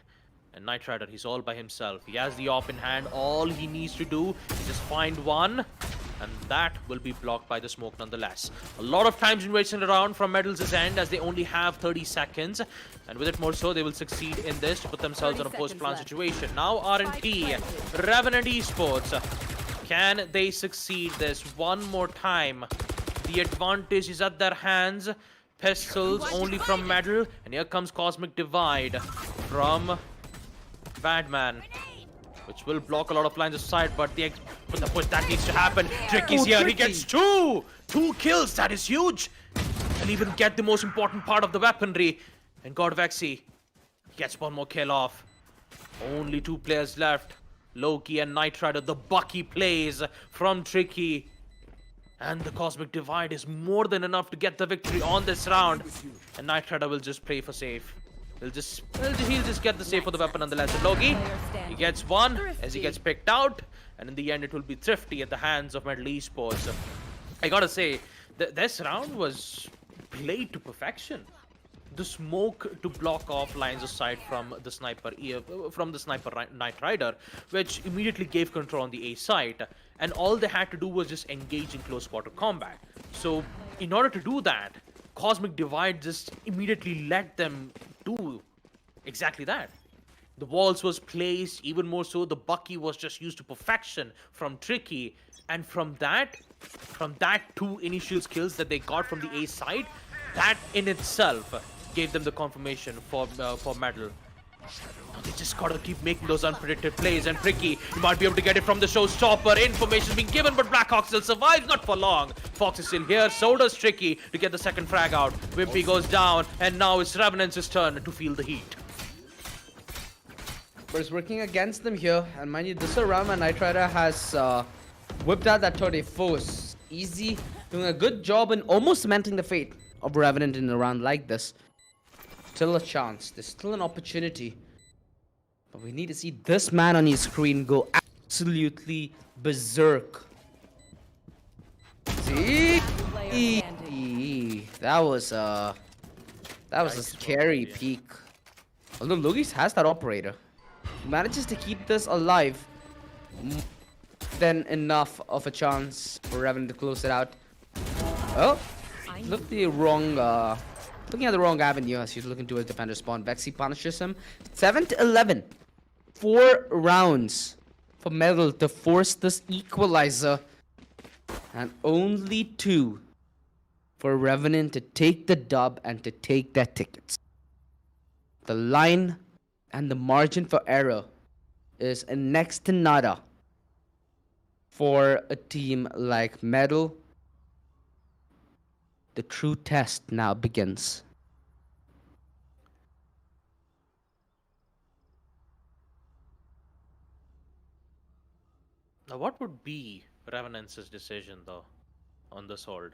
And Knight Rider, he's all by himself. He has the op in hand. All he needs to do is just find one. And that will be blocked by the smoke nonetheless. A lot of times wasted around from Medals' end as they only have 30 seconds. And with it more so, they will succeed in this to put themselves in a post-plan situation. Now R&T, Revenant Esports. Can they succeed this one more time? The advantage is at their hands. Pistols only from Medal. And here comes Cosmic Divide from Badman, which will block a lot of lines of sight, but the push that needs to happen. Tricky's here. He gets two kills. That is huge. And even get the most important part of the weaponry. And God Vexy gets one more kill off. Only 2 players left. Loki and Knight Rider. The Bucky plays from Tricky. And the Cosmic Divide is more than enough to get the victory on this round. And Knight Rider will just play for safe. He'll just get the save for the weapon nonetheless. And Loki, he gets one as he gets picked out. And in the end, it will be thrifty at the hands of Medal Esports. I gotta say, this round was played to perfection. The smoke to block off lines of sight from the sniper Knight Rider, which immediately gave control on the A site, and all they had to do was just engage in close quarter combat. So in order to do that, Cosmic Divide just immediately let them do exactly that. The walls was placed, even more so the Bucky was just used to perfection from Tricky, and from that 2 initial skills that they got from the A side, that in itself gave them the confirmation for Medal. Now they just gotta keep making those unpredicted plays, and Tricky, you might be able to get it from the showstopper. Information being given, but Blackhawk still survives, not for long. Fox is still here, so does Tricky to get the second frag out. Wimpy goes down, and now it's Revenant's turn to feel the heat. But it's working against them here, and mind you, this round my Knight Rider has whipped out that Tour de Force. Easy, doing a good job in almost cementing the fate of Revenant in a round like this. Still a chance, there's still an opportunity. But we need to see this man on his screen go absolutely berserk. See? That was a scary peek. Although Lugis has that operator. He manages to keep this alive. Then enough of a chance for Revenant to close it out. Oh, look the wrong looking at the wrong avenue as he's looking to his defender spawn. Vexy punishes him. 7-11. 4 rounds for Medal to force this equalizer. And only 2 for Revenant to take the dub and to take their tickets. The line and the margin for error is next to nada for a team like Medal. The true test now begins. Now, what would be Revenant's decision, though, on this hold?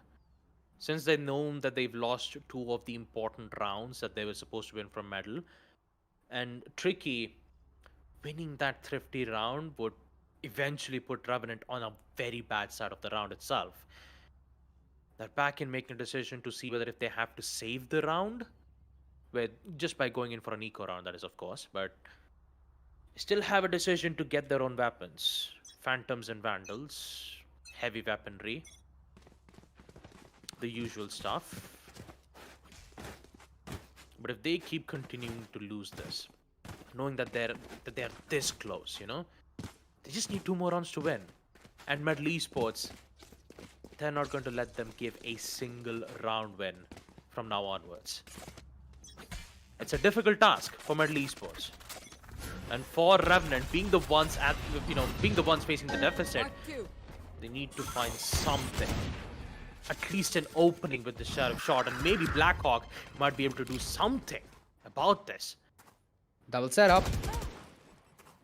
Since they know that they've lost 2 of the important rounds that they were supposed to win from Medal, and Tricky winning that thrifty round would eventually put Revenant on a very bad side of the round itself. They're back in making a decision to see whether if they have to save the round, just by going in for an eco round, that is, of course, but still have a decision to get their own weapons. Phantoms and Vandals, heavy weaponry. the usual stuff. But if they keep continuing to lose this, knowing that they're this close, you know, they just need 2 more rounds to win. And Metal Esports, they're not going to let them give a single round win from now onwards. It's a difficult task for Metal Esports. And for Revenant, being the ones facing the deficit, they need to find something. At least an opening with the Sheriff shot, and maybe Blackhawk might be able to do something about this. Double setup.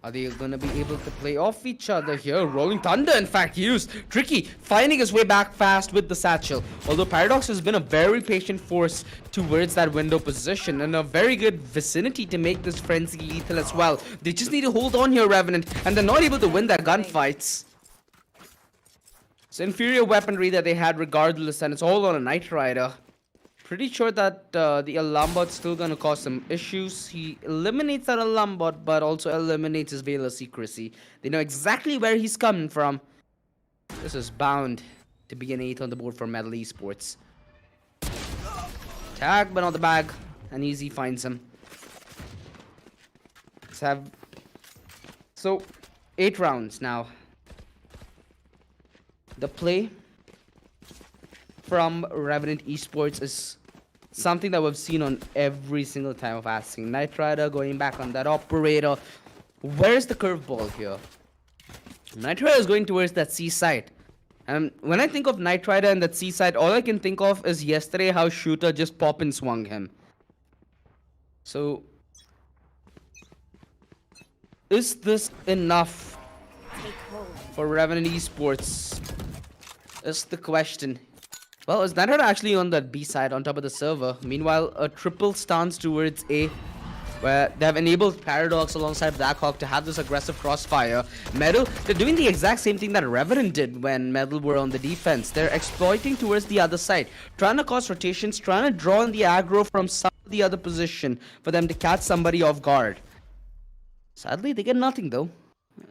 Are they gonna be able to play off each other here? Rolling Thunder, in fact, used. Tricky, finding his way back fast with the satchel. Although Paradox has been a very patient force towards that window position and a very good vicinity to make this frenzy lethal as well. They just need to hold on here, Revenant, and they're not able to win their gunfights. It's inferior weaponry that they had regardless, and it's all on a Knight Rider. Pretty sure that the Alambot's still gonna cause some issues. He eliminates that Alambot, but also eliminates his Veil of Secrecy. They know exactly where he's coming from. This is bound to be an 8 on the board for Metal Esports. Tag, but not the bag. And Easy finds him. Let's have... So, 8 rounds now. The play from Revenant Esports is something that we've seen on every single time of asking. Knight Rider going back on that operator. Where's the curveball here? Knight Rider is going towards that C side. And when I think of Knight Rider and that C side, all I can think of is yesterday how Shooter just pop and swung him. So, is this enough for Revenant Esports? Is the question. Well, is Knight Rider actually on that B side on top of the server? Meanwhile, a triple stance towards A, where they have enabled Paradox alongside Blackhawk to have this aggressive crossfire. Metal, they're doing the exact same thing that Revenant did when Metal were on the defense. They're exploiting towards the other side, trying to cause rotations, trying to draw in the aggro from some of the other position for them to catch somebody off guard. Sadly, they get nothing though.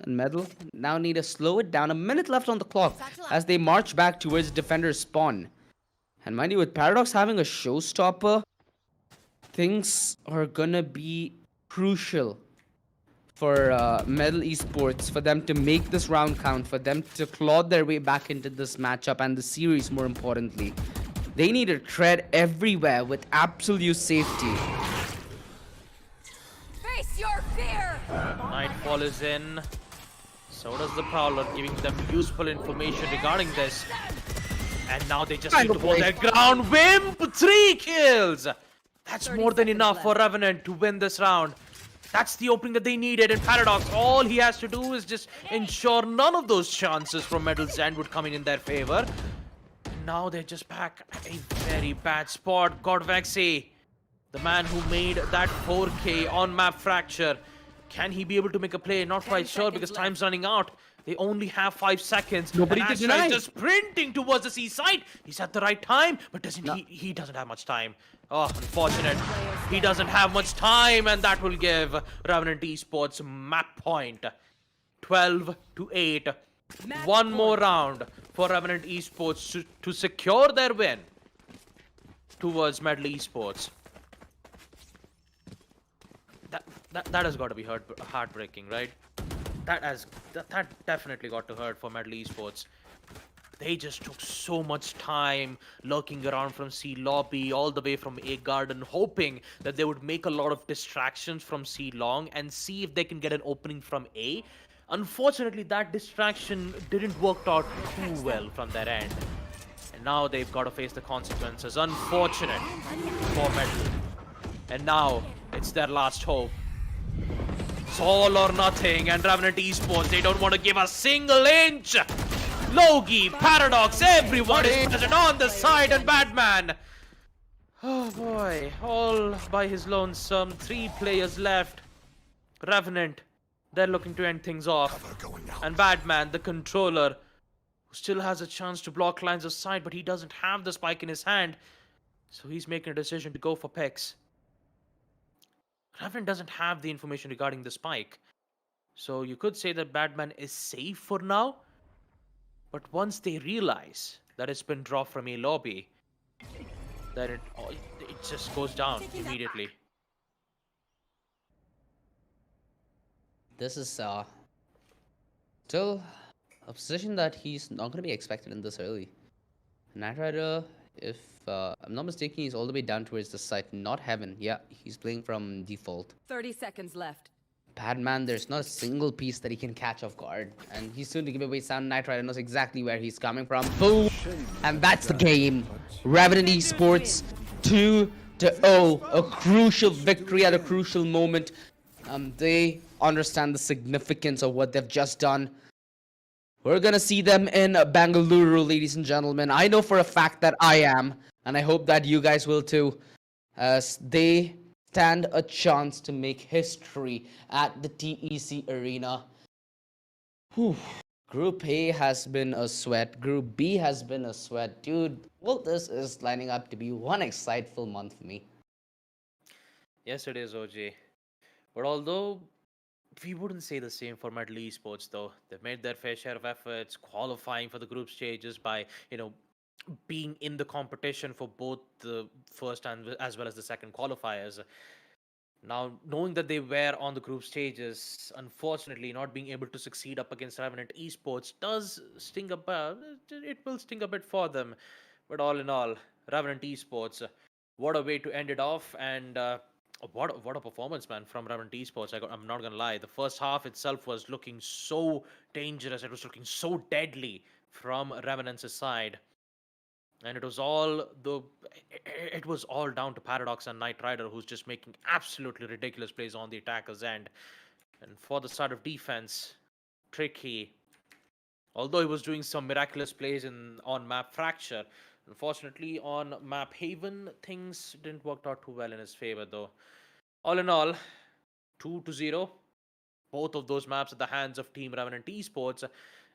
And Metal now need to slow it down. A minute left on the clock as they march back towards Defender's spawn. And mind you, with Paradox having a showstopper, things are gonna be crucial for Metal Esports, for them to make this round count, for them to claw their way back into this matchup and the series more importantly. They need to tread everywhere with absolute safety. Face your fear! Nightfall is in. So does the Prowler, giving them useful information regarding this. And now they just need to hold their ground. Wimp, 3 kills! That's more than enough for Revenant to win this round. That's the opening that they needed. And Paradox, all he has to do is just ensure none of those chances from Metal's end would come in their favor. Now they're just back at a very bad spot. Godvexy, the man who made that 4K on-map fracture. Can he be able to make a play? Not quite sure because time's running out. They only have 5 seconds. Nobody and to Astra deny. is just sprinting towards the seaside. He's at the right time, but he doesn't have much time. Oh, unfortunate. He doesn't have much time, and that will give Revenant Esports map point. 12-8. One more round for Revenant Esports to secure their win towards Metal Esports. That has got to be heartbreaking, right? That definitely got to hurt for Metal Esports. They just took so much time lurking around from C lobby all the way from A garden, hoping that they would make a lot of distractions from C long and see if they can get an opening from A. Unfortunately, that distraction didn't work out too well from their end. And now they've got to face the consequences. Unfortunate for Metal. And now it's their last hope. It's all or nothing, and Revenant Esports, they don't want to give a single inch. Logi, Paradox, everyone is present on the side, and Batman. Oh boy, all by his lonesome. 3 players left. Revenant, they're looking to end things off. And Batman, the controller, who still has a chance to block lines of sight, but he doesn't have the spike in his hand. So he's making a decision to go for picks. Revenant doesn't have the information regarding the spike. So you could say that Batman is safe for now. But once they realize that it's been dropped from A lobby, then it just goes down immediately. This is still a position that he's not going to be expected in this early. Knight Rider, if I'm not mistaken, he's all the way down towards the site, not heaven. Yeah, he's playing from default. 30 seconds left. Padman, there's not a single piece that he can catch off guard. And he's soon to give away sound. Knight Rider knows exactly where he's coming from. Boom! And that's the game. Revenant Esports 2-0. A crucial victory at a crucial moment. They understand the significance of what they've just done. We're gonna see them in Bangalore, ladies and gentlemen. I know for a fact that I am. And I hope that you guys will too. As they stand a chance to make history at the TEC Arena. Whew. Group A has been a sweat. Group B has been a sweat. Dude, well, this is lining up to be one exciteful month for me. Yes, it is, OG. But although we wouldn't say the same for Metal Esports, though. They've made their fair share of efforts qualifying for the group stages by, being in the competition for both the first and as well as the second qualifiers. Now, knowing that they were on the group stages, unfortunately, not being able to succeed up against Revenant Esports does sting a bit. It will sting a bit for them. But all in all, Revenant Esports, what a way to end it off, and what a performance, man, from Revenant Esports. I'm not gonna lie. The first half itself was looking so dangerous. It was looking so deadly from Revenant's side. And it was all down to Paradox and Knight Rider, who's just making absolutely ridiculous plays on the attacker's end. And for the side of defense, Tricky, although he was doing some miraculous plays on map Fracture, unfortunately on map Haven, things didn't work out too well in his favor, though. All in all, 2-0. Both of those maps at the hands of Team Revenant Esports.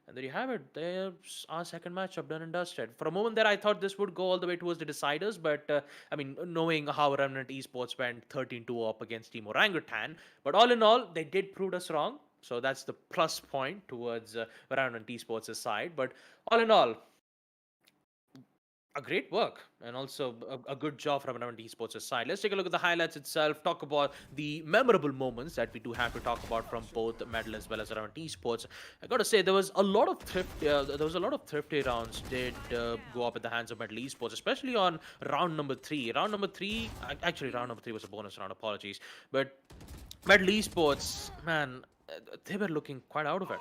And there you have it. There's our second matchup done and dusted. For a moment there, I thought this would go all the way towards the deciders, but knowing how Revenant Esports went 13-2 up against Team Orangutan, but all in all, they did prove us wrong. So that's the plus point towards Revenant Esports' side. But all in all, a great work and also a good job from Revenant Esports' side. Let's take a look at the highlights itself, talk about the memorable moments that we do have to talk about from both Metal as well as Revenant Esports. I gotta say, there was a lot of thrifty rounds did go up at the hands of Metal Esports, especially on round number 3. Round number 3 was a bonus round, apologies. But Metal Esports, man, they were looking quite out of it.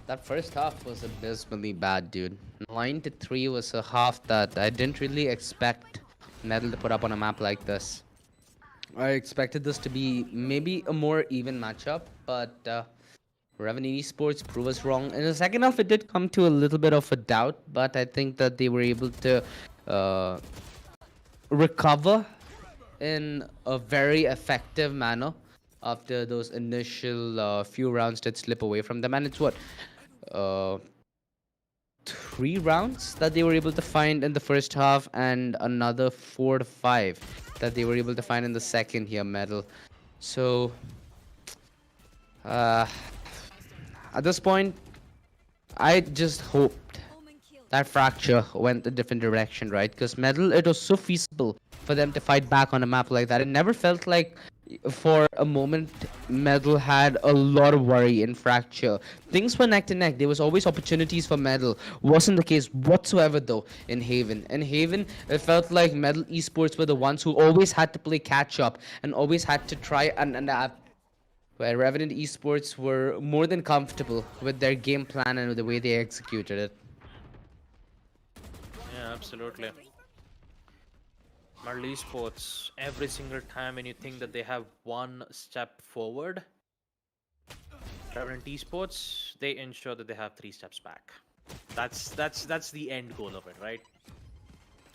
That first half was abysmally bad, dude. 9-3 was a half that I didn't really expect Metal to put up on a map like this. I expected this to be maybe a more even matchup, but Revenant Esports proved us wrong. In the second half, it did come to a little bit of a doubt, but I think that they were able to recover in a very effective manner after those initial few rounds did slip away from them. And it's what? 3 rounds that they were able to find in the first half, and another 4 to 5 that they were able to find in the second here, Metal. So at this point, I just hoped that Fracture went a different direction, right? Because Metal, it was so feasible for them to fight back on a map like that. It never felt like for a moment Metal had a lot of worry in Fracture. Things were neck to neck. There was always opportunities for Metal. Wasn't the case whatsoever though in Haven. In Haven, it felt like Metal Esports were the ones who always had to play catch up and always had to try and where Revenant Esports were more than comfortable with their game plan and with the way they executed it. Yeah, absolutely. Metal Esports, every single time when you think that they have one step forward, Revenant Esports, they ensure that they have 3 steps back. That's the end goal of it, right?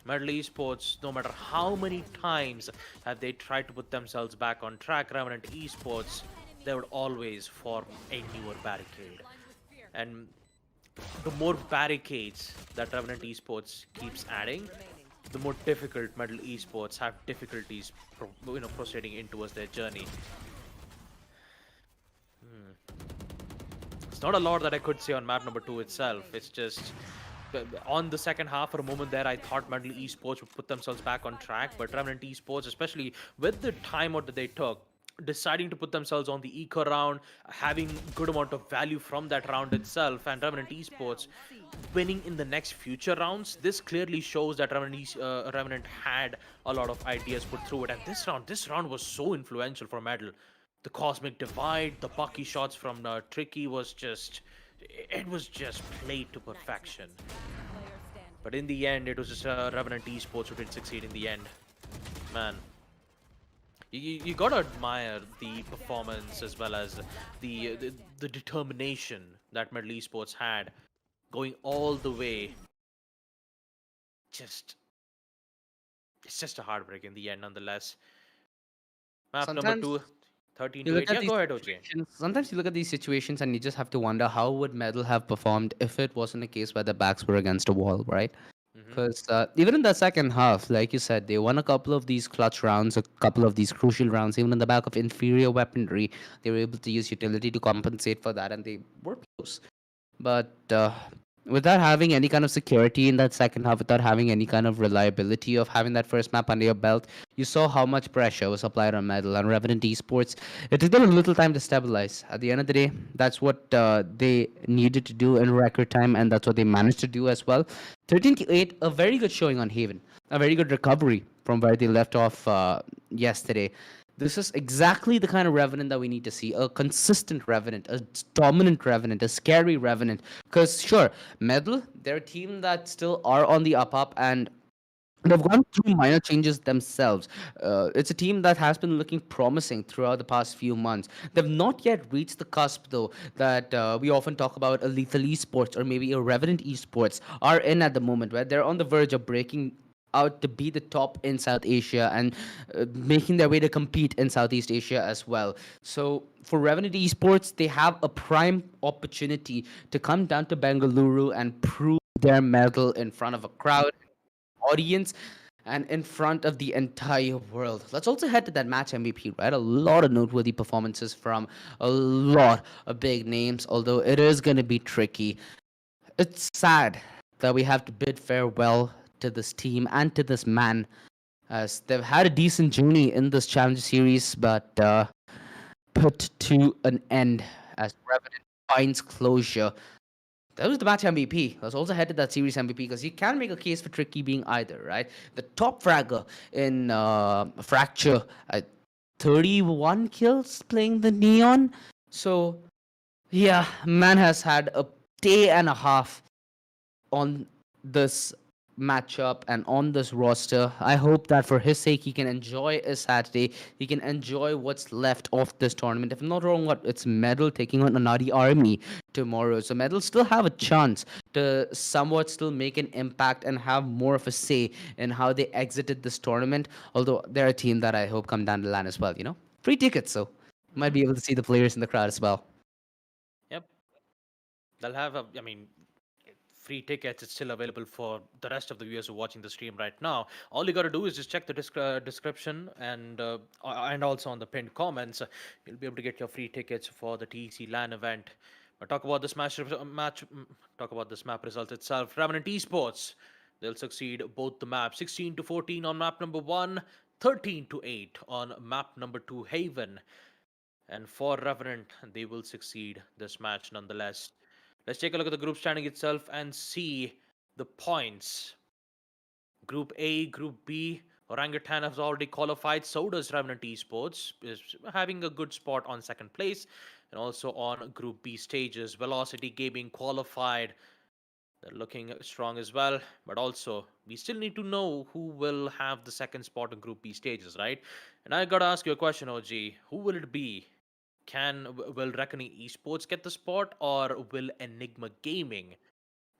Metal Esports, no matter how many times have they tried to put themselves back on track, Revenant Esports, they would always form a newer barricade. And the more barricades that Revenant Esports keeps adding, the more difficult Metal Esports have difficulties proceeding in towards their journey. It's not a lot that I could say on map number 2 itself. It's just On the second half, for a moment there, I thought Medal Esports would put themselves back on track, but Revenant Esports, especially with the timeout that they took, deciding to put themselves on the eco round, having good amount of value from that round itself, and Revenant Esports winning in the next future rounds. This clearly shows that Revenant had a lot of ideas put through it, and this round was so influential for Medal. The Cosmic Divide, the Bucky shots from Tricky it was just played to perfection. But in the end, it was just Revenant Esports who did succeed in the end. Man, you gotta admire the performance as well as the determination that Medal Esports had, going all the way. Just it's just a heartbreak in the end, nonetheless. Map number Sometimes two, 13 you to look 8. at Yeah, these go ahead, OJ. situations. Sometimes you look at these situations and you just have to wonder how would Medal have performed if it wasn't a case where the backs were against a wall, right? Hmm. Because even in the second half, like you said, they won a couple of these clutch rounds, a couple of these crucial rounds. Even in the back of inferior weaponry, they were able to use utility to compensate for that, and they were close. But without having any kind of security in that second half, without having any kind of reliability of having that first map under your belt, you saw how much pressure was applied on Medal and Revenant Esports. It took them a little time to stabilize. At the end of the day, that's what they needed to do in record time, and that's what they managed to do as well. 13 to 8, a very good showing on Haven, a very good recovery from where they left off yesterday. This is exactly the kind of Revenant that we need to see. A consistent Revenant, a dominant Revenant, a scary Revenant. Because, sure, Medal, they're a team that still are on the up, and they've gone through minor changes themselves. It's a team that has been looking promising throughout the past few months. They've not yet reached the cusp, though, that we often talk about a lethal esports or maybe a Revenant esports are in at the moment, where they're on the verge of breaking out to be the top in South Asia and making their way to compete in Southeast Asia as well. So for Revenant Esports, they have a prime opportunity to come down to Bengaluru and prove their medal in front of a crowd, audience, and in front of the entire world. Let's also head to that match MVP, right? A lot of noteworthy performances from a lot of big names, although it is going to be tricky. It's sad that we have to bid farewell to this team and to this man, as they've had a decent journey in this challenge series, but put to an end as Revenant finds closure. That was the match MVP. Let's also head to that series MVP because you can make a case for Tricky being either, right? The top fragger in Fracture, 31 kills playing the Neon. So, yeah, man has had a day and a half on this matchup and on this roster. I hope that for his sake he can enjoy his Saturday. He can enjoy what's left of this tournament. If I'm not wrong, it's Medal taking on Anadi Army tomorrow. So Medal still have a chance to somewhat still make an impact and have more of a say in how they exited this tournament. Although they're a team that I hope come down the line as well, you know? Free tickets, so you might Hmm. be able to see the players in the crowd as well. Yep, they'll have I mean, free tickets. It's still available for the rest of the viewers who are watching the stream right now. All you got to do is just check the description and also on the pinned comments. You'll be able to get your free tickets for the TEC LAN event. But talk about this map results itself. Revenant Esports, they'll succeed both the maps, 16 to 14 on map number 1, 13 to 8 on map number 2 Haven. And for Revenant, they will succeed this match nonetheless. Let's take a look at the group standing itself and see the points. Group A, Group B, Orangutan has already qualified. So does Revenant Esports, is having a good spot on second place. And also on Group B stages, Velocity Gaming qualified. They're looking strong as well. But also, we still need to know who will have the second spot in Group B stages, right? And I gotta ask you a question, OG. Who will it be? Will Reckoning Esports get the spot, or will Enigma Gaming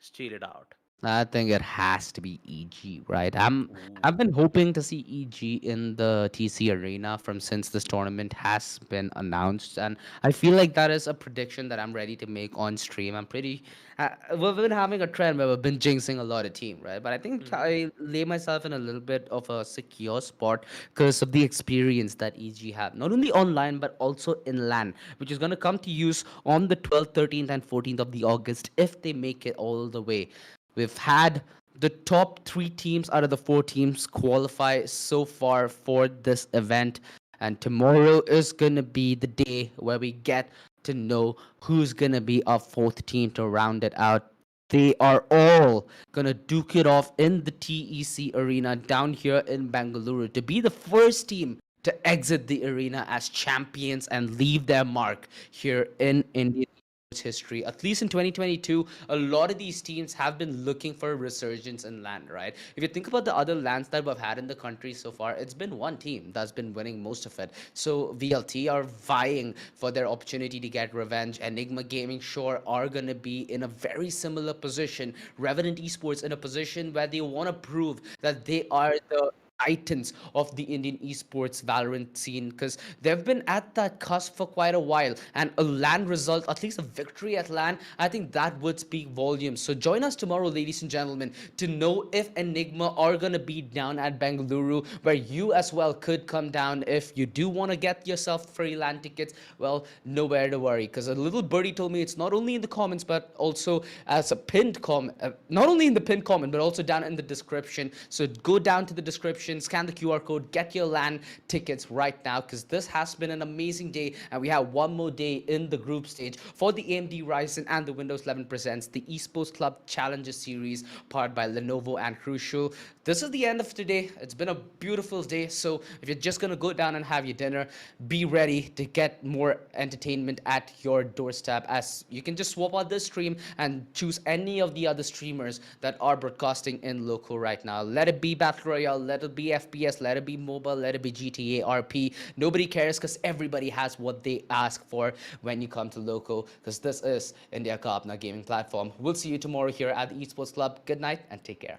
steal it out? I think it has to be EG, right? I've Ooh. been hoping to see EG in the TC Arena from since this tournament has been announced, and I feel like that is a prediction that I'm ready to make on stream. We've been having a trend where we've been jinxing a lot of team, right? But I think Mm-hmm. I lay myself in a little bit of a secure spot because of the experience that EG have, not only online but also in LAN, which is going to come to use on the 12th, 13th, and 14th of the August if they make it all the way. We've had the top 3 teams out of the 4 teams qualify so far for this event. And tomorrow is going to be the day where we get to know who's going to be our 4th team to round it out. They are all going to duke it off in the TEC Arena down here in Bangalore to be the first team to exit the arena as champions and leave their mark here in India history. At least in 2022, a lot of these teams have been looking for a resurgence in LAN, right? If you think about the other LANs that we've had in the country so far, it's been one team that's been winning most of it. So VLT are vying for their opportunity to get revenge. Enigma Gaming sure are going to be in a very similar position. Revenant Esports in a position where they want to prove that they are the titans of the Indian esports Valorant scene, because they've been at that cusp for quite a while, and a LAN result, at least a victory at LAN, I think that would speak volumes. So join us tomorrow, ladies and gentlemen, to know if Enigma are gonna be down at Bengaluru, where you as well could come down if you do want to get yourself free LAN tickets. Well, nowhere to worry, because a little birdie told me it's not only in the comments but also as a pinned comment, not only in the pinned comment but also down in the description. So go down to the description, scan the QR code, get your LAN tickets right now, because this has been an amazing day, and we have one more day in the group stage for the AMD Ryzen and the Windows 11 presents the Esports Club Challenger Series powered by Lenovo and Crucial. This is the end of today. It's been a beautiful day, so if you're just gonna go down and have your dinner, be ready to get more entertainment at your doorstep, as you can just swap out this stream and choose any of the other streamers that are broadcasting in local right now. Let it be Battle Royale, let it be FPS, let it be mobile, let it be GTA RP. Nobody cares, because everybody has what they ask for when you come to local, because this is India ka apna gaming platform. We'll see you tomorrow here at the Esports Club. Good night and take care.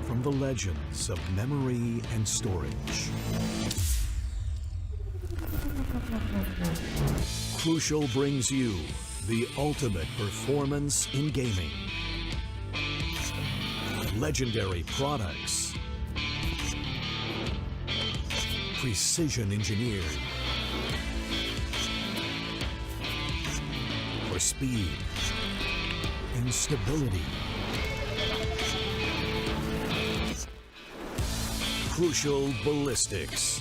From the legends of memory and storage, Crucial brings you the ultimate performance in gaming. Legendary products, precision engineered for speed and stability. Crucial Ballistics.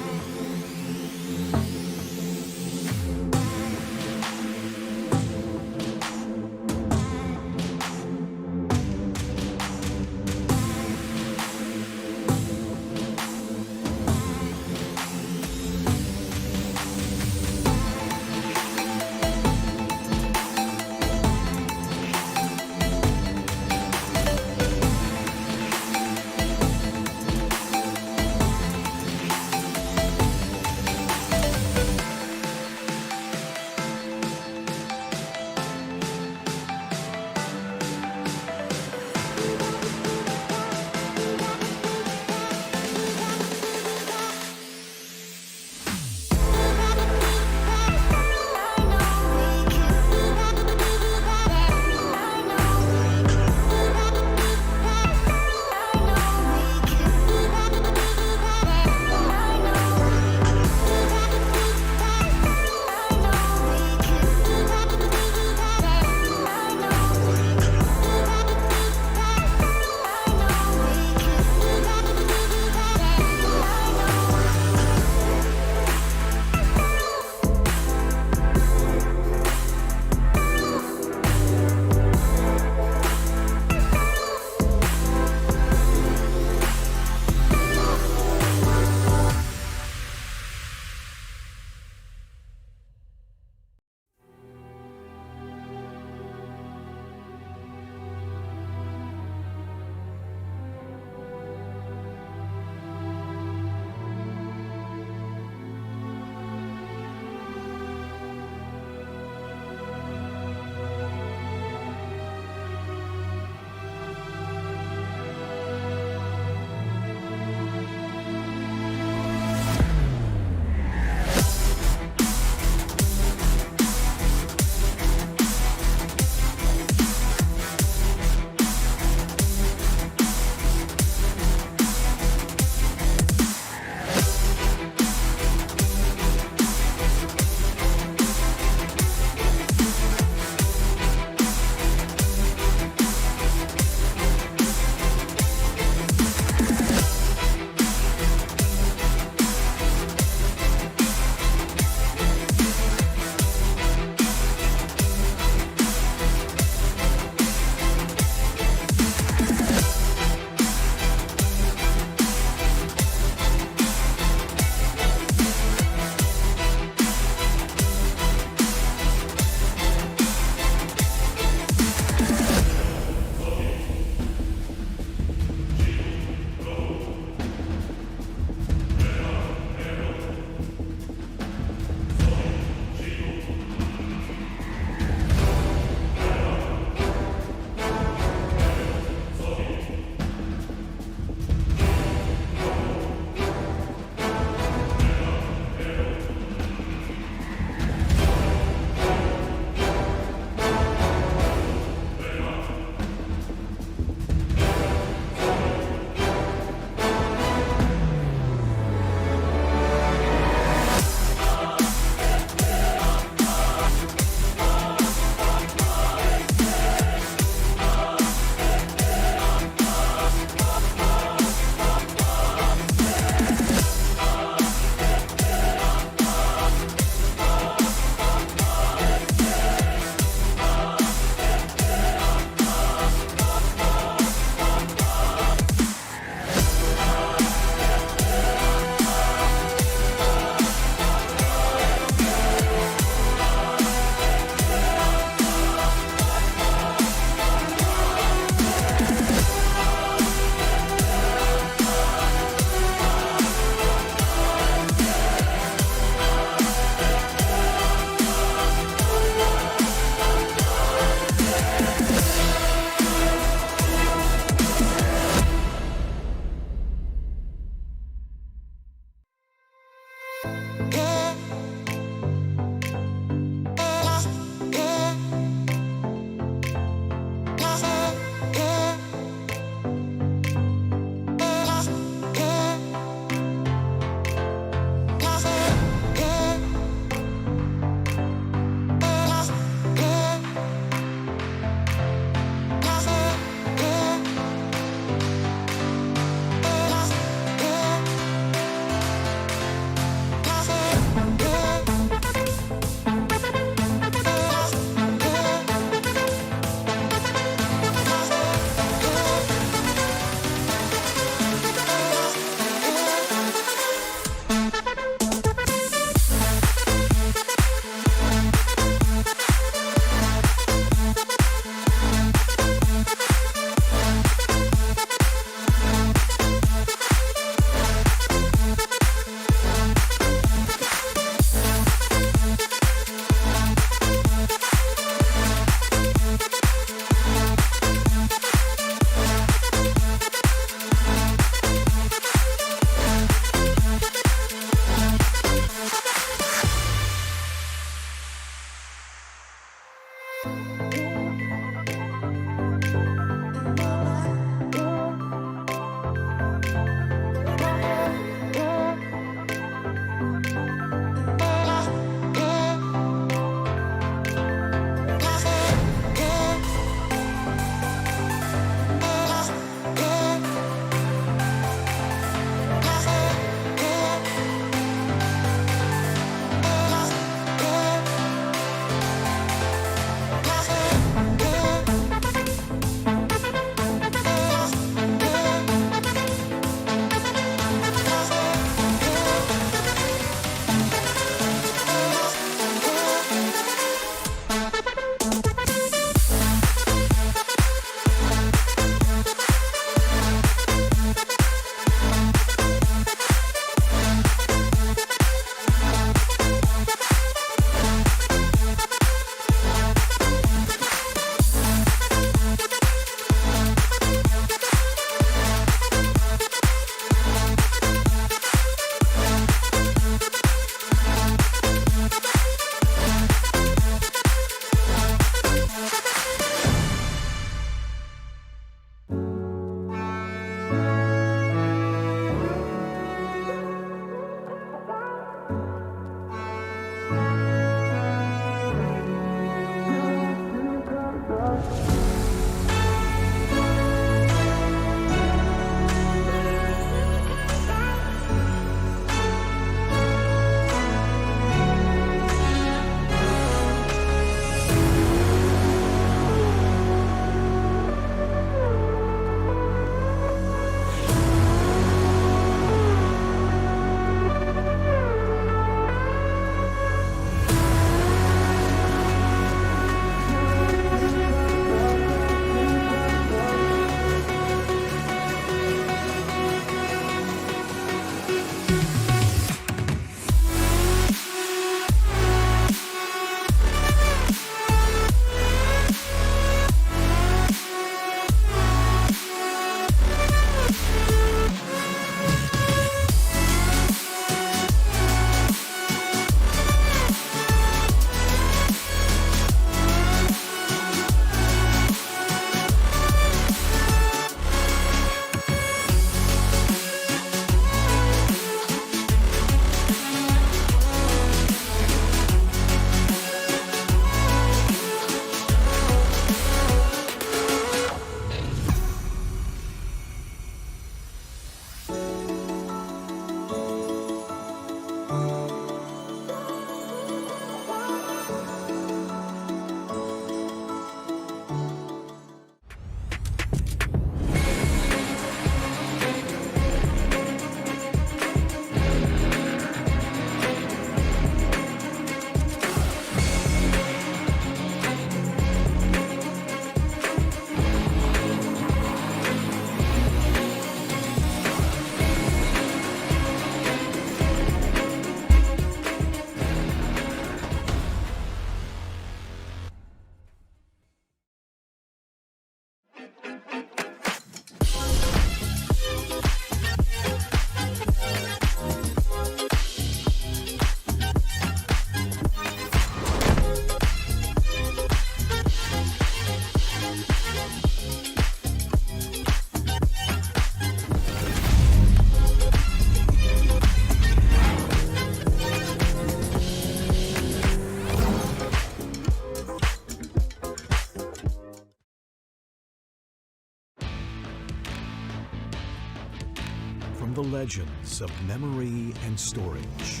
from the legends of memory and storage.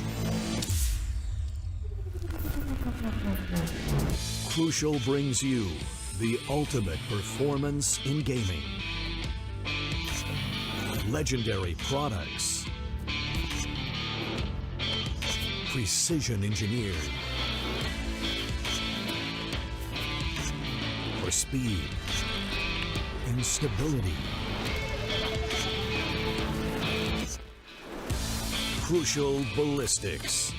Crucial brings you the ultimate performance in gaming. Legendary products. Precision engineered. For speed and stability. Crucial ballistics.